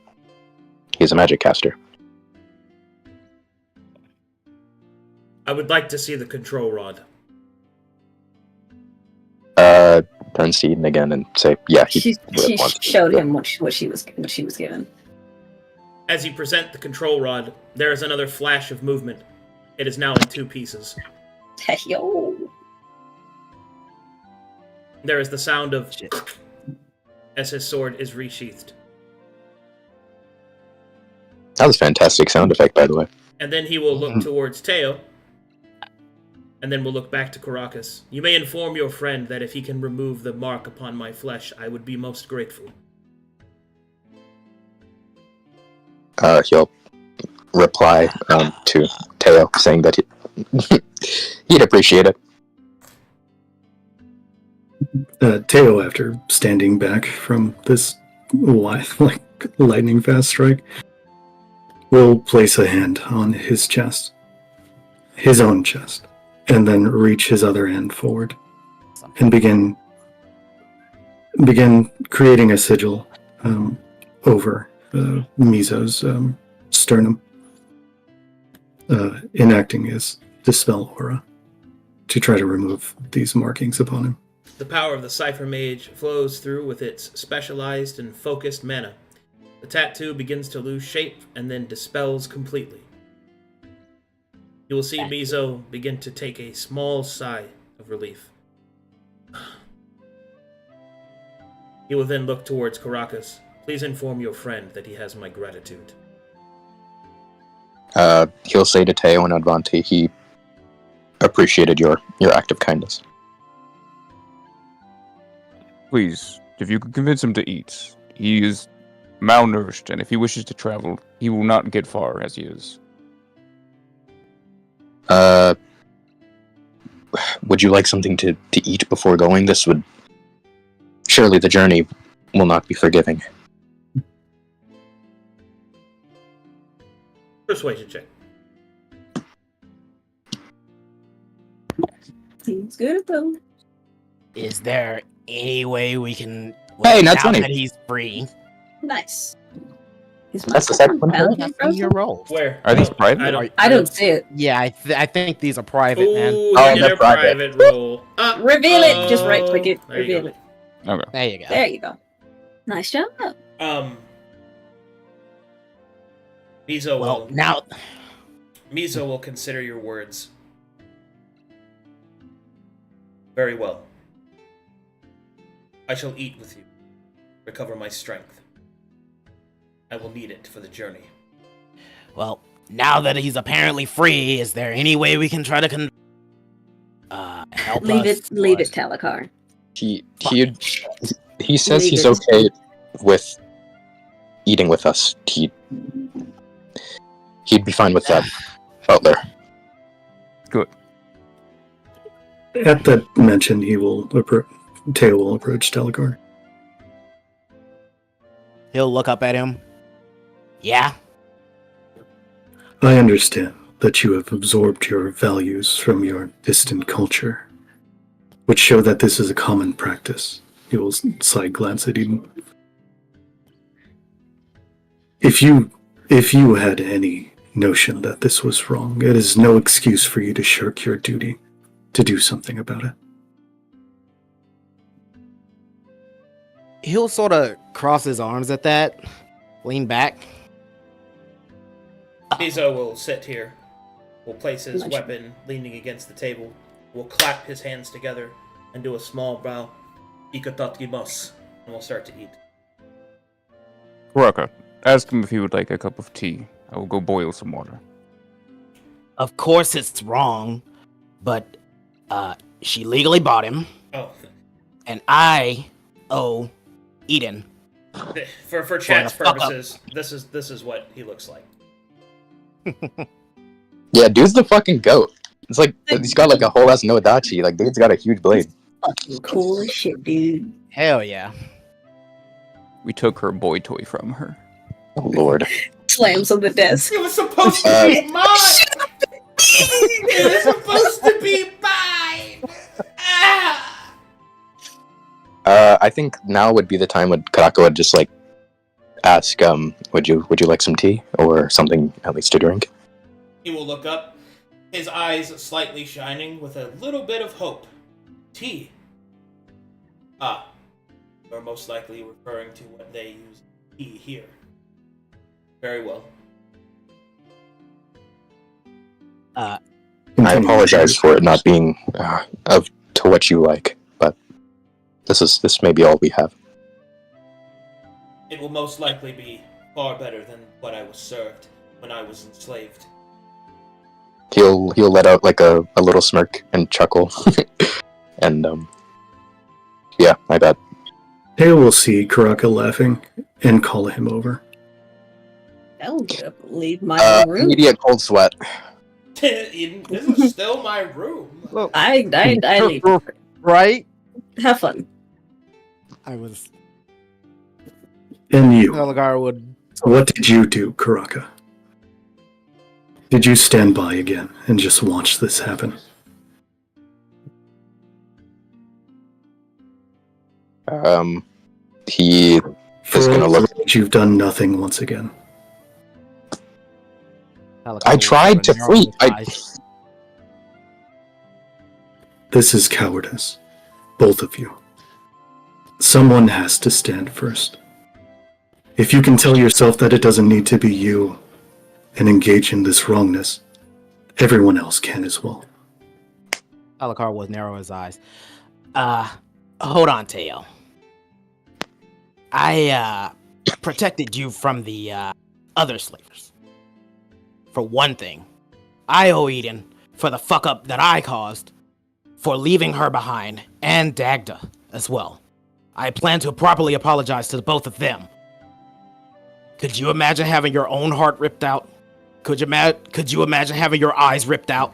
[SPEAKER 2] He's a magic caster.
[SPEAKER 1] I would like to see the control rod.
[SPEAKER 2] Turns to Eden again and say, yeah,
[SPEAKER 5] she showed him what she was given.
[SPEAKER 1] As you present the control rod, there is another flash of movement. It is now in two pieces.
[SPEAKER 5] Hey, yo.
[SPEAKER 1] There is the sound of as his sword is resheathed.
[SPEAKER 2] That was a fantastic sound effect, by the way.
[SPEAKER 1] And then he will look towards Teo, and then we'll look back to Caracas. You may inform your friend that if he can remove the mark upon my flesh, I would be most grateful.
[SPEAKER 2] He'll reply to Teo, saying that he'd appreciate it.
[SPEAKER 7] Teo, after standing back from this lightning fast strike, will place a hand on his chest, his own chest, and then reach his other hand forward and begin creating a sigil over Mizo's sternum, enacting his Dispel Aura to try to remove these markings upon him.
[SPEAKER 1] The power of the Cipher Mage flows through with its specialized and focused mana. The tattoo begins to lose shape and then dispels completely. You will see Mizo begin to take a small sigh of relief. He will then look towards Caracas. Please inform your friend that he has my gratitude.
[SPEAKER 2] He'll say to Teo and Advanti, he appreciated your act of kindness.
[SPEAKER 4] Please, if you could convince him to eat. He is malnourished, and if he wishes to travel, he will not get far as he is.
[SPEAKER 2] Would you like something to eat before going? This would... Surely the journey will not be forgiving.
[SPEAKER 1] Persuasion check.
[SPEAKER 5] He's good though.
[SPEAKER 3] Is there any way we can?
[SPEAKER 2] Hey, not
[SPEAKER 3] now
[SPEAKER 2] 20.
[SPEAKER 3] that he's free.
[SPEAKER 5] Nice. Is
[SPEAKER 2] That's the second one.
[SPEAKER 5] paladin
[SPEAKER 3] That's your
[SPEAKER 5] broken?
[SPEAKER 3] rolls.
[SPEAKER 1] Where?
[SPEAKER 4] Are these
[SPEAKER 1] Oh,
[SPEAKER 4] private?
[SPEAKER 5] I don't see it.
[SPEAKER 3] Yeah, I think these are private, man.
[SPEAKER 1] Ooh,
[SPEAKER 2] Oh,
[SPEAKER 1] he did
[SPEAKER 2] they're
[SPEAKER 1] a private roll.
[SPEAKER 5] Reveal it. Just right click it.
[SPEAKER 1] There you
[SPEAKER 5] Reveal
[SPEAKER 1] go.
[SPEAKER 5] it.
[SPEAKER 4] Okay.
[SPEAKER 3] There you go.
[SPEAKER 5] There you go. Nice job.
[SPEAKER 1] Mizo
[SPEAKER 3] Well,
[SPEAKER 1] will
[SPEAKER 3] now
[SPEAKER 1] Mizo will consider your words. Very well. I shall eat with you. Recover my strength. I will need it for the journey.
[SPEAKER 3] Well, now that he's apparently free, is there any way we can try to help
[SPEAKER 5] Leave
[SPEAKER 3] us?
[SPEAKER 5] it, Talakar.
[SPEAKER 2] He says
[SPEAKER 5] Leave
[SPEAKER 2] he's
[SPEAKER 5] it.
[SPEAKER 2] okay with eating with us. He'd be fine with that, Butler.
[SPEAKER 7] At that mention, Teo will approach Talakar.
[SPEAKER 3] He'll look up at him. Yeah.
[SPEAKER 7] I understand that you have absorbed your values from your distant culture, which show that this is a common practice. He will side glance at Eden. If you had any notion that this was wrong, it is no excuse for you to shirk your duty to do something about it.
[SPEAKER 3] He'll sort of cross his arms at that, lean back.
[SPEAKER 1] Mizo will sit here. Will place his weapon leaning against the table. Will clap his hands together and do a small bow. Ikatakimasu. And we'll start to eat.
[SPEAKER 4] Kuraka, ask him if he would like a cup of tea. I will go boil some water.
[SPEAKER 3] Of course it's wrong, but she legally bought him,
[SPEAKER 1] Oh,
[SPEAKER 3] and I owe Eden.
[SPEAKER 1] for chat's
[SPEAKER 3] fuck up.
[SPEAKER 1] purposes, this is what he looks like.
[SPEAKER 2] Yeah, dude's the fucking goat. It's like he's got like a whole ass Nodachi. Like dude's got a huge blade.
[SPEAKER 5] Fucking cool as shit, dude.
[SPEAKER 3] Hell yeah.
[SPEAKER 4] We took her boy toy from her.
[SPEAKER 2] Oh lord.
[SPEAKER 5] Slams on the desk.
[SPEAKER 1] It was supposed to be mine. It was supposed to be mine. Ah!
[SPEAKER 2] I think now would be the time when Karako would just like ask, would you like some tea or something at least to drink?
[SPEAKER 1] He will look up, his eyes slightly shining with a little bit of hope. Tea. Ah, you're most likely referring to what they use tea here. Very well.
[SPEAKER 2] I apologize for it not being to what you like, but this may be all we have.
[SPEAKER 1] It will most likely be far better than what I was served when I was enslaved.
[SPEAKER 2] He'll let out like a little smirk and chuckle, and yeah, I bet.
[SPEAKER 7] Teo will see Karaka laughing and call him over.
[SPEAKER 5] I will get up and leave my room.
[SPEAKER 2] Immediate cold sweat.
[SPEAKER 1] Eden, this is still my room.
[SPEAKER 3] Well,
[SPEAKER 5] I leave.
[SPEAKER 3] right?
[SPEAKER 5] Have fun.
[SPEAKER 3] I was.
[SPEAKER 7] And you,
[SPEAKER 3] Nelagar would.
[SPEAKER 7] what did you do, Karaka? Did you stand by again and just watch this happen?
[SPEAKER 2] He
[SPEAKER 7] For
[SPEAKER 2] is gonna
[SPEAKER 7] all
[SPEAKER 2] look.
[SPEAKER 7] that you've done nothing once again.
[SPEAKER 2] I tried to flee.
[SPEAKER 7] This is cowardice. Both of you. Someone has to stand first. If you can tell yourself that it doesn't need to be you and engage in this wrongness, everyone else can as well.
[SPEAKER 3] Alakar would narrow his eyes. Hold on, Teo. I protected you from the other slavers. For one thing, I owe Eden for the fuck up that I caused, for leaving her behind, and Dagda as well. I plan to properly apologize to both of them. Could you imagine having your own heart ripped out? Could you imagine having your eyes ripped out?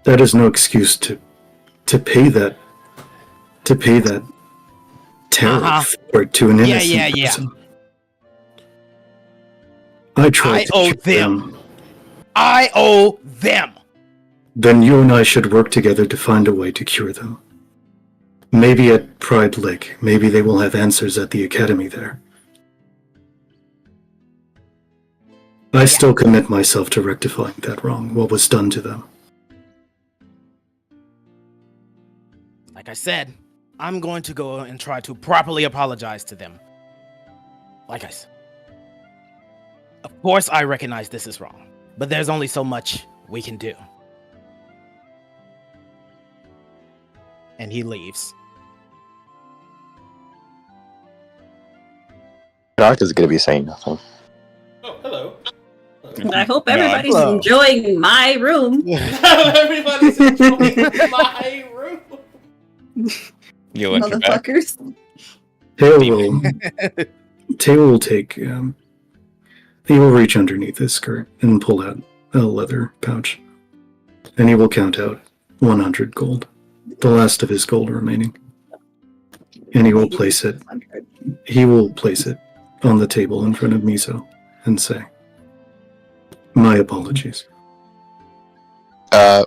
[SPEAKER 7] That is no excuse to pay that terror or to an innocent person. I tried to
[SPEAKER 3] owe
[SPEAKER 7] shoot
[SPEAKER 3] them. I owe them.
[SPEAKER 7] Then you and I should work together to find a way to cure them. Maybe at Pride Lake. Maybe they will have answers at the academy there. I still commit myself to rectifying that wrong, what was done to them.
[SPEAKER 3] Like I said, I'm going to go and try to properly apologize to them. Like I said. Of course, I recognize this is wrong, but there's only so much we can do. And he leaves.
[SPEAKER 2] Doc is going to be saying nothing.
[SPEAKER 1] Oh, hello.
[SPEAKER 5] I hope everybody's
[SPEAKER 3] Hello.
[SPEAKER 5] enjoying my room.
[SPEAKER 1] Everybody's enjoying my room.
[SPEAKER 4] You'll enter back.
[SPEAKER 5] Motherfuckers.
[SPEAKER 7] Tail will take, he will reach underneath his skirt and pull out a leather pouch. And he will count out 100 gold. The last of his gold remaining. And he will place it on the table in front of Miso and say, "My apologies."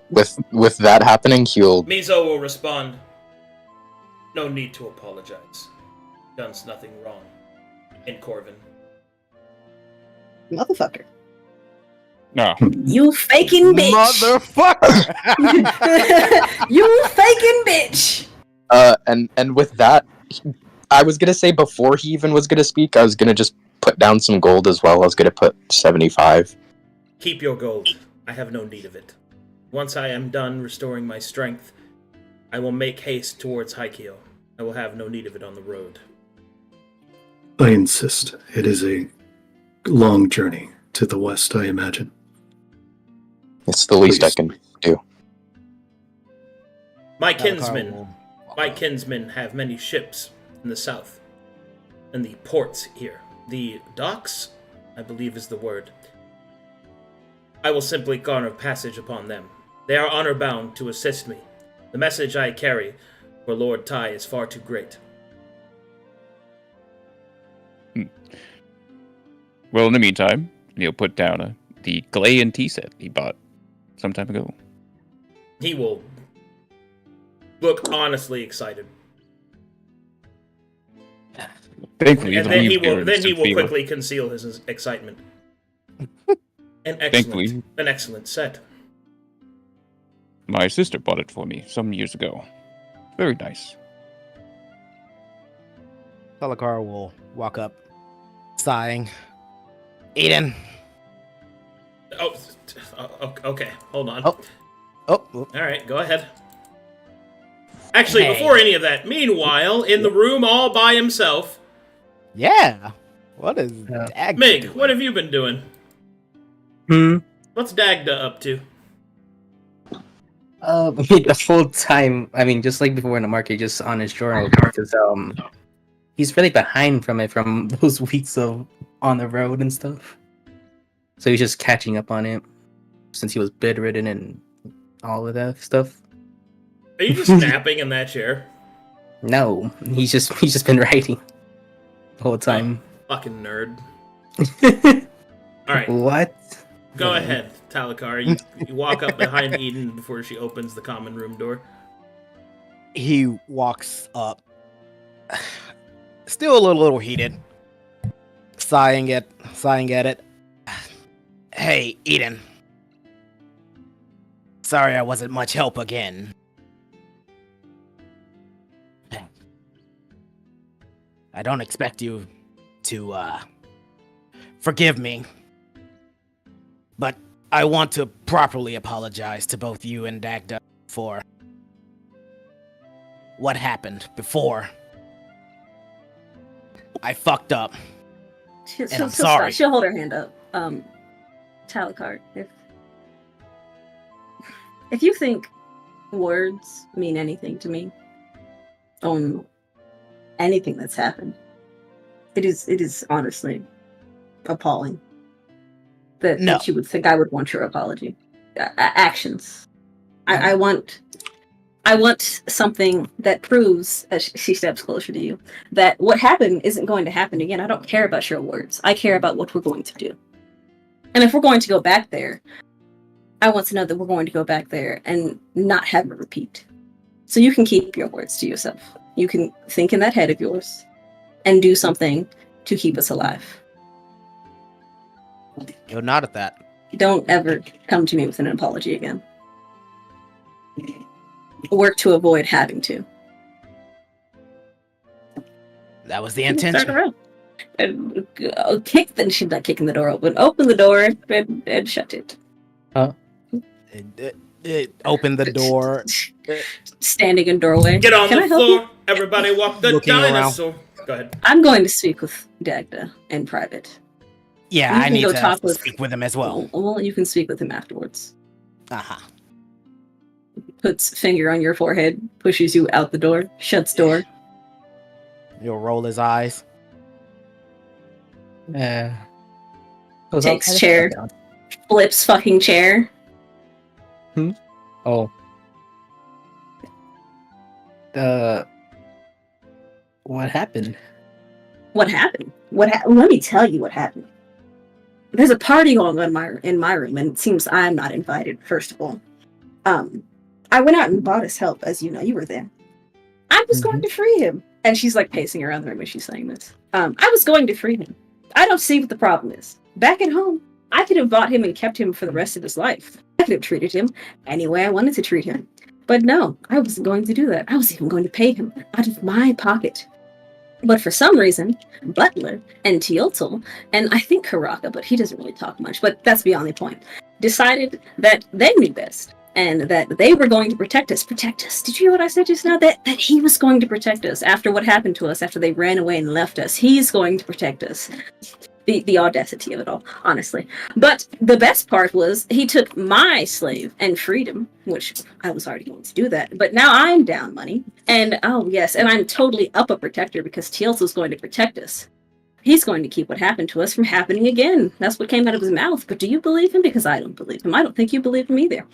[SPEAKER 2] With that happening, he'll
[SPEAKER 1] Mizo will respond, "No need to apologize. Done nothing wrong." In Corvin.
[SPEAKER 5] Motherfucker.
[SPEAKER 4] No.
[SPEAKER 5] You faking bitch.
[SPEAKER 3] Motherfucker!
[SPEAKER 5] You faking bitch.
[SPEAKER 2] and with that, I was gonna say before he even was gonna speak, I was gonna just put down some gold as well. I was gonna put 75.
[SPEAKER 1] Keep your gold. I have no need of it. Once I am done restoring my strength, I will make haste towards Haikyo. I will have no need of it on the road.
[SPEAKER 7] I insist. It is a long journey to the west, I imagine.
[SPEAKER 2] It's the least I
[SPEAKER 7] Please.
[SPEAKER 2] can do.
[SPEAKER 1] My kinsmen have many ships in the south, and the ports here. The docks, I believe is the word. I will simply garner passage upon them. They are honor-bound to assist me. The message I carry for Lord Tai is far too great.
[SPEAKER 4] Well, in the meantime, he'll put down the Gallows tea set he bought some time ago.
[SPEAKER 1] He will look honestly excited.
[SPEAKER 4] Thankfully,
[SPEAKER 1] And
[SPEAKER 4] the
[SPEAKER 1] then he
[SPEAKER 4] leaves
[SPEAKER 1] will
[SPEAKER 4] are
[SPEAKER 1] then he will
[SPEAKER 4] fever.
[SPEAKER 1] quickly conceal his excitement.
[SPEAKER 4] Thankfully.
[SPEAKER 1] An excellent set.
[SPEAKER 4] My sister bought it for me some years ago. Very nice.
[SPEAKER 3] Talakar will walk up, sighing. Eden.
[SPEAKER 1] Oh, okay. Hold on.
[SPEAKER 3] Oh. Oh,
[SPEAKER 1] All right, go ahead. Actually,
[SPEAKER 3] Hey.
[SPEAKER 1] before any of that, meanwhile, in the room all by himself,
[SPEAKER 3] yeah. What is Dag
[SPEAKER 1] Mig,
[SPEAKER 3] doing?
[SPEAKER 1] what have you been doing? What's Dagda up to?
[SPEAKER 6] The full time. I mean, just like before in the market, just on his journal because he's really behind from it from those weeks of on the road and stuff. So he's just catching up on it since he was bedridden and all of that stuff.
[SPEAKER 1] Are you just napping in that chair?
[SPEAKER 6] No, he's just been writing the whole time.
[SPEAKER 1] Fucking nerd. All right,
[SPEAKER 6] What?
[SPEAKER 1] go ahead, Talakar. You walk up behind Eden before she opens the common room door.
[SPEAKER 3] He walks up, still a little heated, sighing at it. Hey, Eden. Sorry I wasn't much help again. I don't expect you to forgive me, but I want to properly apologize to both you and Dagda for what happened before I fucked up.
[SPEAKER 5] She'll
[SPEAKER 3] I'm sorry.
[SPEAKER 5] She'll hold her hand up. Talakar, if you think words mean anything to me on anything that's happened, it is honestly appalling that
[SPEAKER 3] No.
[SPEAKER 5] you would think I would want your apology. Actions. I want something that proves, as she steps closer to you, that what happened isn't going to happen again. I don't care about your words. I care about what we're going to do. And if we're going to go back there, I want to know that we're going to go back there and not have it repeat. So you can keep your words to yourself. You can think in that head of yours and do something to keep us alive.
[SPEAKER 3] You'll nod at that.
[SPEAKER 5] Don't ever come to me with an apology again. Work to avoid having to.
[SPEAKER 3] That was the
[SPEAKER 5] Turn
[SPEAKER 3] intention.
[SPEAKER 5] around. And kick the, she's not kicking the door open. Open the door and shut it.
[SPEAKER 3] Open the door.
[SPEAKER 5] Standing in doorway.
[SPEAKER 1] Get on
[SPEAKER 5] Can I
[SPEAKER 1] the
[SPEAKER 5] help
[SPEAKER 1] floor.
[SPEAKER 5] you?
[SPEAKER 1] Everybody walk the
[SPEAKER 3] Looking around.
[SPEAKER 1] dinosaur. Go ahead.
[SPEAKER 5] I'm going to speak with Dagda in private.
[SPEAKER 3] Yeah,
[SPEAKER 5] You
[SPEAKER 3] I
[SPEAKER 5] can
[SPEAKER 3] need
[SPEAKER 5] go
[SPEAKER 3] to
[SPEAKER 5] talk with-
[SPEAKER 3] speak with him as well.
[SPEAKER 5] Well, you can speak with him afterwards.
[SPEAKER 3] Uh-huh.
[SPEAKER 5] Puts finger on your forehead, pushes you out the door, shuts door.
[SPEAKER 3] You'll roll his eyes.
[SPEAKER 5] Takes chair. Flips fucking chair.
[SPEAKER 6] Oh. What happened?
[SPEAKER 5] What happened? Let me tell you what happened. There's a party going on in my room, and it seems I'm not invited. First of all, I went out and bought his help, as you know. You were there. I was going to free him, and she's like pacing around the room as she's saying this. I was going to free him. I don't see what the problem is. Back at home, I could have bought him and kept him for the rest of his life. I could have treated him any way I wanted to treat him. But no, I wasn't going to do that. I was even going to pay him out of my pocket. But for some reason, Butler and Teotl, and I think Karaka, but he doesn't really talk much, but that's beyond the point, decided that they knew best and that they were going to protect us. Protect us. Did you hear what I said just now? That he was going to protect us after what happened to us, after they ran away and left us. He's going to protect us. The audacity of it all, honestly. But the best part was he took my slave and freed him, which I was already going to do that. But now I'm down money. And oh yes, and I'm totally up a protector because Teal's going to protect us. He's going to keep what happened to us from happening again. That's what came out of his mouth. But do you believe him? Because I don't believe him. I don't think you believe him either.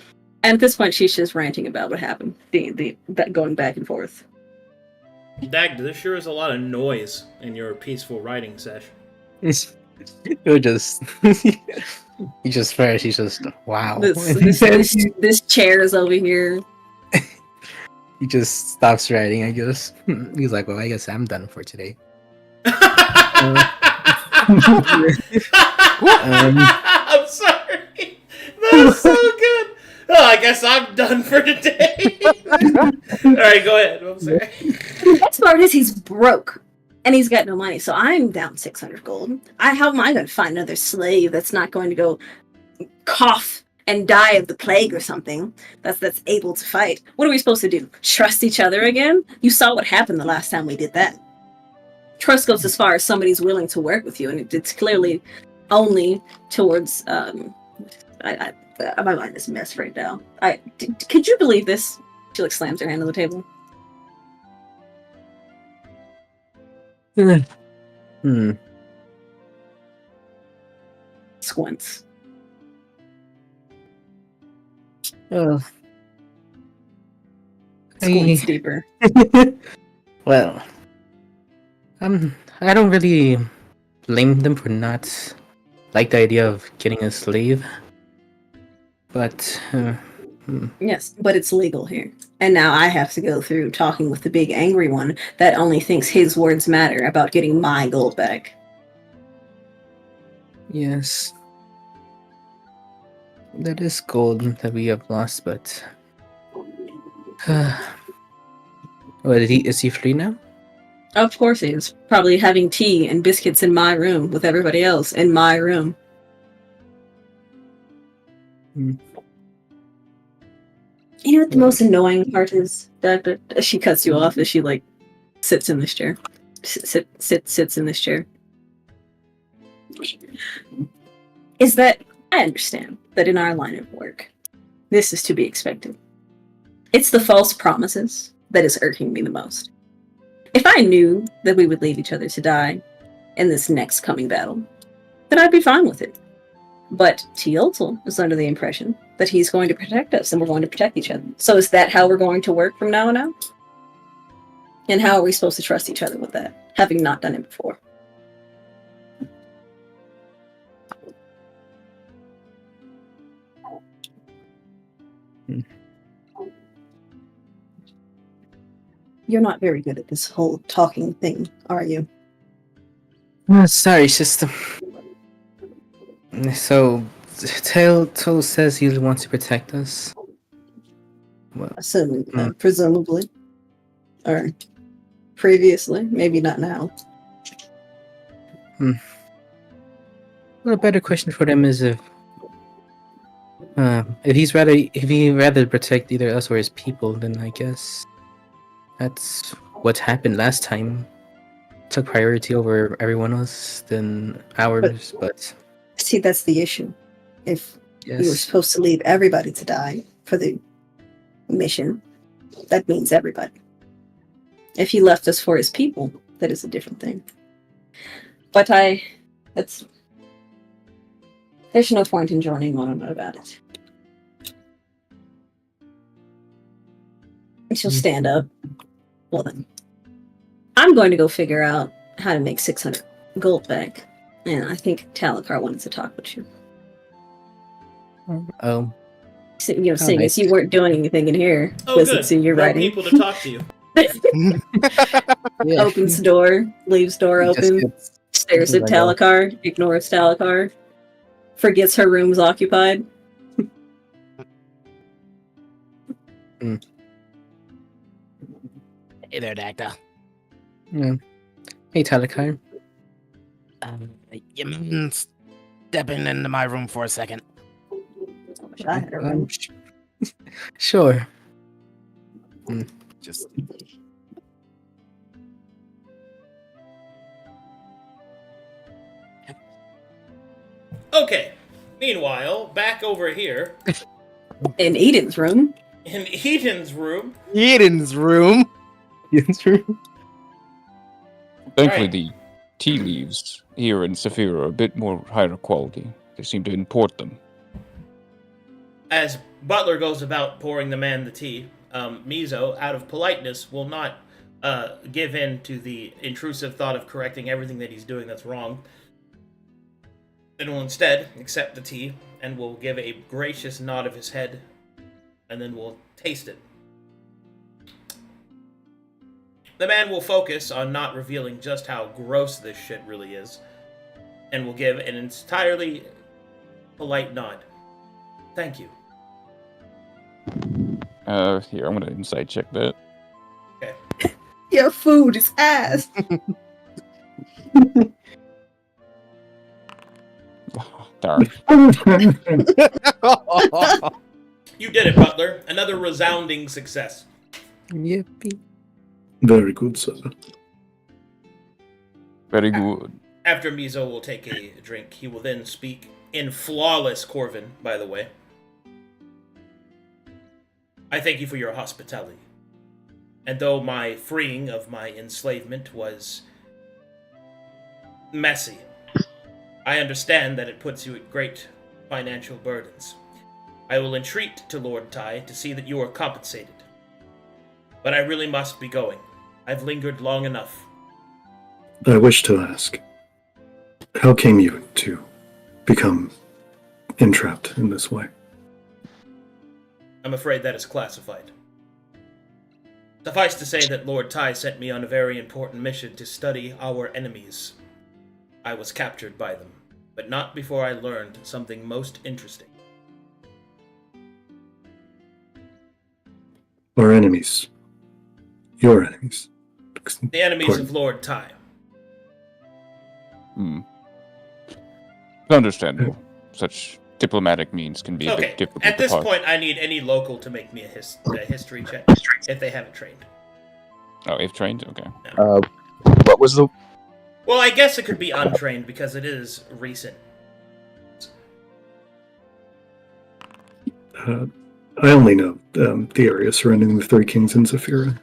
[SPEAKER 5] And at this point, she's just ranting about what happened. That going back and forth.
[SPEAKER 1] Dagda, there sure is a lot of noise in your peaceful writing session.
[SPEAKER 6] You're just he just first he's just wow.
[SPEAKER 5] This chair is over here.
[SPEAKER 6] He just stops writing, I guess. He's like, well, I guess I'm done for today.
[SPEAKER 1] I'm sorry. That was so good. Oh, I guess I'm done for today. All right, go ahead. I'm sorry.
[SPEAKER 5] The best part is he's broke. And he's got no money, so I'm down 600 gold. How am I going to find another slave that's not going to go cough and die of the plague or something that's able to fight? What are we supposed to do? Trust each other again? You saw what happened the last time we did that. Trust goes as far as somebody's willing to work with you, and it's clearly only towards... my mind is a mess right now. Could you believe this? She slams her hand on the table. Squints. Squints deeper.
[SPEAKER 6] Well, I don't really blame them for not like the idea of getting a slave, but
[SPEAKER 5] Yes, but it's legal here. And now I have to go through talking with the big angry one that only thinks his words matter about getting my gold back.
[SPEAKER 6] yes, that is gold that we have lost, but is he free now?
[SPEAKER 5] Of course he is. Probably having tea and biscuits in my room with everybody else in my room. You know what the most annoying part is, Doctor? She cuts you off as she sits in this chair. Sits in this chair. Is that I understand that in our line of work, this is to be expected. It's the false promises that is irking me the most. If I knew that we would leave each other to die in this next coming battle, then I'd be fine with it. But Teotl is under the impression that he's going to protect us and we're going to protect each other. So is that how we're going to work from now on out? And how are we supposed to trust each other with that, having not done it before? You're not very good at this whole talking thing, are you?
[SPEAKER 6] Sorry, system. So, Tail says he wants to protect us. Well,
[SPEAKER 5] Presumably. Or previously. Maybe not now.
[SPEAKER 6] well, a better question for them is if he rather protect either us or his people, then I guess that's what happened last time. Took priority over everyone else than ours, but
[SPEAKER 5] See, that's the issue. If you were
[SPEAKER 6] yes.
[SPEAKER 5] supposed to leave everybody to die for the mission, that means everybody. If he left us for his people, that is a different thing. But there's no point in joining on about it. And she'll stand up. Well then, I'm going to go figure out how to make 600 gold back. And I think Talakar wanted to talk with you.
[SPEAKER 6] Oh,
[SPEAKER 5] So, seeing as you weren't doing anything in here,
[SPEAKER 1] Oh,
[SPEAKER 5] listen
[SPEAKER 1] good.
[SPEAKER 5] to your
[SPEAKER 1] More
[SPEAKER 5] writing.
[SPEAKER 1] people to talk to you.
[SPEAKER 6] yeah.
[SPEAKER 5] Opens the door, leaves door
[SPEAKER 6] He just
[SPEAKER 5] open,
[SPEAKER 6] gets-
[SPEAKER 5] stares at
[SPEAKER 6] Like, oh.
[SPEAKER 5] Talakar, ignores Talakar, forgets her room's occupied.
[SPEAKER 3] Hey there, Dacta.
[SPEAKER 6] Yeah. Hey, Talakar.
[SPEAKER 3] You mind stepping into my room for a second?
[SPEAKER 5] I wish I had a room.
[SPEAKER 6] Sure.
[SPEAKER 3] Just
[SPEAKER 1] Okay. Meanwhile, back over here
[SPEAKER 5] In Eden's room.
[SPEAKER 1] in Eden's room.
[SPEAKER 3] Eden's room.
[SPEAKER 4] Thankfully,
[SPEAKER 1] Alright.
[SPEAKER 4] the tea leaves here in Saphira are a bit more higher quality. They seem to import them.
[SPEAKER 1] As Butler goes about pouring the man the tea, Mizo, out of politeness, will not give in to the intrusive thought of correcting everything that he's doing that's wrong, and will instead accept the tea and will give a gracious nod of his head, and then will taste it. The man will focus on not revealing just how gross this shit really is, and will give an entirely polite nod. Thank you.
[SPEAKER 4] Here, I'm gonna insight check that.
[SPEAKER 5] Your food is ass.
[SPEAKER 4] Darn.
[SPEAKER 1] You did it, Butler. Another resounding success.
[SPEAKER 6] Yippee.
[SPEAKER 7] Very good, sir.
[SPEAKER 4] Very good.
[SPEAKER 1] After Mizo will take a drink, he will then speak in flawless Corvin, by the way. I thank you for your hospitality. And though my freeing of my enslavement was messy, I understand that it puts you at great financial burdens. I will entreat to Lord Tai to see that you are compensated. But I really must be going. I've lingered long enough.
[SPEAKER 7] I wish to ask, how came you to become entrapped in this way?
[SPEAKER 1] I'm afraid that is classified. Suffice to say that Lord Tai sent me on a very important mission to study our enemies. I was captured by them, but not before I learned something most interesting.
[SPEAKER 7] Our enemies. Your enemies.
[SPEAKER 1] The enemies
[SPEAKER 7] Pardon.
[SPEAKER 1] of Lord Tai.
[SPEAKER 4] Understandable. Such diplomatic means can be a
[SPEAKER 1] Okay,
[SPEAKER 4] bit difficult
[SPEAKER 1] at this
[SPEAKER 4] to parse.
[SPEAKER 1] point I need any local to make me a history check, if they haven't trained.
[SPEAKER 4] Oh, if trained? Okay.
[SPEAKER 2] What was the?
[SPEAKER 1] Well, I guess it could be untrained because it is recent.
[SPEAKER 7] I only know the area surrounding the Three Kings and Saphira.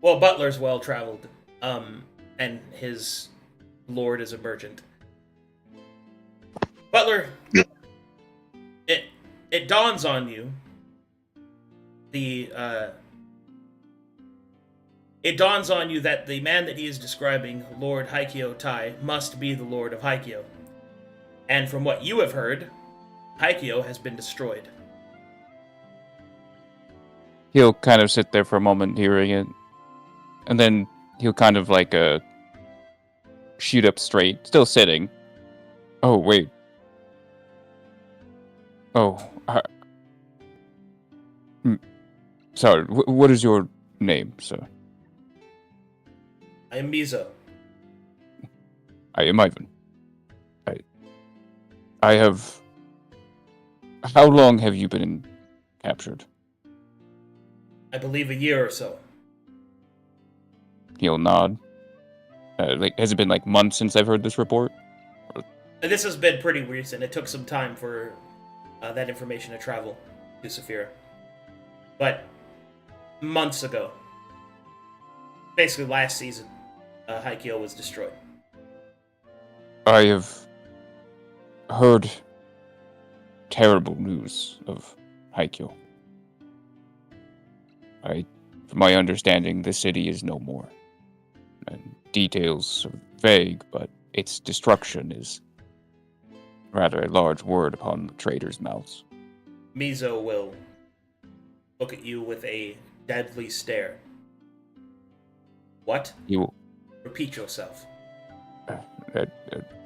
[SPEAKER 1] Well, Butler's well-traveled, and his lord is a merchant. Butler, it dawns on you, it dawns on you that the man that he is describing, Lord Haikyo Tai, must be the Lord of Haikyo. And from what you have heard, Haikyo has been destroyed.
[SPEAKER 4] he'll kind of sit there for a moment hearing it, and then he'll kind of like shoot up straight, still sitting. Oh, wait. Oh, sorry, what is your name, sir?
[SPEAKER 1] I am Mizo.
[SPEAKER 4] I am Ivan. I have... How long have you been captured?
[SPEAKER 1] I believe a year or so.
[SPEAKER 4] He'll nod. Has it been like months since I've heard this report?
[SPEAKER 1] This has been pretty recent. It took some time for that information to travel to Saphira. But months ago, basically last season, Haikyo was destroyed.
[SPEAKER 4] I have heard terrible news of Haikyo. From my understanding, the city is no more. And details are vague, but its destruction is rather a large word upon the traders' mouths.
[SPEAKER 1] Mizo will look at you with a deadly stare. What?
[SPEAKER 4] You will...
[SPEAKER 1] Repeat yourself.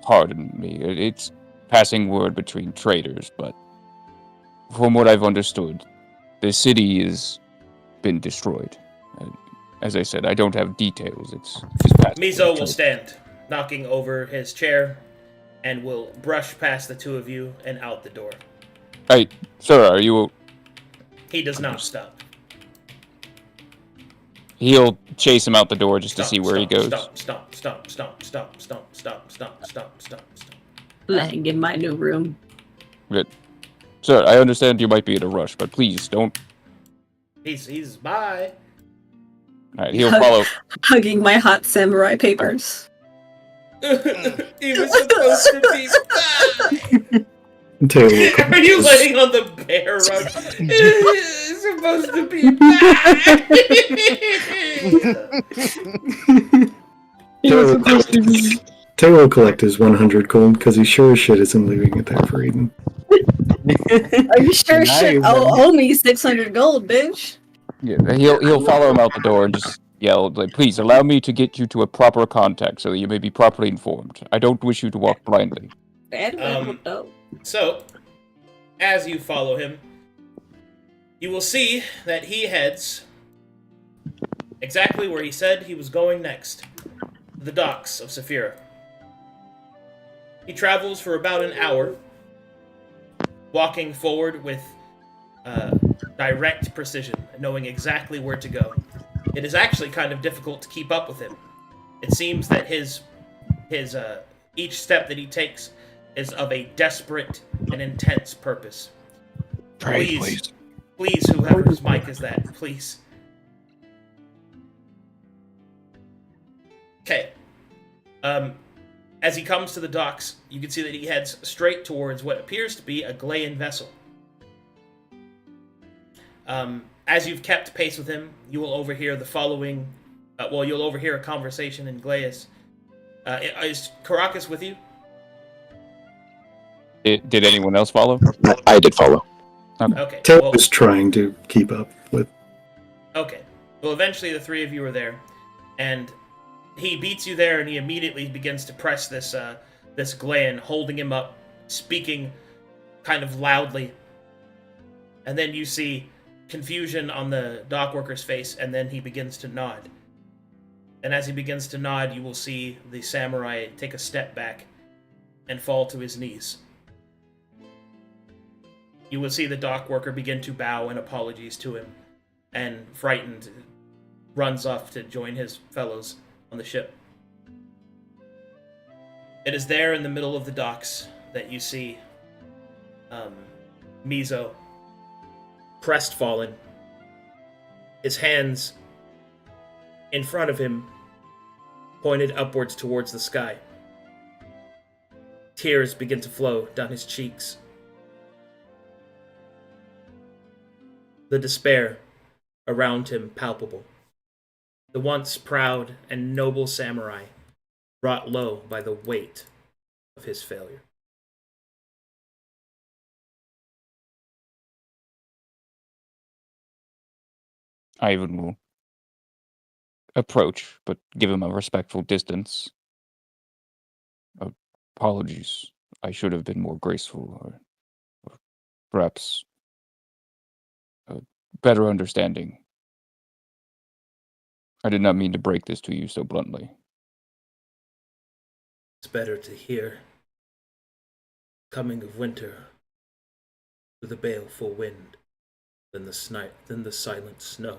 [SPEAKER 4] Pardon me. It's passing word between traders, but from what I've understood, the city has been destroyed. As I said, I don't have details. It's just passing
[SPEAKER 1] Mizo
[SPEAKER 4] word.
[SPEAKER 1] will stand, knocking over his chair, and will brush past the two of you and out the door.
[SPEAKER 4] Hey, sir, are you...
[SPEAKER 1] He does not stop.
[SPEAKER 4] He'll chase him out the door just to see where he goes.
[SPEAKER 1] Stop.
[SPEAKER 5] Laying in my new room.
[SPEAKER 4] Good. Sir, I understand you might be in a rush, but please don't...
[SPEAKER 1] He's bye.
[SPEAKER 4] Alright, he'll follow...
[SPEAKER 5] Hugging my hot samurai papers.
[SPEAKER 1] He was supposed to be bye. Are you laying on the bear rug? It's supposed to be bye.
[SPEAKER 7] Tay will collect his 100 gold because he sure as shit isn't leaving it there for Eden.
[SPEAKER 5] Are you sure shit? Owe me 600 gold, bitch.
[SPEAKER 4] Yeah, he'll follow him out the door and just yell, like, please allow me to get you to a proper contact so that you may be properly informed. I don't wish you to walk blindly.
[SPEAKER 1] So, as you follow him, you will see that he heads exactly where he said he was going next, the docks of Saphira. He travels for about an hour, walking forward with direct precision, knowing exactly where to go. It is actually kind of difficult to keep up with him. It seems that his each step that he takes is of a desperate and intense purpose. Please, whoever's mic is that, please. Okay. As he comes to the docks, you can see that he heads straight towards what appears to be a Galean vessel. As you've kept pace with him, you will overhear the following... you'll overhear a conversation in Glaeus. Is Caracas with you?
[SPEAKER 4] Did anyone else follow?
[SPEAKER 2] I did follow.
[SPEAKER 1] Okay.
[SPEAKER 7] Tay was trying to keep up with.
[SPEAKER 1] Okay. Well, eventually the three of you are there, and he beats you there, and he immediately begins to press this Galean, holding him up, speaking kind of loudly. And then you see confusion on the dockworker's face, and then he begins to nod. And as he begins to nod, you will see the samurai take a step back and fall to his knees. You will see the dockworker begin to bow in apologies to him, and frightened, runs off to join his fellows on the ship. It is there in the middle of the docks that you see Mizo, crestfallen, his hands in front of him pointed upwards towards the sky. Tears begin to flow down his cheeks. The despair around him palpable. The once proud and noble samurai brought low by the weight of his failure.
[SPEAKER 4] Ivan will approach, but give him a respectful distance. Apologies. I should have been more graceful, or perhaps a better understanding. I did not mean to break this to you so bluntly.
[SPEAKER 1] It's better to hear coming of winter with a baleful wind than the silent snow.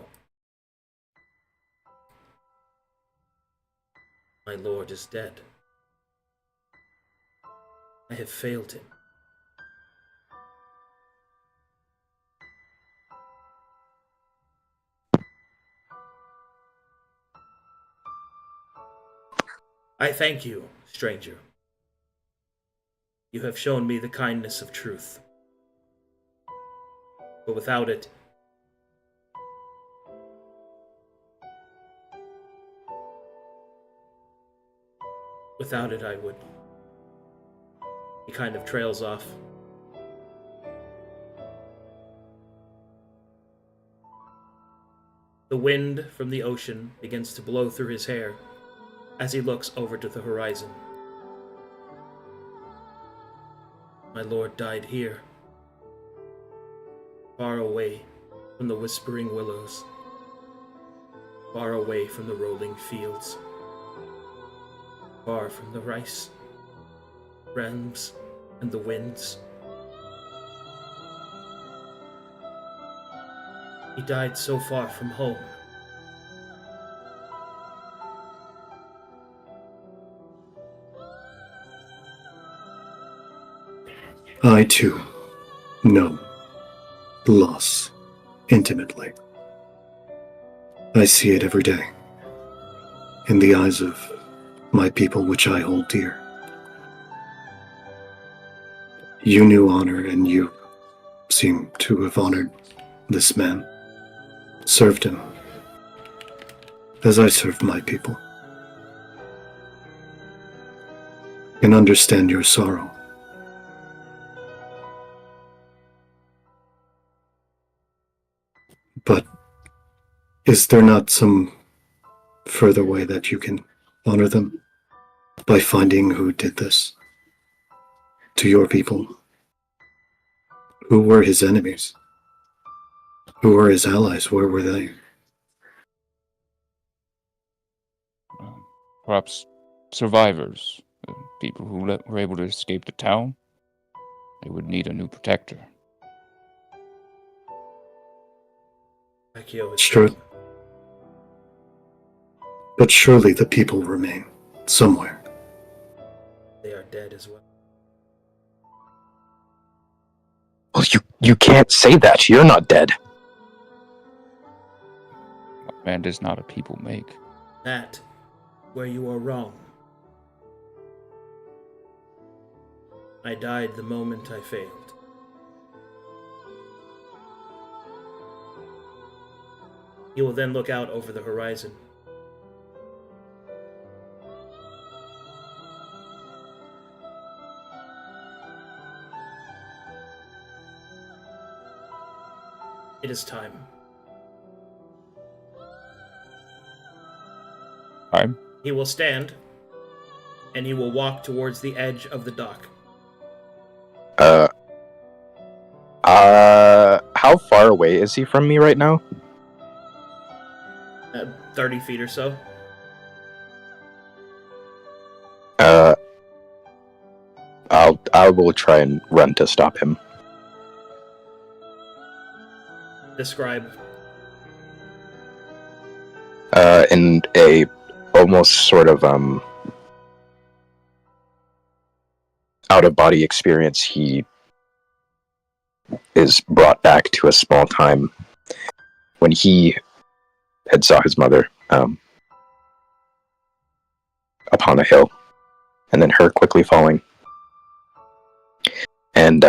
[SPEAKER 1] My lord is dead. I have failed him. I thank you, stranger. You have shown me the kindness of truth. But without it, I would. He kind of trails off. The wind from the ocean begins to blow through his hair as he looks over to the horizon. My lord died here, far away from the whispering willows, far away from the rolling fields, far from the rice, rams, and the winds. He died so far from home.
[SPEAKER 7] I, too, know loss intimately. I see it every day in the eyes of my people which I hold dear. You knew honor, and you seem to have honored this man, served him, as I served my people. Can understand your sorrow. But is there not some further way that you can honor them? By finding who did this to your people? Who were his enemies? Who were his allies? Where were they?
[SPEAKER 4] Perhaps survivors, people who were able to escape the town. They would need a new protector.
[SPEAKER 1] Akio is
[SPEAKER 7] Sure.
[SPEAKER 1] gone.
[SPEAKER 7] But surely the people remain somewhere.
[SPEAKER 1] They are dead as well.
[SPEAKER 2] Well, you can't say that. You're not dead.
[SPEAKER 4] What man does not a people make?
[SPEAKER 1] That, where you are wrong. I died the moment I failed. He will then look out over the horizon. It is time.
[SPEAKER 4] Time?
[SPEAKER 1] He will stand, and he will walk towards the edge of the dock.
[SPEAKER 2] How far away is he from me right now?
[SPEAKER 1] 30 feet or so.
[SPEAKER 2] I will try and run to stop him.
[SPEAKER 1] Describe.
[SPEAKER 2] In a almost sort of out of body experience, he is brought back to a small time when he had saw his mother upon a hill, and then her quickly falling. And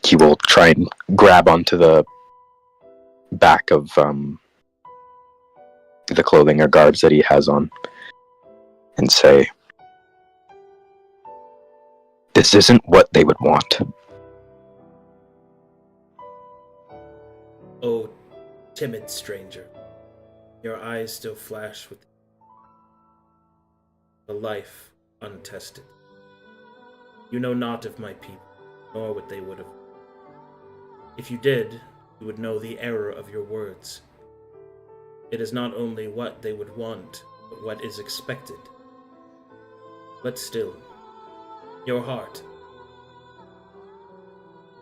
[SPEAKER 2] he will try and grab onto the back of the clothing or garbs that he has on and say, "This isn't what they would want."
[SPEAKER 1] Oh, timid stranger. Your eyes still flash with the life untested. You know not of my people, nor what they would have. If you did, you would know the error of your words. It is not only what they would want, but what is expected. But still, your heart,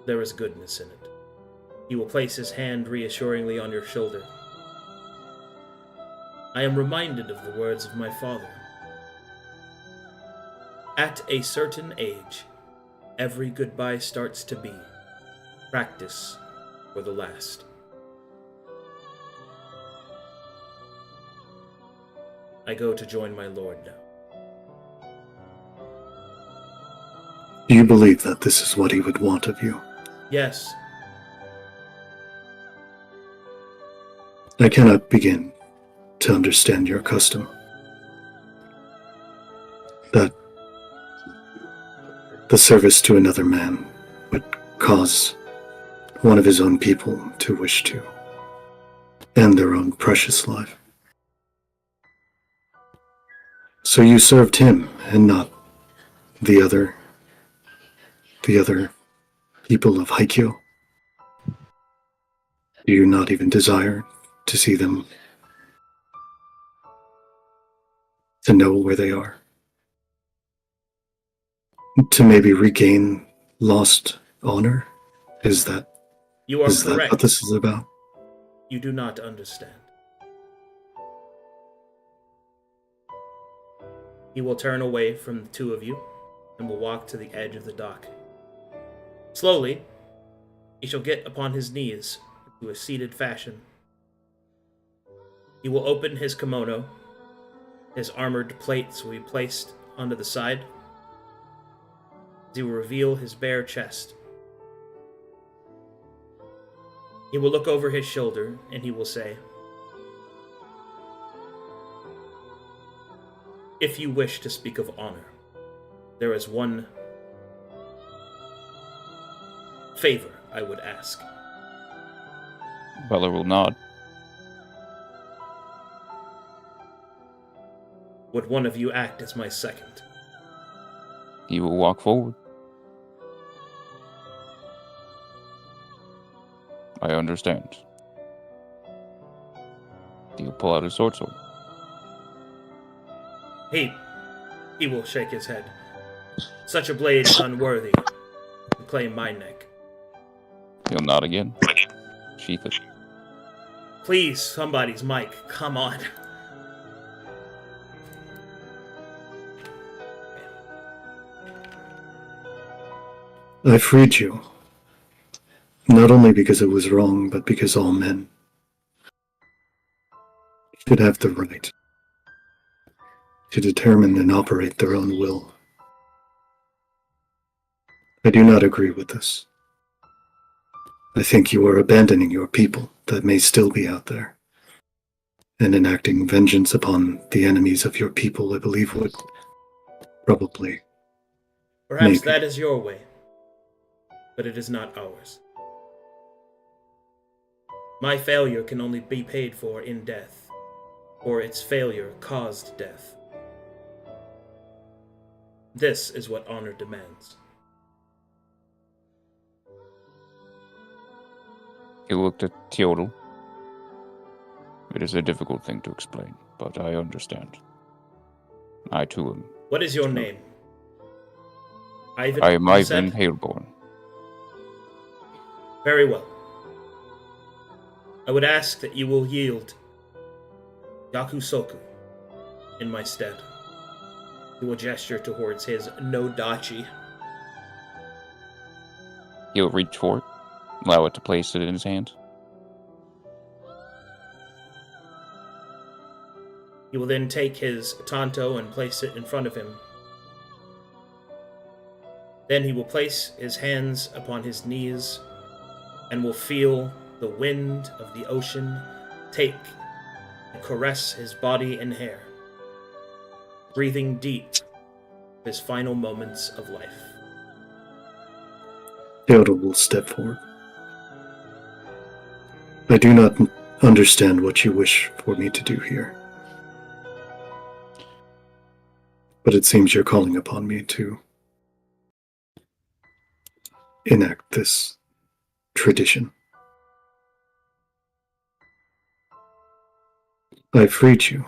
[SPEAKER 1] there is goodness in it. He will place his hand reassuringly on your shoulder. I am reminded of the words of my father. At a certain age, every goodbye starts to be practice for the last. I go to join my lord now.
[SPEAKER 7] Do you believe that this is what he would want of you?
[SPEAKER 1] Yes,
[SPEAKER 7] I cannot begin to understand your custom. That the service to another man would cause one of his own people to wish to end their own precious life. So you served him and not the other people of Haikyo? Do you not even desire to see them, to know where they are? To maybe regain lost honor? Is that
[SPEAKER 1] you are correct.
[SPEAKER 7] what this is about?
[SPEAKER 1] You do not understand. He will turn away from the two of you and will walk to the edge of the dock. Slowly, he shall get upon his knees into a seated fashion. He will open his kimono. His armored plates will be placed onto the side. He will reveal his bare chest. He will look over his shoulder and he will say, if you wish to speak of honor, there is one favor I would ask.
[SPEAKER 4] Beller will nod.
[SPEAKER 1] Would one of you act as my second?
[SPEAKER 4] He will walk forward. I understand. He'll pull out his sword.
[SPEAKER 1] He will shake his head. Such a blade is unworthy to claim my neck.
[SPEAKER 4] He'll nod again. Sheath it.
[SPEAKER 1] Please, somebody's mic. Come on.
[SPEAKER 7] I freed you, not only because it was wrong, but because all men should have the right to determine and operate their own will. I do not agree with this. I think you are abandoning your people that may still be out there, and enacting vengeance upon the enemies of your people, I believe would probably...
[SPEAKER 1] Perhaps
[SPEAKER 7] maybe.
[SPEAKER 1] that is your way, but it is not ours. My failure can only be paid for in death, or its failure caused death. This is what honor demands.
[SPEAKER 4] He looked at Teodul. It is a difficult thing to explain, but I understand. I too am.
[SPEAKER 1] What is your name? Ivan,
[SPEAKER 4] I am
[SPEAKER 1] you said?
[SPEAKER 4] Ivan Hailborn.
[SPEAKER 1] Very well. I would ask that you will yield Yakusoku in my stead. He will gesture towards his no-dachi.
[SPEAKER 4] He'll reach for it, allow it to place it in his hand.
[SPEAKER 1] He will then take his tanto and place it in front of him. Then he will place his hands upon his knees and will feel the wind of the ocean take and caress his body and hair, breathing deep his final moments of life.
[SPEAKER 7] Theodore will step forward. I do not understand what you wish for me to do here. But it seems you're calling upon me to enact this tradition. I freed you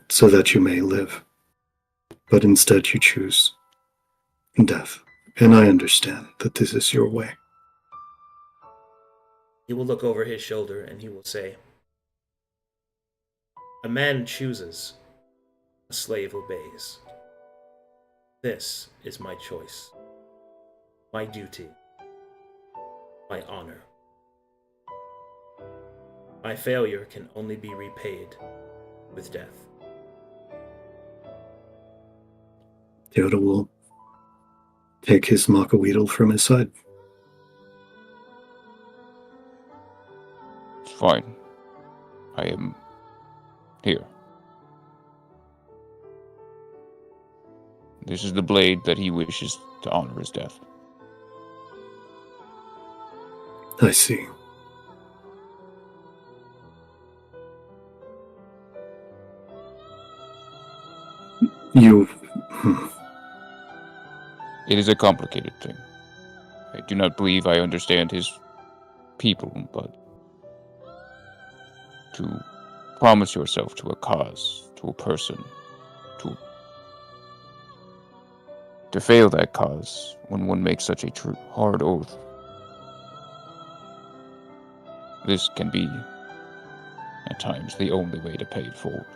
[SPEAKER 7] so that you may live, but instead you choose death. And I understand that this is your way.
[SPEAKER 1] He will look over his shoulder and he will say, "A man chooses, a slave obeys. This is my choice, my duty, my honor. My failure can only be repaid with death."
[SPEAKER 7] Theoda will take his Makaweedle from his side.
[SPEAKER 4] It's fine. I am here. This is the blade that he wishes to honor his death.
[SPEAKER 7] I see. You...
[SPEAKER 4] It is a complicated thing. I do not believe I understand his people, but to promise yourself to a cause, to a person, to fail that cause when one makes such a hard oath, this can be, at times, the only way to pay it forward.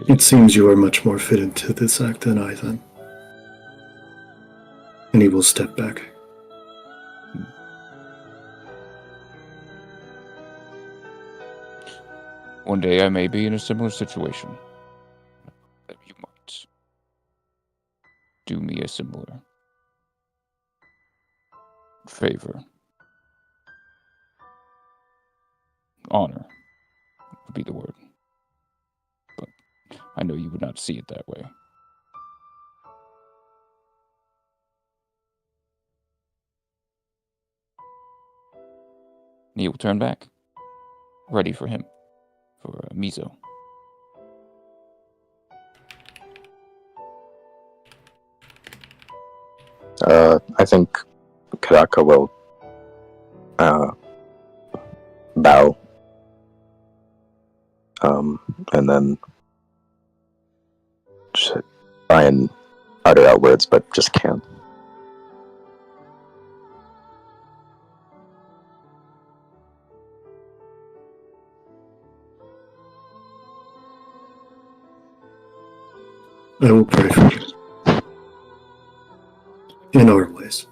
[SPEAKER 7] It seems you are much more fitted to this act than I, then. And he will step back.
[SPEAKER 4] One day I may be in a similar situation. That you might do me a similar favor. Honor would be the word. But I know you would not see it that way. He will turn back, ready for him, for Mizo.
[SPEAKER 2] I think Karaka will bow, and then just try and utter out words, but just can't.
[SPEAKER 7] I will pray for you. In our ways.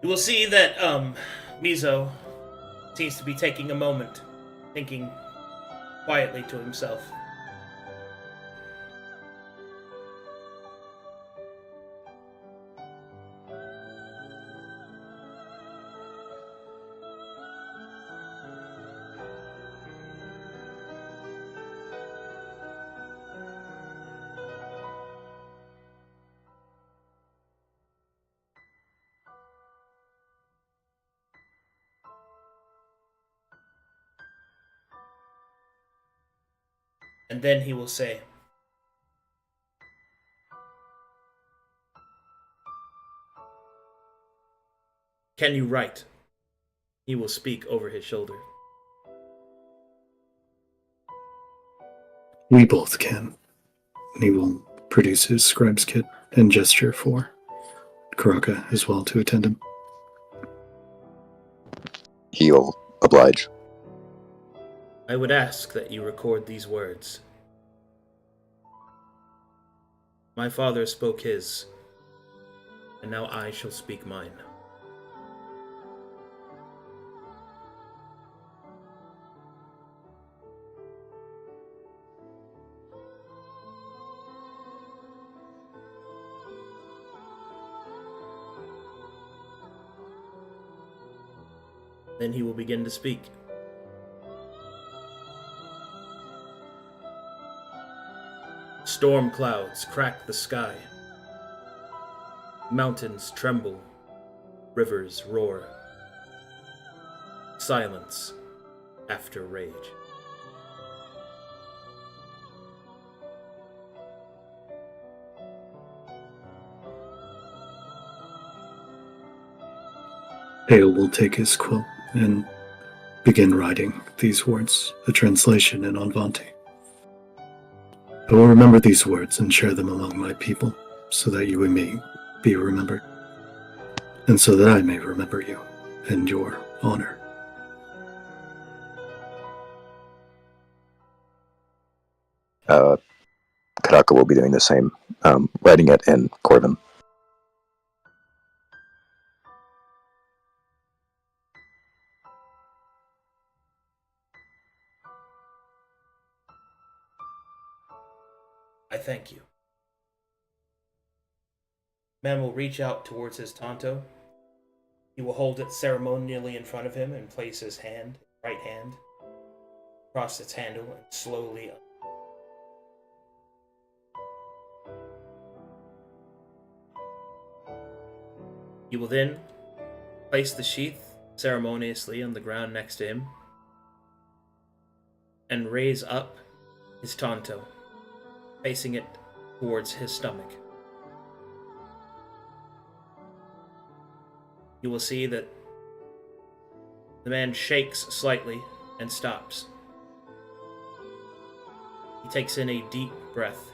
[SPEAKER 1] You will see that Mizo seems to be taking a moment, thinking quietly to himself. And then he will say, "Can you write?" He will speak over his shoulder.
[SPEAKER 7] We both can. And he will produce his scribe's kit and gesture for Karaka as well to attend him.
[SPEAKER 2] He'll oblige.
[SPEAKER 1] "I would ask that you record these words. My father spoke his, and now I shall speak mine." Then he will begin to speak. Storm clouds crack the sky. Mountains tremble. Rivers roar. Silence after rage.
[SPEAKER 7] Hale will take his quill and begin writing these words, the translation in Anvanti. I will remember these words and share them among my people, so that you and me be remembered, and so that I may remember you and your honor.
[SPEAKER 2] Kadaka will be doing the same, writing it in Corvin.
[SPEAKER 1] I thank you. Man will reach out towards his Tonto. He will hold it ceremonially in front of him and place his right hand, across its handle and slowly up. He will then place the sheath ceremoniously on the ground next to him and raise up his Tonto, facing it towards his stomach. You will see that the man shakes slightly and stops. He takes in a deep breath.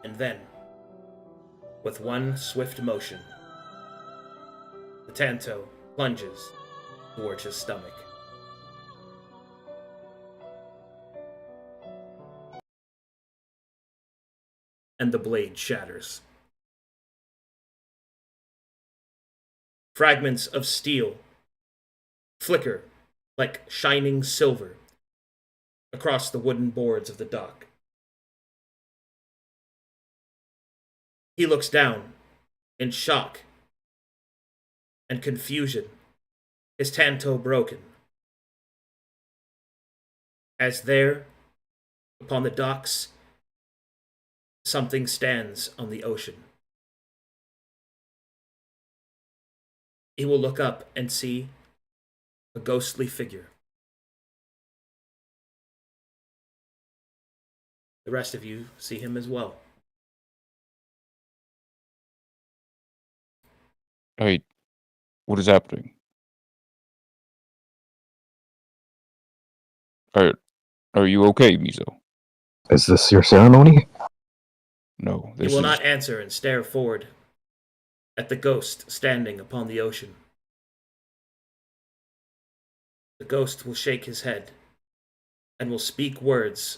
[SPEAKER 1] And then, with one swift motion, the Tanto plunges towards his stomach. And the blade shatters. Fragments of steel flicker like shining silver across the wooden boards of the dock. He looks down in shock and confusion, his Tanto broken, as there, upon the docks, something stands on the ocean. He will look up and see a ghostly figure. The rest of you see him as well.
[SPEAKER 4] Hey, what is happening? Are you okay, Mizo?
[SPEAKER 2] Is this your ceremony?
[SPEAKER 4] No,
[SPEAKER 1] He
[SPEAKER 4] this
[SPEAKER 1] will
[SPEAKER 4] is
[SPEAKER 1] not answer and stare forward at the ghost standing upon the ocean. The ghost will shake his head and will speak words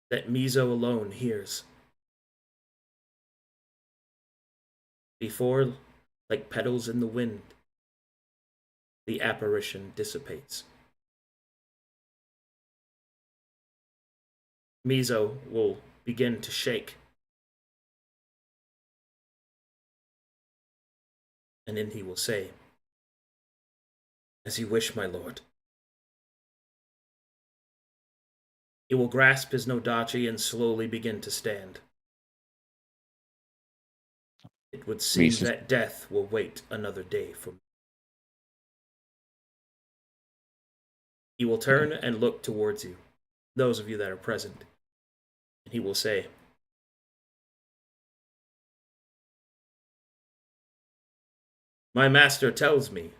[SPEAKER 1] that Mizo alone hears. Before, like petals in the wind, the apparition dissipates. Mizo will begin to shake. And then he will say, "As you wish, my lord." He will grasp his Nodachi and slowly begin to stand. It would seem that death will wait another day for me. He will turn and look towards you, those of you that are present, and he will say, "My master tells me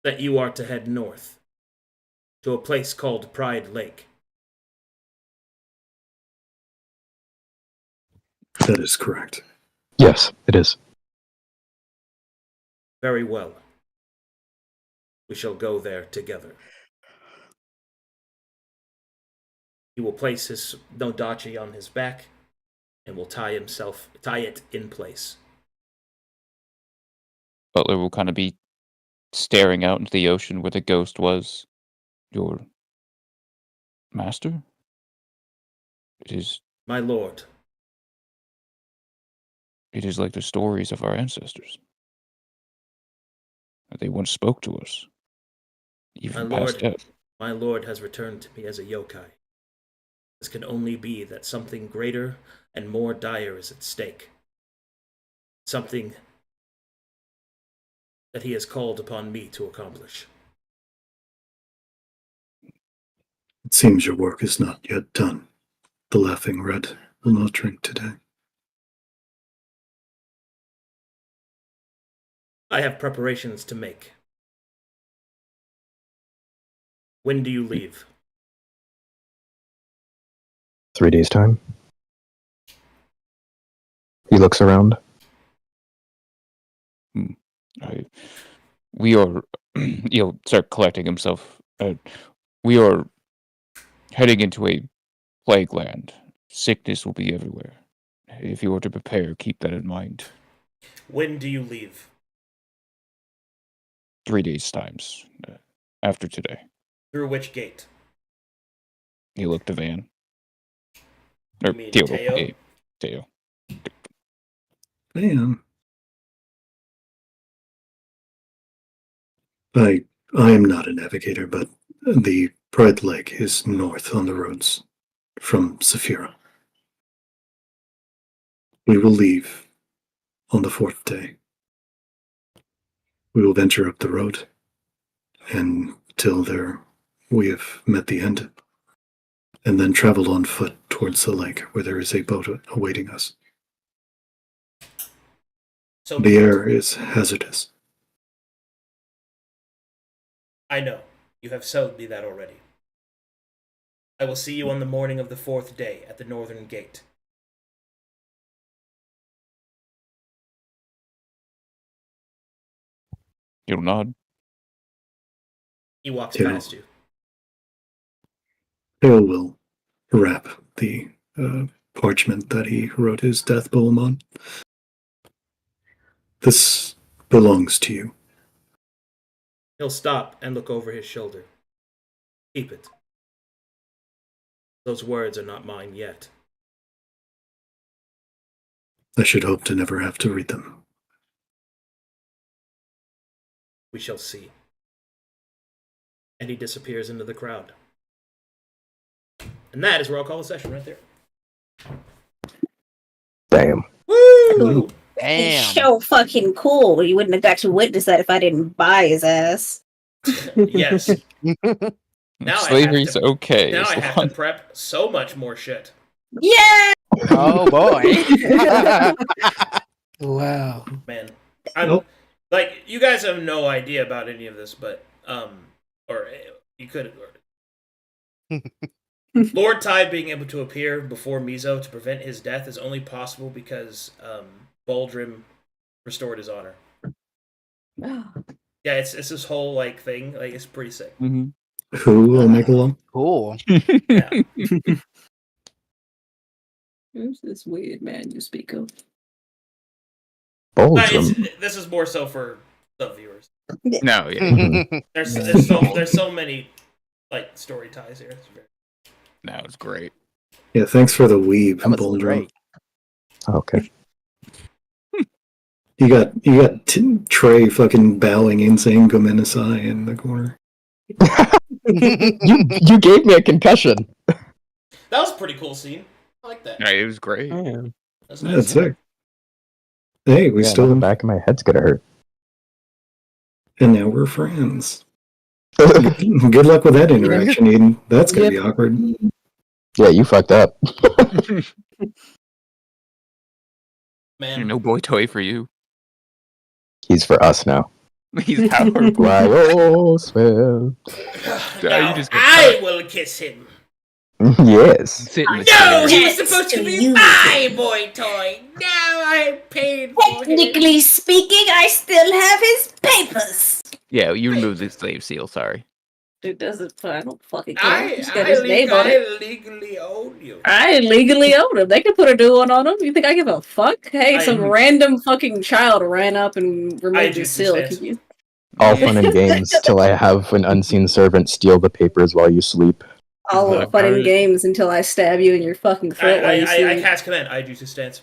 [SPEAKER 1] that you are to head north to a place called Pride Lake."
[SPEAKER 7] That is correct.
[SPEAKER 2] Yes, it is.
[SPEAKER 1] Very well. We shall go there together. He will place his Nodachi on his back and will tie it in place.
[SPEAKER 4] Butler will kind of be staring out into the ocean where the ghost was your master? It is
[SPEAKER 1] My lord.
[SPEAKER 4] like the stories of our ancestors. That they once spoke to us. Even past death.
[SPEAKER 1] My lord has returned to me as a yokai. This can only be that something greater and more dire is at stake. Something that he has called upon me to accomplish.
[SPEAKER 7] It seems your work is not yet done. The Laughing Red will not drink today.
[SPEAKER 1] I have preparations to make. When do you leave?
[SPEAKER 2] 3 days' time. He looks around.
[SPEAKER 4] We are, he'll start collecting himself. We are heading into a plague land. Sickness will be everywhere. If you were to prepare, keep that in mind.
[SPEAKER 1] When do you leave?
[SPEAKER 4] 3 days' times. After today.
[SPEAKER 1] Through which gate?
[SPEAKER 4] He looked to Van.
[SPEAKER 1] You
[SPEAKER 4] Or
[SPEAKER 1] mean
[SPEAKER 4] Teo.
[SPEAKER 1] Teo?
[SPEAKER 4] Yeah, Teo.
[SPEAKER 7] Man. I am not a navigator, but the Bright Lake is north on the roads from Saphira. We will leave on the 4th day. We will venture up the road until there we have met the end, and then travel on foot towards the lake where there is a boat awaiting us.
[SPEAKER 1] So
[SPEAKER 7] The air is hazardous.
[SPEAKER 1] I know. You have told me that already. I will see you on the morning of the 4th day at the northern gate.
[SPEAKER 4] You'll nod.
[SPEAKER 1] He walks
[SPEAKER 7] Teo.
[SPEAKER 1] past you.
[SPEAKER 7] Teo will wrap the parchment that he wrote his death poem on. This belongs to you.
[SPEAKER 1] He'll stop and look over his shoulder. Keep it. Those words are not mine yet.
[SPEAKER 7] I should hope to never have to read them.
[SPEAKER 1] We shall see. And he disappears into the crowd. And that is where I'll call the session right there.
[SPEAKER 2] Damn.
[SPEAKER 1] Woo!
[SPEAKER 5] He's
[SPEAKER 3] Damn.
[SPEAKER 5] so fucking cool. You wouldn't have got to witness that if I didn't buy his ass.
[SPEAKER 1] Yes. Now
[SPEAKER 4] Slavery's okay.
[SPEAKER 1] Now
[SPEAKER 4] as
[SPEAKER 1] I have
[SPEAKER 4] long-
[SPEAKER 1] to prep so much more shit.
[SPEAKER 5] Yeah!
[SPEAKER 3] Oh boy.
[SPEAKER 6] Wow.
[SPEAKER 1] Man. I'm
[SPEAKER 7] Nope.
[SPEAKER 1] like, you guys have no idea about any of this, but or you could Lord Tide being able to appear before Mizo to prevent his death is only possible because Baldrim restored his honor. Yeah, it's this whole like thing. Like, it's pretty sick.
[SPEAKER 4] Mhm.
[SPEAKER 7] Who, Omega Law?
[SPEAKER 3] Cool.
[SPEAKER 1] Yeah.
[SPEAKER 5] Who's this weird man you speak of?
[SPEAKER 1] But
[SPEAKER 2] Baldrum.
[SPEAKER 1] this is more so for the viewers.
[SPEAKER 4] No, yeah.
[SPEAKER 2] Mhm.
[SPEAKER 1] There's so many like story ties here. It's very...
[SPEAKER 4] No, it's great.
[SPEAKER 7] Yeah, thanks for the weeb,
[SPEAKER 3] That was
[SPEAKER 7] Baldrum.
[SPEAKER 3] great.
[SPEAKER 2] Okay.
[SPEAKER 7] You got Trey fucking bowing insane Gomenasai in the corner.
[SPEAKER 2] you gave me a concussion.
[SPEAKER 1] That was a pretty cool scene. I like that.
[SPEAKER 4] No, it was great.
[SPEAKER 6] Yeah.
[SPEAKER 1] That's
[SPEAKER 7] That's
[SPEAKER 1] nice.
[SPEAKER 7] it. Hey, we
[SPEAKER 2] Yeah,
[SPEAKER 7] still,
[SPEAKER 2] the back of my head's gonna hurt.
[SPEAKER 7] and now we're friends. Good luck with that interaction, Eden. That's gonna be awkward.
[SPEAKER 2] Yeah, you fucked up.
[SPEAKER 1] Man,
[SPEAKER 4] No boy toy for you.
[SPEAKER 2] He's for us now.
[SPEAKER 4] He's powerful.
[SPEAKER 2] Lyosville.
[SPEAKER 1] now
[SPEAKER 4] you just-
[SPEAKER 1] I will kiss him.
[SPEAKER 2] Yes.
[SPEAKER 4] Sit in the
[SPEAKER 1] No,
[SPEAKER 4] chair.
[SPEAKER 1] he was
[SPEAKER 5] Thanks
[SPEAKER 1] supposed to
[SPEAKER 5] to
[SPEAKER 1] be
[SPEAKER 5] you.
[SPEAKER 1] my boy toy. Now I'm paid for him.
[SPEAKER 5] Technically speaking, I still have his papers.
[SPEAKER 4] Yeah, you removed the slave seal, sorry.
[SPEAKER 5] Dude doesn't. I don't fucking care.
[SPEAKER 1] I
[SPEAKER 5] He's got his name on it.
[SPEAKER 1] legally own you.
[SPEAKER 5] I legally own him. They can put a new one on him. You think I give a fuck? Hey, some random fucking child ran up and
[SPEAKER 1] I
[SPEAKER 5] removed
[SPEAKER 1] do
[SPEAKER 5] his seal.
[SPEAKER 1] sense.
[SPEAKER 5] Can you?
[SPEAKER 2] All fun and games till I have an unseen servant steal the papers while you sleep.
[SPEAKER 5] All fun and games until I stab you in your fucking throat while you sleep.
[SPEAKER 1] I cast command. I use his stance.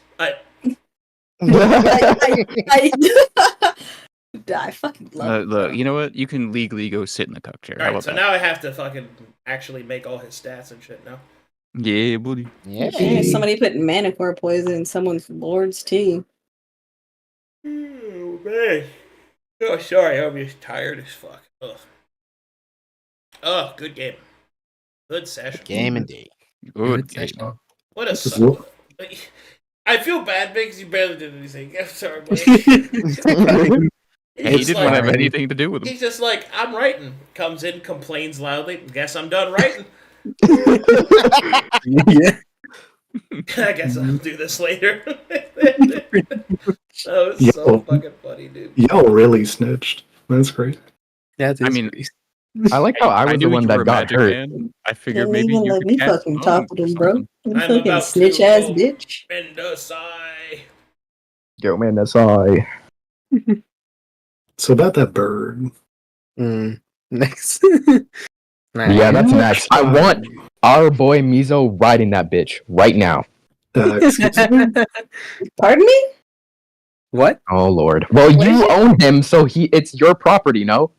[SPEAKER 5] I fucking love it.
[SPEAKER 4] Look, you know what? You can legally go sit in the cup chair. How
[SPEAKER 1] Alright,
[SPEAKER 4] about
[SPEAKER 1] so
[SPEAKER 4] that?
[SPEAKER 1] now I have to fucking actually make all his stats and shit now.
[SPEAKER 4] Yeah, buddy.
[SPEAKER 3] Yeah.
[SPEAKER 5] Somebody put Manticore poison in someone's Lord's tea.
[SPEAKER 1] Oh, man. Oh, sorry, I'm just tired as fuck. Ugh. Oh, good game. Good session.
[SPEAKER 3] Game indeed.
[SPEAKER 4] Good
[SPEAKER 6] session.
[SPEAKER 4] game.
[SPEAKER 1] What a
[SPEAKER 7] This is
[SPEAKER 1] suck. I feel bad because you barely did anything. I'm sorry, buddy.
[SPEAKER 4] He didn't have anything to do with him.
[SPEAKER 1] He's just like, I'm writing. Comes in, complains loudly. Guess I'm done writing.
[SPEAKER 6] Yeah.
[SPEAKER 1] I guess I'll do this later. That was so fucking funny, dude.
[SPEAKER 7] Y'all really snitched. That's great.
[SPEAKER 6] That is
[SPEAKER 4] I mean,
[SPEAKER 6] crazy.
[SPEAKER 2] I like how I was the
[SPEAKER 4] knew
[SPEAKER 2] one
[SPEAKER 4] you were
[SPEAKER 2] that
[SPEAKER 4] a
[SPEAKER 2] got
[SPEAKER 4] magic
[SPEAKER 2] hurt.
[SPEAKER 4] man. I figured
[SPEAKER 5] Didn't
[SPEAKER 4] maybe
[SPEAKER 5] even
[SPEAKER 4] you
[SPEAKER 5] let
[SPEAKER 4] could
[SPEAKER 5] me
[SPEAKER 4] cast
[SPEAKER 5] fucking
[SPEAKER 4] bombs
[SPEAKER 5] talk with
[SPEAKER 4] or
[SPEAKER 5] him, bro.
[SPEAKER 4] something.
[SPEAKER 5] You
[SPEAKER 1] I'm
[SPEAKER 5] fucking
[SPEAKER 1] about
[SPEAKER 5] snitch
[SPEAKER 1] to
[SPEAKER 5] ass
[SPEAKER 1] go.
[SPEAKER 5] bitch.
[SPEAKER 1] Mendocai.
[SPEAKER 2] Yo, man, that's I.
[SPEAKER 7] So about that bird.
[SPEAKER 6] Next.
[SPEAKER 2] Yeah, that's next. I want our boy Mizo riding that bitch right now.
[SPEAKER 7] Excuse me?
[SPEAKER 5] Pardon me?
[SPEAKER 6] What?
[SPEAKER 2] Oh lord. Well,
[SPEAKER 5] What is
[SPEAKER 2] you
[SPEAKER 5] it?
[SPEAKER 2] own him, so it's your property, no?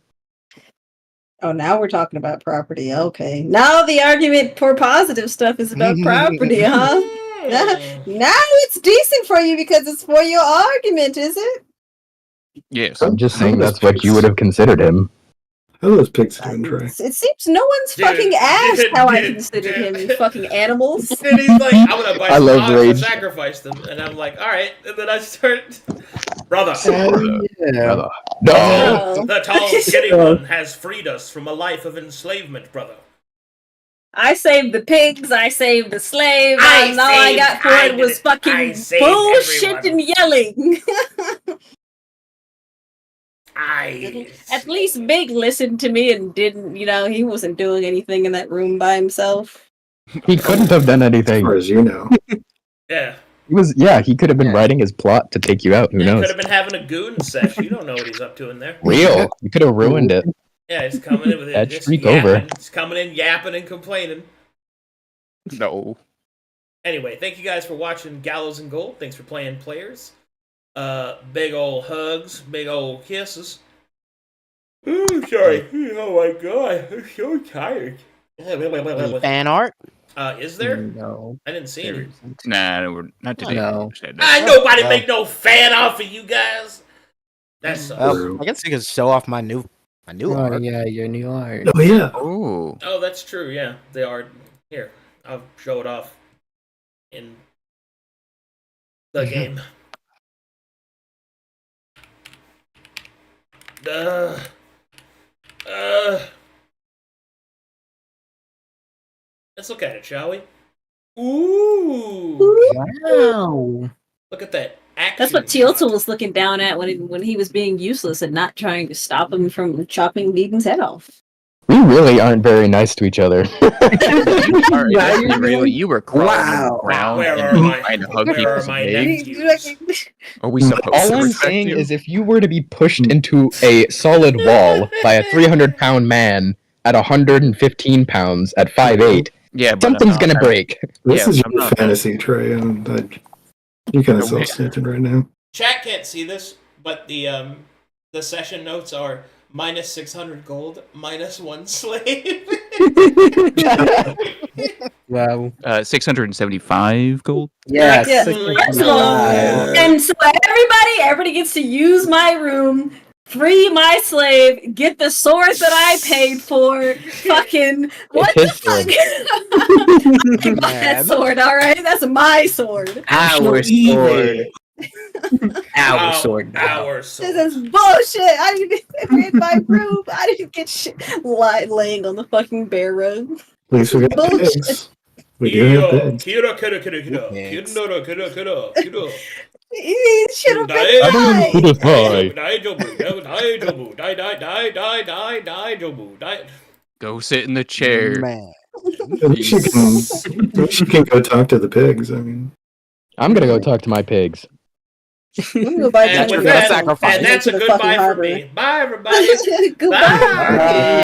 [SPEAKER 5] Oh, now we're talking about property. Okay. Now the argument for positive stuff is about property, huh? Now it's decent for you because it's for your argument, is it?
[SPEAKER 4] Yes.
[SPEAKER 2] I'm just saying that's what you would have considered him.
[SPEAKER 7] How are those pigs doing, Trey?
[SPEAKER 5] It seems no one's
[SPEAKER 1] Dude,
[SPEAKER 5] fucking asked
[SPEAKER 1] dude,
[SPEAKER 5] how I
[SPEAKER 1] dude,
[SPEAKER 5] considered
[SPEAKER 1] dude.
[SPEAKER 5] him, you fucking animals.
[SPEAKER 1] And he's like, I'm gonna buy
[SPEAKER 2] I
[SPEAKER 1] some
[SPEAKER 2] love
[SPEAKER 1] dogs and
[SPEAKER 2] rage.
[SPEAKER 1] sacrifice them. And I'm like, alright. And then I start, brother,
[SPEAKER 2] Brother. No!
[SPEAKER 5] No.
[SPEAKER 1] the tall skinny one has freed us from a life of enslavement, brother.
[SPEAKER 5] I saved the pigs, I saved the slaves,
[SPEAKER 1] I
[SPEAKER 5] and all I
[SPEAKER 1] saved-
[SPEAKER 5] got for
[SPEAKER 1] I
[SPEAKER 5] it was
[SPEAKER 1] did it. I
[SPEAKER 5] fucking
[SPEAKER 1] saved
[SPEAKER 5] bullshit
[SPEAKER 1] everyone.
[SPEAKER 5] and yelling.
[SPEAKER 1] I...
[SPEAKER 5] At least Big listened to me and didn't, he wasn't doing anything in that room by himself.
[SPEAKER 2] He couldn't have done
[SPEAKER 7] As
[SPEAKER 2] anything.
[SPEAKER 7] far as you know.
[SPEAKER 1] Yeah.
[SPEAKER 2] He could have been writing his plot to take you out. Who
[SPEAKER 1] He
[SPEAKER 2] knows?
[SPEAKER 1] could have been having a goon sesh. You don't know what he's up to in there.
[SPEAKER 2] Real. You could have ruined it.
[SPEAKER 1] Yeah, he's coming in with it.
[SPEAKER 2] That
[SPEAKER 1] Just
[SPEAKER 2] streak
[SPEAKER 1] yapping.
[SPEAKER 2] over.
[SPEAKER 1] He's coming in, yapping and complaining.
[SPEAKER 4] No.
[SPEAKER 1] Anyway, thank you guys for watching Gallows and Gold. Thanks for playing players. Big ol' hugs, big ol' kisses. Oh, sorry. Oh my god, I'm so tired.
[SPEAKER 3] Any fan art?
[SPEAKER 1] Is there?
[SPEAKER 6] No.
[SPEAKER 1] I didn't see
[SPEAKER 6] There
[SPEAKER 1] any.
[SPEAKER 6] isn't.
[SPEAKER 4] Nah, we're not today.
[SPEAKER 6] No.
[SPEAKER 4] Said that.
[SPEAKER 1] Nobody
[SPEAKER 3] Well.
[SPEAKER 1] make no fan off of you guys. That sucks.
[SPEAKER 3] Well, I guess you could show off my new
[SPEAKER 6] Oh,
[SPEAKER 3] art.
[SPEAKER 6] yeah, your new art.
[SPEAKER 7] Oh, yeah.
[SPEAKER 4] Oh.
[SPEAKER 1] Oh, that's true. Yeah, they are. Here, I'll show it off in the game. Let's look at it, shall we? Ooh!
[SPEAKER 6] Wow.
[SPEAKER 1] Look at that action.
[SPEAKER 5] That's what Teal'c was looking down at when he was being useless and not trying to stop him from chopping Negan's head off.
[SPEAKER 2] We really aren't very nice to each other.
[SPEAKER 4] You were crawling
[SPEAKER 6] Wow.
[SPEAKER 4] around
[SPEAKER 1] Where
[SPEAKER 4] and
[SPEAKER 1] are my-
[SPEAKER 4] trying to hug
[SPEAKER 1] where
[SPEAKER 4] people
[SPEAKER 1] are
[SPEAKER 4] some
[SPEAKER 1] my
[SPEAKER 4] eggs.
[SPEAKER 1] nephews?
[SPEAKER 4] Are we supposed
[SPEAKER 2] All
[SPEAKER 4] to
[SPEAKER 2] I'm
[SPEAKER 4] respect
[SPEAKER 2] saying
[SPEAKER 4] you?
[SPEAKER 2] is if you were to be pushed into a solid wall by a 300-pound man at 115 pounds at 5'8",
[SPEAKER 4] Yeah, but
[SPEAKER 2] something's gonna break.
[SPEAKER 7] This
[SPEAKER 4] Yeah,
[SPEAKER 7] is
[SPEAKER 4] I'm
[SPEAKER 7] your
[SPEAKER 4] not-
[SPEAKER 7] fantasy, Trey, and you kind of
[SPEAKER 4] Okay.
[SPEAKER 7] self-snitching right now.
[SPEAKER 1] Chat can't see this, but the session notes are minus 600 gold, minus 1 slave.
[SPEAKER 6] Wow.
[SPEAKER 4] 675 gold.
[SPEAKER 6] Yeah.
[SPEAKER 5] Yeah.
[SPEAKER 6] six-
[SPEAKER 5] First of all, and so everybody gets to use my room, free my slave, get the sword that I paid for. Fucking what the
[SPEAKER 2] his sword.
[SPEAKER 5] fuck? I got that sword, all right. That's my sword.
[SPEAKER 6] Our sword. Our sword.
[SPEAKER 1] Our sword.
[SPEAKER 5] This is bullshit. I didn't get in my room. I didn't get shit laying on the fucking bear rug.
[SPEAKER 7] At least we got
[SPEAKER 5] Bullshit.
[SPEAKER 7] pigs. We do have pigs.
[SPEAKER 5] He should have been died.
[SPEAKER 4] Go sit in the chair.
[SPEAKER 3] Man.
[SPEAKER 7] At least you can go talk to the pigs. I mean,
[SPEAKER 2] I'm gonna go talk to my pigs.
[SPEAKER 5] I'm gonna go buy
[SPEAKER 1] And
[SPEAKER 3] That's
[SPEAKER 1] with
[SPEAKER 3] your
[SPEAKER 1] that,
[SPEAKER 3] sacrifice.
[SPEAKER 1] and that's a
[SPEAKER 5] To the fucking
[SPEAKER 1] goodbye for
[SPEAKER 5] harbor.
[SPEAKER 1] me. Bye, everybody.
[SPEAKER 5] Goodbye.
[SPEAKER 1] Bye.